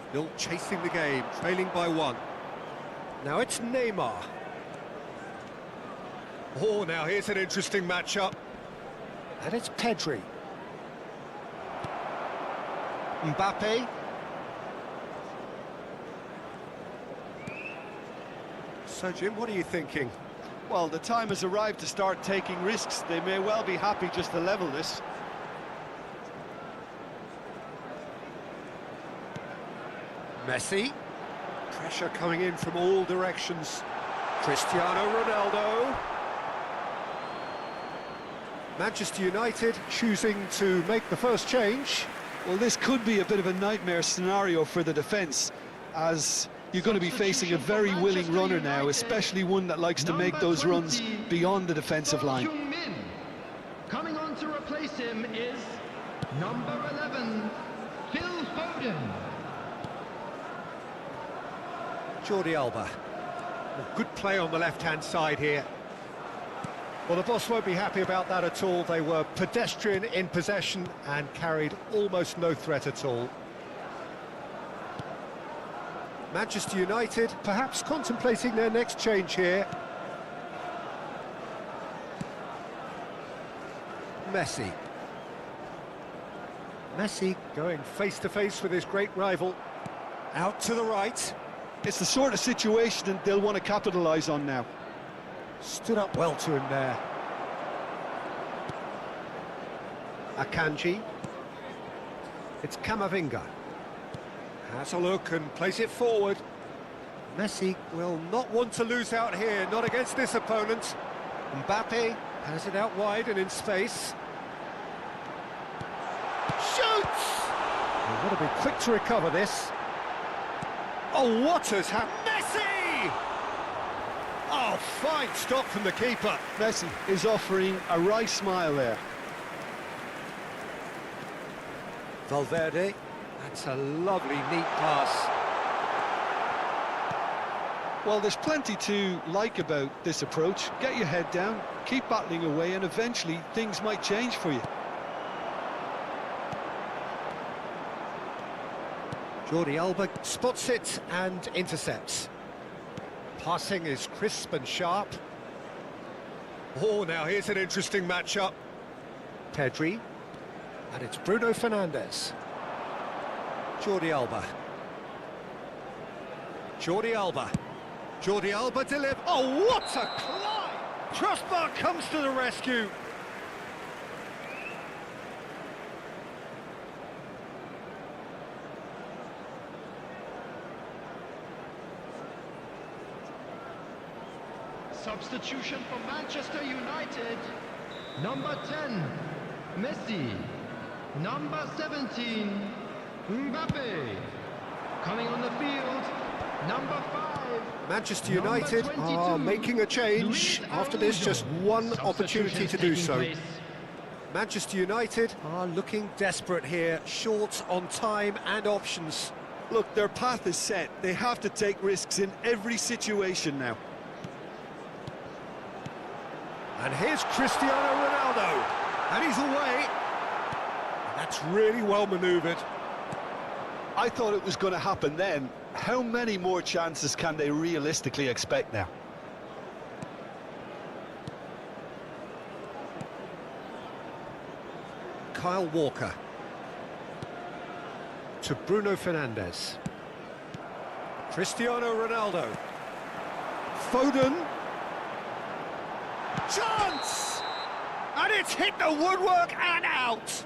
Still chasing the game, trailing by 1. Now it's Neymar. Oh, now here's an interesting matchup. And it's Pedri. Mbappe. So, Jim, what are you thinking? Well, the time has arrived to start taking risks. They may well be happy just to level this. Messi. Pressure coming in from all directions. Cristiano Ronaldo. Manchester United choosing to make the first change. Well, this could be a bit of a nightmare scenario for the defence, as you're going to be facing a very willing runner now, especially one that likes to make those runs beyond the defensive line. Coming on to replace him is number 11, Phil Foden. Jordi Alba. Good play on the left-hand side here. Well, the boss won't be happy about that at all. They were pedestrian in possession and carried almost no threat at all. Manchester United perhaps contemplating their next change here. Messi. Messi going face-to-face with his great rival. Out to the right. It's the sort of situation they'll want to capitalise on now. Stood up well to him there. Akanji. It's Camavinga. Has a look and plays it forward. Messi will not want to lose out here, not against this opponent. Mbappe has it out wide and in space. Shoots! They've got to be quick to recover this. Oh, what has happened? Messi! Oh, fine stop from the keeper. Messi is offering a wry smile there. Valverde, that's a lovely, neat pass. Well, there's plenty to like about this approach. Get your head down, keep battling away, and eventually things might change for you. Jordi Alba spots it and intercepts. Passing is crisp and sharp. Oh, now here's an interesting matchup. Pedri, and it's Bruno Fernandes. Jordi Alba. Jordi Alba. Jordi Alba delivers. Oh, what a climb! Crossbar comes to the rescue. Substitution for Manchester United. Number 10, Messi. Number 17, Mbappe. Coming on the field, number 5. Manchester United are making a change. After this, just one opportunity to do so. Manchester United are looking desperate here, short on time and options. Look, their path is set. They have to take risks in every situation now. And here's Cristiano Ronaldo, and he's away. That's really well manoeuvred. I thought it was going to happen then. How many more chances can they realistically expect now? Kyle Walker. To Bruno Fernandes. Cristiano Ronaldo. Foden. Chance! And it's hit the woodwork and out!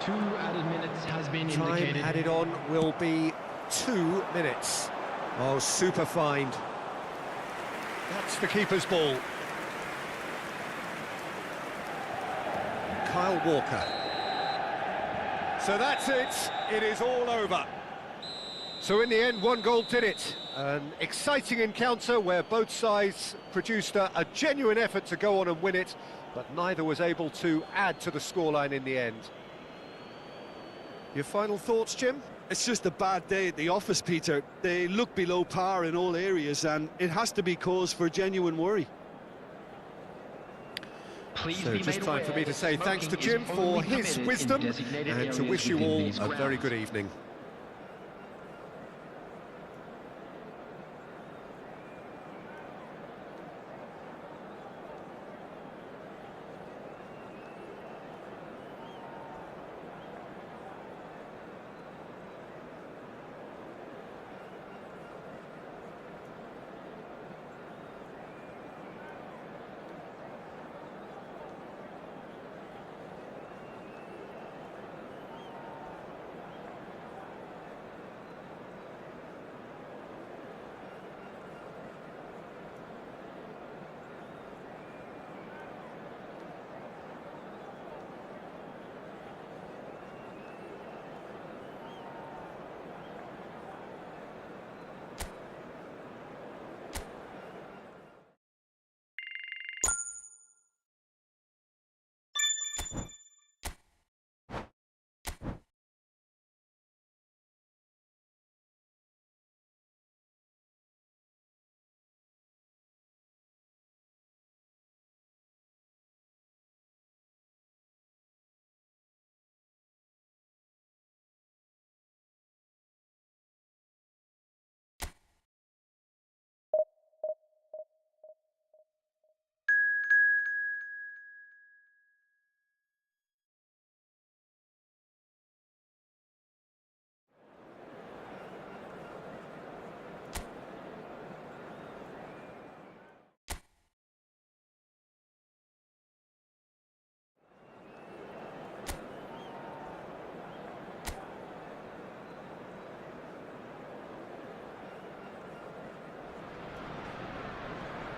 Two added minutes has been Time indicated. added on will be 2 minutes. Oh, super find. That's the keeper's ball. Kyle Walker. So that's it. It is all over. So in the end, one goal did it. An exciting encounter where both sides produced a genuine effort to go on and win it, but neither was able to add to the scoreline in the end. Your final thoughts, Jim? It's just a bad day at the office, Peter. They look below par in all areas, and it has to be cause for genuine worry. Please So be just made time aware for me to that say thanks to smoking Jim is for only his permitted in wisdom designated and to areas wish you within all these a very grounds. good evening.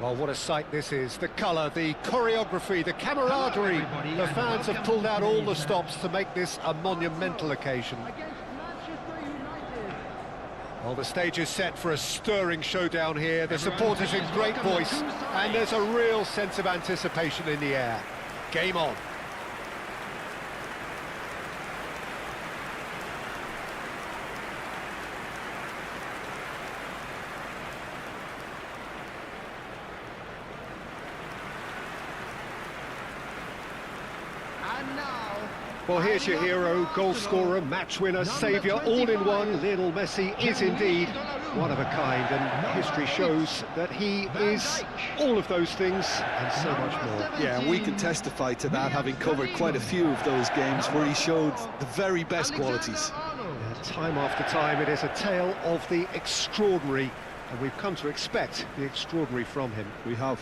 Well, what a sight this is. The colour, the choreography, the camaraderie. The fans have pulled out all the stops to make this a monumental occasion. Well, the stage is set for a stirring showdown here. The supporters in great voice, and there's a real sense of anticipation in the air. Game on. Well, here's your hero, goal scorer, match winner, saviour, all in one. Lionel Messi is indeed one of a kind, and history shows that he is all of those things and so much more. Yeah, we can testify to that, having covered quite a few of those games where he showed the very best qualities. Yeah, time after time, it is a tale of the extraordinary, and we've come to expect the extraordinary from him. We have.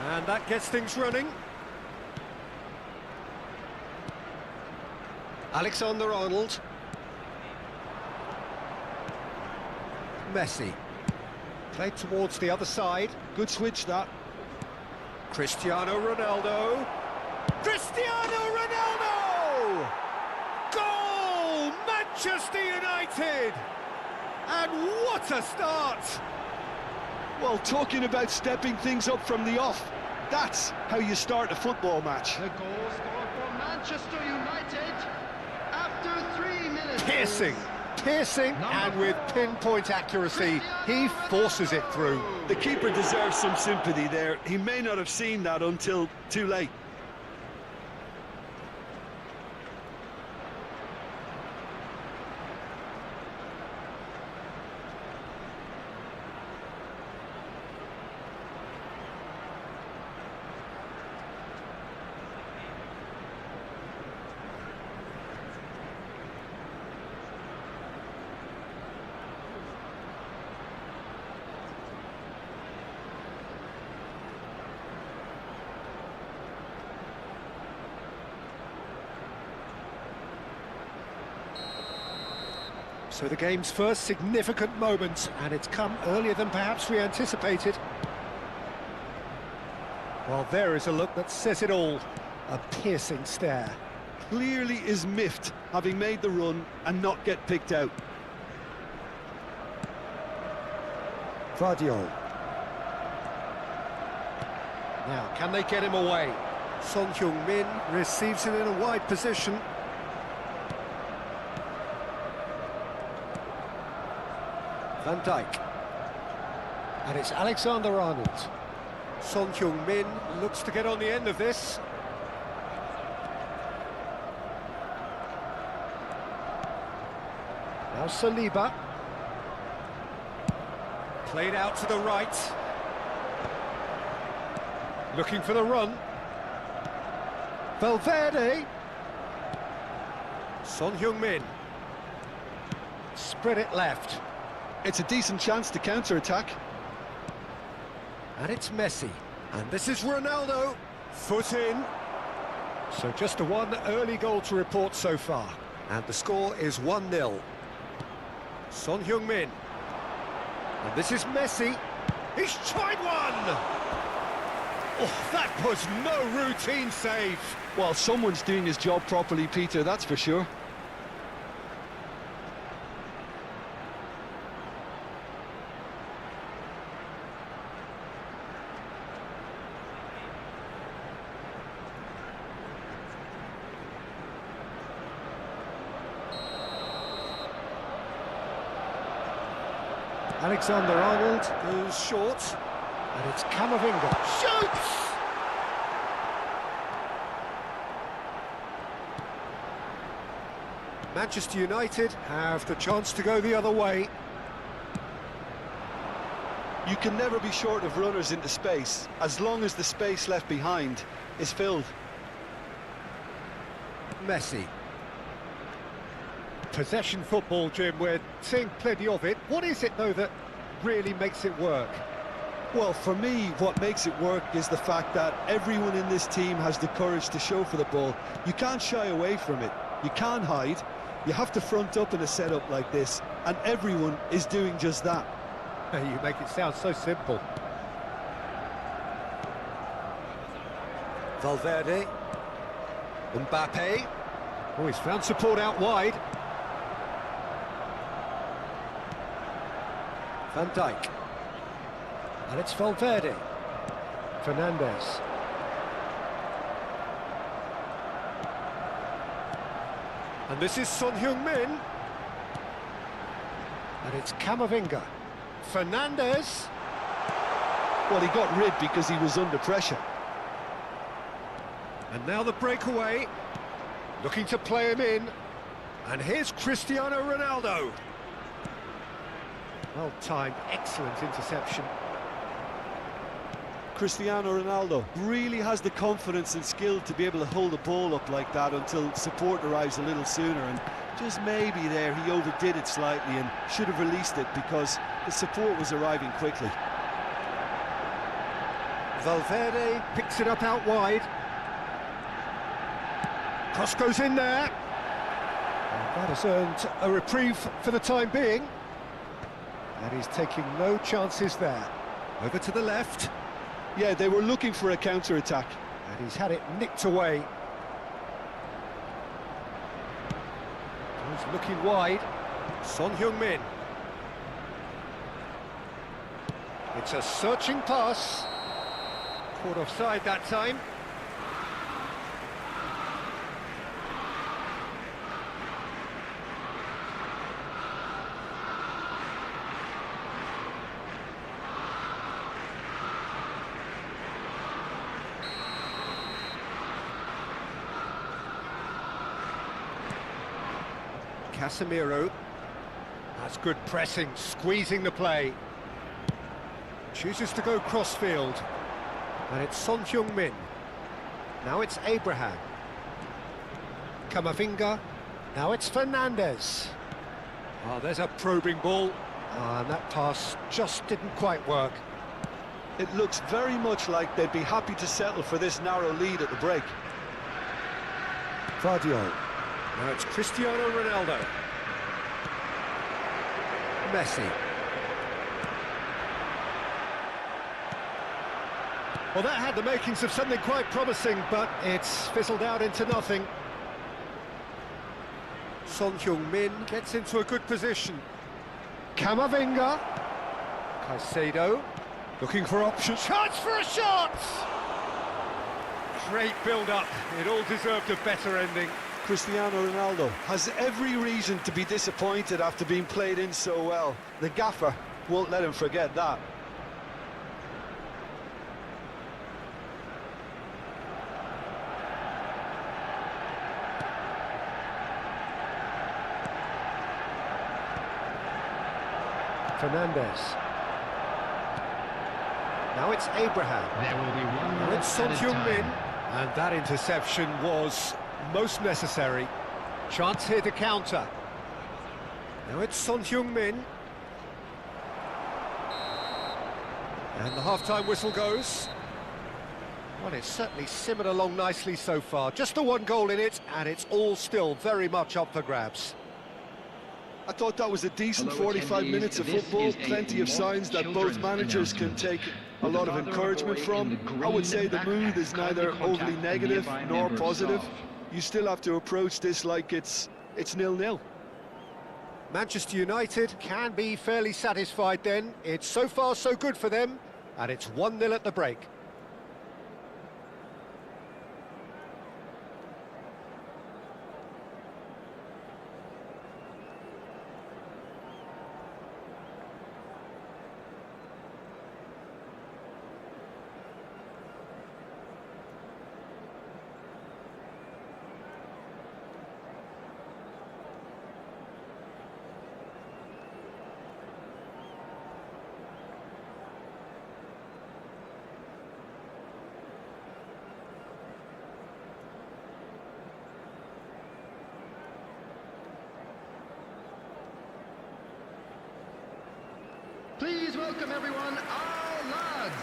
And that gets things running. Alexander-Arnold. Messi. Played towards the other side. Good switch, that. Cristiano Ronaldo. Cristiano Ronaldo! Goal! Manchester United! And what a start! Well, talking about stepping things up from the off, that's how you start a football match. The goal scored for Manchester United after 3 minutes. Piercing, and with pinpoint accuracy, he forces it through. The keeper deserves some sympathy there. He may not have seen that until too late. So the game's first significant moment, and it's come earlier than perhaps we anticipated. Well, there is a look that says it all. A piercing stare. Clearly is miffed, having made the run and not get picked out. Vardiol. Now, can they get him away? Son Heung-min receives it in a wide position. Van Dijk. And it's Alexander-Arnold. Son Heung-min looks to get on the end of this. Now Saliba. Played out to the right. Looking for the run. Valverde. Son Heung-min. Spread it left. It's a decent chance to counter-attack. And it's Messi. And this is Ronaldo. Foot in. So just a one early goal to report so far. And the score is 1-0. Son Heung-min. And this is Messi. He's tried one! Oh, that was no routine save. Well, someone's doing his job properly, Peter, that's for sure. Alexander-Arnold goes short, and it's Camavinga. Shoots! Manchester United have the chance to go the other way. You can never be short of runners into space, as long as the space left behind is filled. Messi. Possession football, Jim, we're seeing plenty of it. What is it, though, that really makes it work? Well, for me, what makes it work is the fact that everyone in this team has the courage to show for the ball. You can't shy away from it. You can't hide. You have to front up in a setup like this, and everyone is doing just that. You make it sound so simple. Valverde. Mbappe. Oh, he's found support out wide. Van Dijk. And it's Valverde. Fernandes. And this is Son Heung-min. And it's Camavinga. Fernandes. Well, he got rid because he was under pressure. And now the breakaway. Looking to play him in. And here's Cristiano Ronaldo. Well timed, excellent interception. Cristiano Ronaldo really has the confidence and skill to be able to hold the ball up like that until support arrives a little sooner, and just maybe there he overdid it slightly and should have released it because the support was arriving quickly. Valverde picks it up out wide. Cross goes in there. And that has earned a reprieve for the time being. And he's taking no chances there. Over to the left. Yeah, they were looking for a counter-attack. And he's had it nicked away. He's looking wide. Son Heung-min. It's a searching pass. Caught offside that time. Casemiro. That's good pressing, squeezing the play. Chooses to go crossfield. And it's Son Heung-min. Now it's Abraham. Camavinga. Now it's Fernandes. Oh, there's a probing ball. And that pass just didn't quite work. It looks very much like they'd be happy to settle for this narrow lead at the break. Vardio. Now it's Cristiano Ronaldo. Messi. Well, that had the makings of something quite promising, but it's fizzled out into nothing. Son Heung-min gets into a good position. Camavinga. Caicedo. Looking for options. Chance for a shot! Great build-up. It all deserved a better ending. Cristiano Ronaldo has every reason to be disappointed after being played in so well. The gaffer won't let him forget that. Fernandes. Now it's Abraham. There will be one Now more it's Son at a Heung-min. time. And that interception was most necessary. Chance here to counter. Now it's Son Heung-min. And the half-time whistle goes. Well, it's certainly simmered along nicely so far. Just the one goal in it, and it's all still very much up for grabs. I thought that was a decent Hello, 45 attendees. minutes of This football, is a plenty of signs that both children's managers can announcement. take a lot of encouragement from. I would say the mood is neither overly negative nor positive. You still have to approach this like it's 0-0. Manchester United can be fairly satisfied then. It's so far so good for them, and it's 1-0 at the break. Welcome everyone, our lads.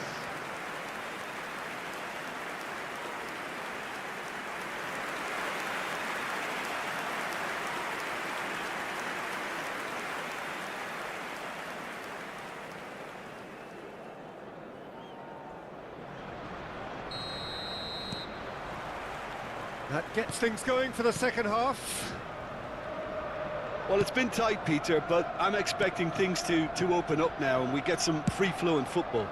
That gets things going for the second half. Well, it's been tight, Peter, but I'm expecting things to open up now and we get some free-flowing football.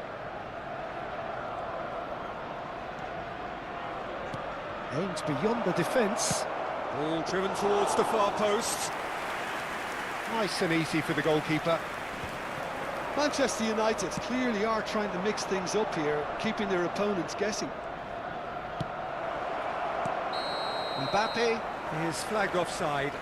Aims beyond the defence. Ball driven towards the far post. Nice and easy for the goalkeeper. Manchester United clearly are trying to mix things up here, keeping their opponents guessing. Mbappe is flagged offside.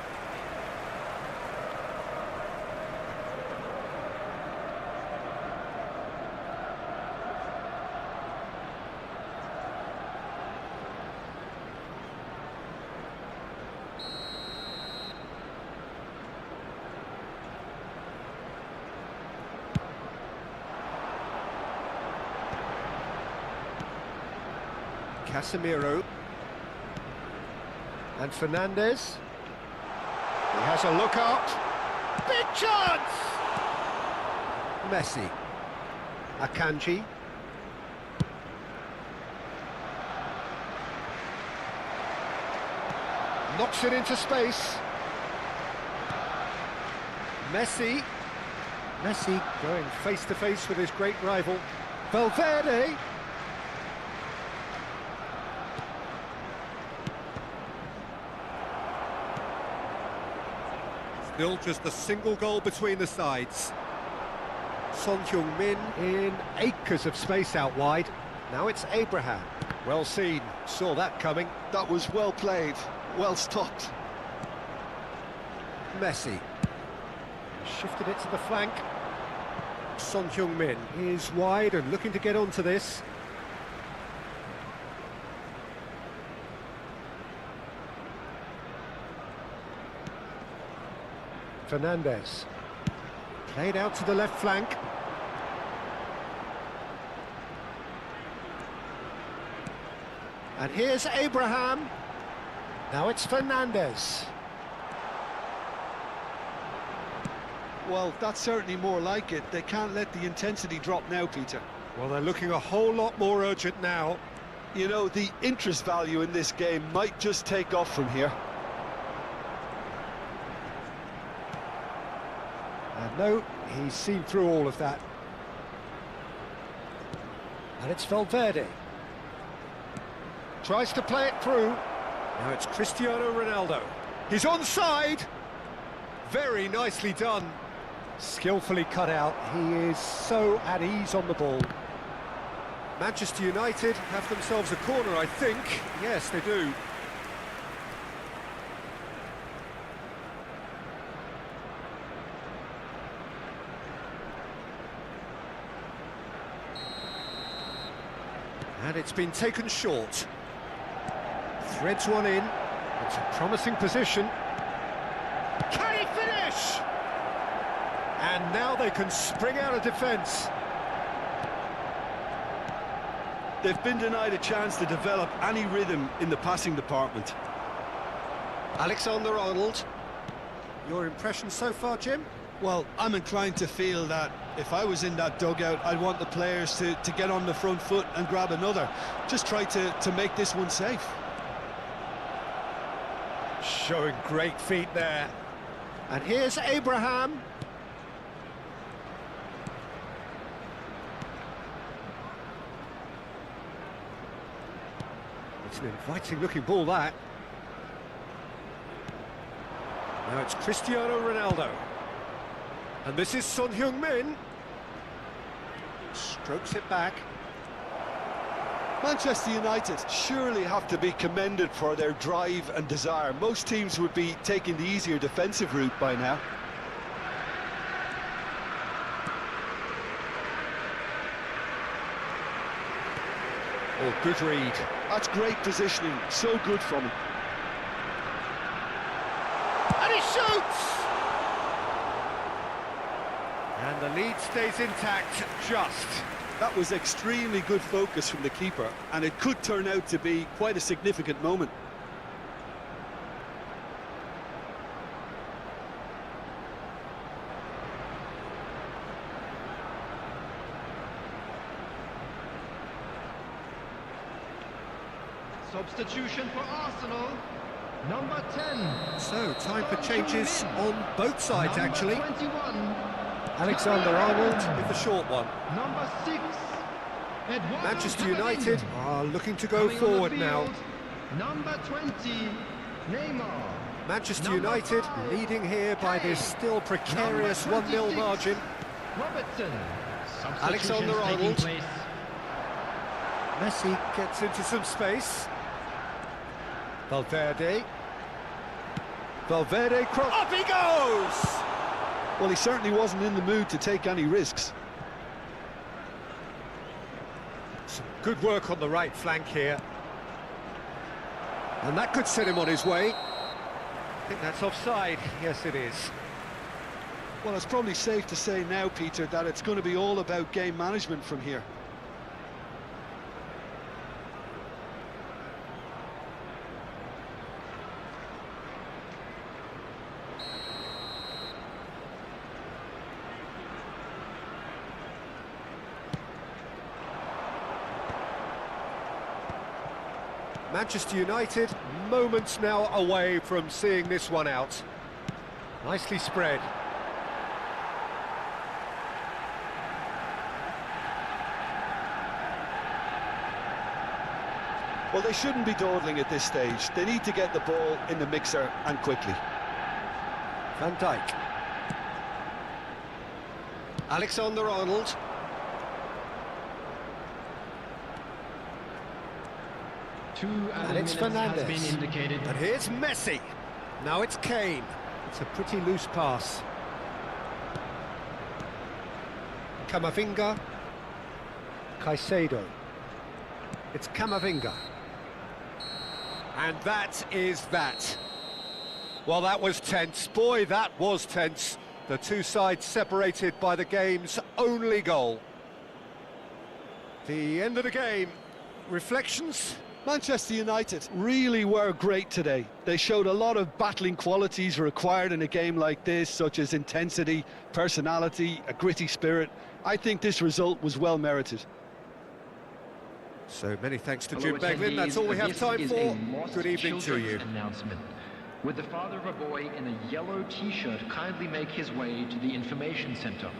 Casemiro. And Fernandes. He has a look up. Big chance! Messi. Akanji. Knocks it into space. Messi. Messi going face to face with his great rival. Valverde. Still just a single goal between the sides. Son Heung-min in acres of space out wide. Now it's Abraham. Well seen, saw that coming. That was well played, well stopped. Messi. Shifted it to the flank. Son Heung-min is wide and looking to get onto this. Fernandes. Played out to the left flank. And here's Abraham. Now it's Fernandes. Well, that's certainly more like it. They can't let the intensity drop now, Peter. Well, they're looking a whole lot more urgent now. You know, the interest value in this game might just take off from here. And no, he's seen through all of that. And it's Valverde. Tries to play it through. Now it's Cristiano Ronaldo. He's onside. Very nicely done. Skillfully cut out. He is so at ease on the ball. Manchester United have themselves a corner, I think. Yes, they do. And it's been taken short. Threads one in. It's a promising position. Can he finish? And now they can spring out of defence. They've been denied a chance to develop any rhythm in the passing department. Alexander-Arnold. Your impression so far, Jim? Well, I'm inclined to feel that if I was in that dugout, I'd want the players to get on the front foot and grab another. Just try to make this one safe. Showing great feet there. And here's Abraham. It's an inviting looking ball, that. Now it's Cristiano Ronaldo. And this is Son Heung-min. Strokes it back. Manchester United surely have to be commended for their drive and desire. Most teams would be taking the easier defensive route by now. Oh, good read. That's great positioning, so good from him. And he shoots! And And the lead stays intact, just. That was extremely good focus from the keeper, and it could turn out to be quite a significant moment. Substitution for Arsenal. Number 10. So, time for changes on both sides, Number actually. 21. Alexander-Arnold with the short one. Number 6. Eduardo Manchester Camavinga. United are looking to go Coming on the forward now. field, Number 20. Neymar. Manchester Number United 5. leading here by this still precarious Number 1-0 26. margin. Robertson. Alexander-Arnold. Taking place. Messi gets into some space. Valverde. Valverde cross. Up he goes! Well, he certainly wasn't in the mood to take any risks. Some good work on the right flank here. And that could set him on his way. I think that's offside. Yes, it is. Well, it's probably safe to say now, Peter, that it's going to be all about game management from here. Manchester United, moments now away from seeing this one out. Nicely spread. Well, they shouldn't be dawdling at this stage. They need to get the ball in the mixer and quickly. Van Dijk. Alexander-Arnold. And it's Fernandes. Has been indicated. And here's Messi. Now it's Kane. It's a pretty loose pass. Camavinga. Caicedo. It's Camavinga. And that is that. Well, that was tense. Boy, that was tense. The two sides separated by the game's only goal. The end of the game. Reflections? Manchester United really were great today. They showed a lot of battling qualities required in a game like this, such as intensity, personality, a gritty spirit. I think this result was well merited. So many thanks to Hello, Jim Beglin. That's all we have this time is for. a lost Good evening to children's you. Announcement. Would the father of a boy in a yellow t-shirt kindly make his way to the information center?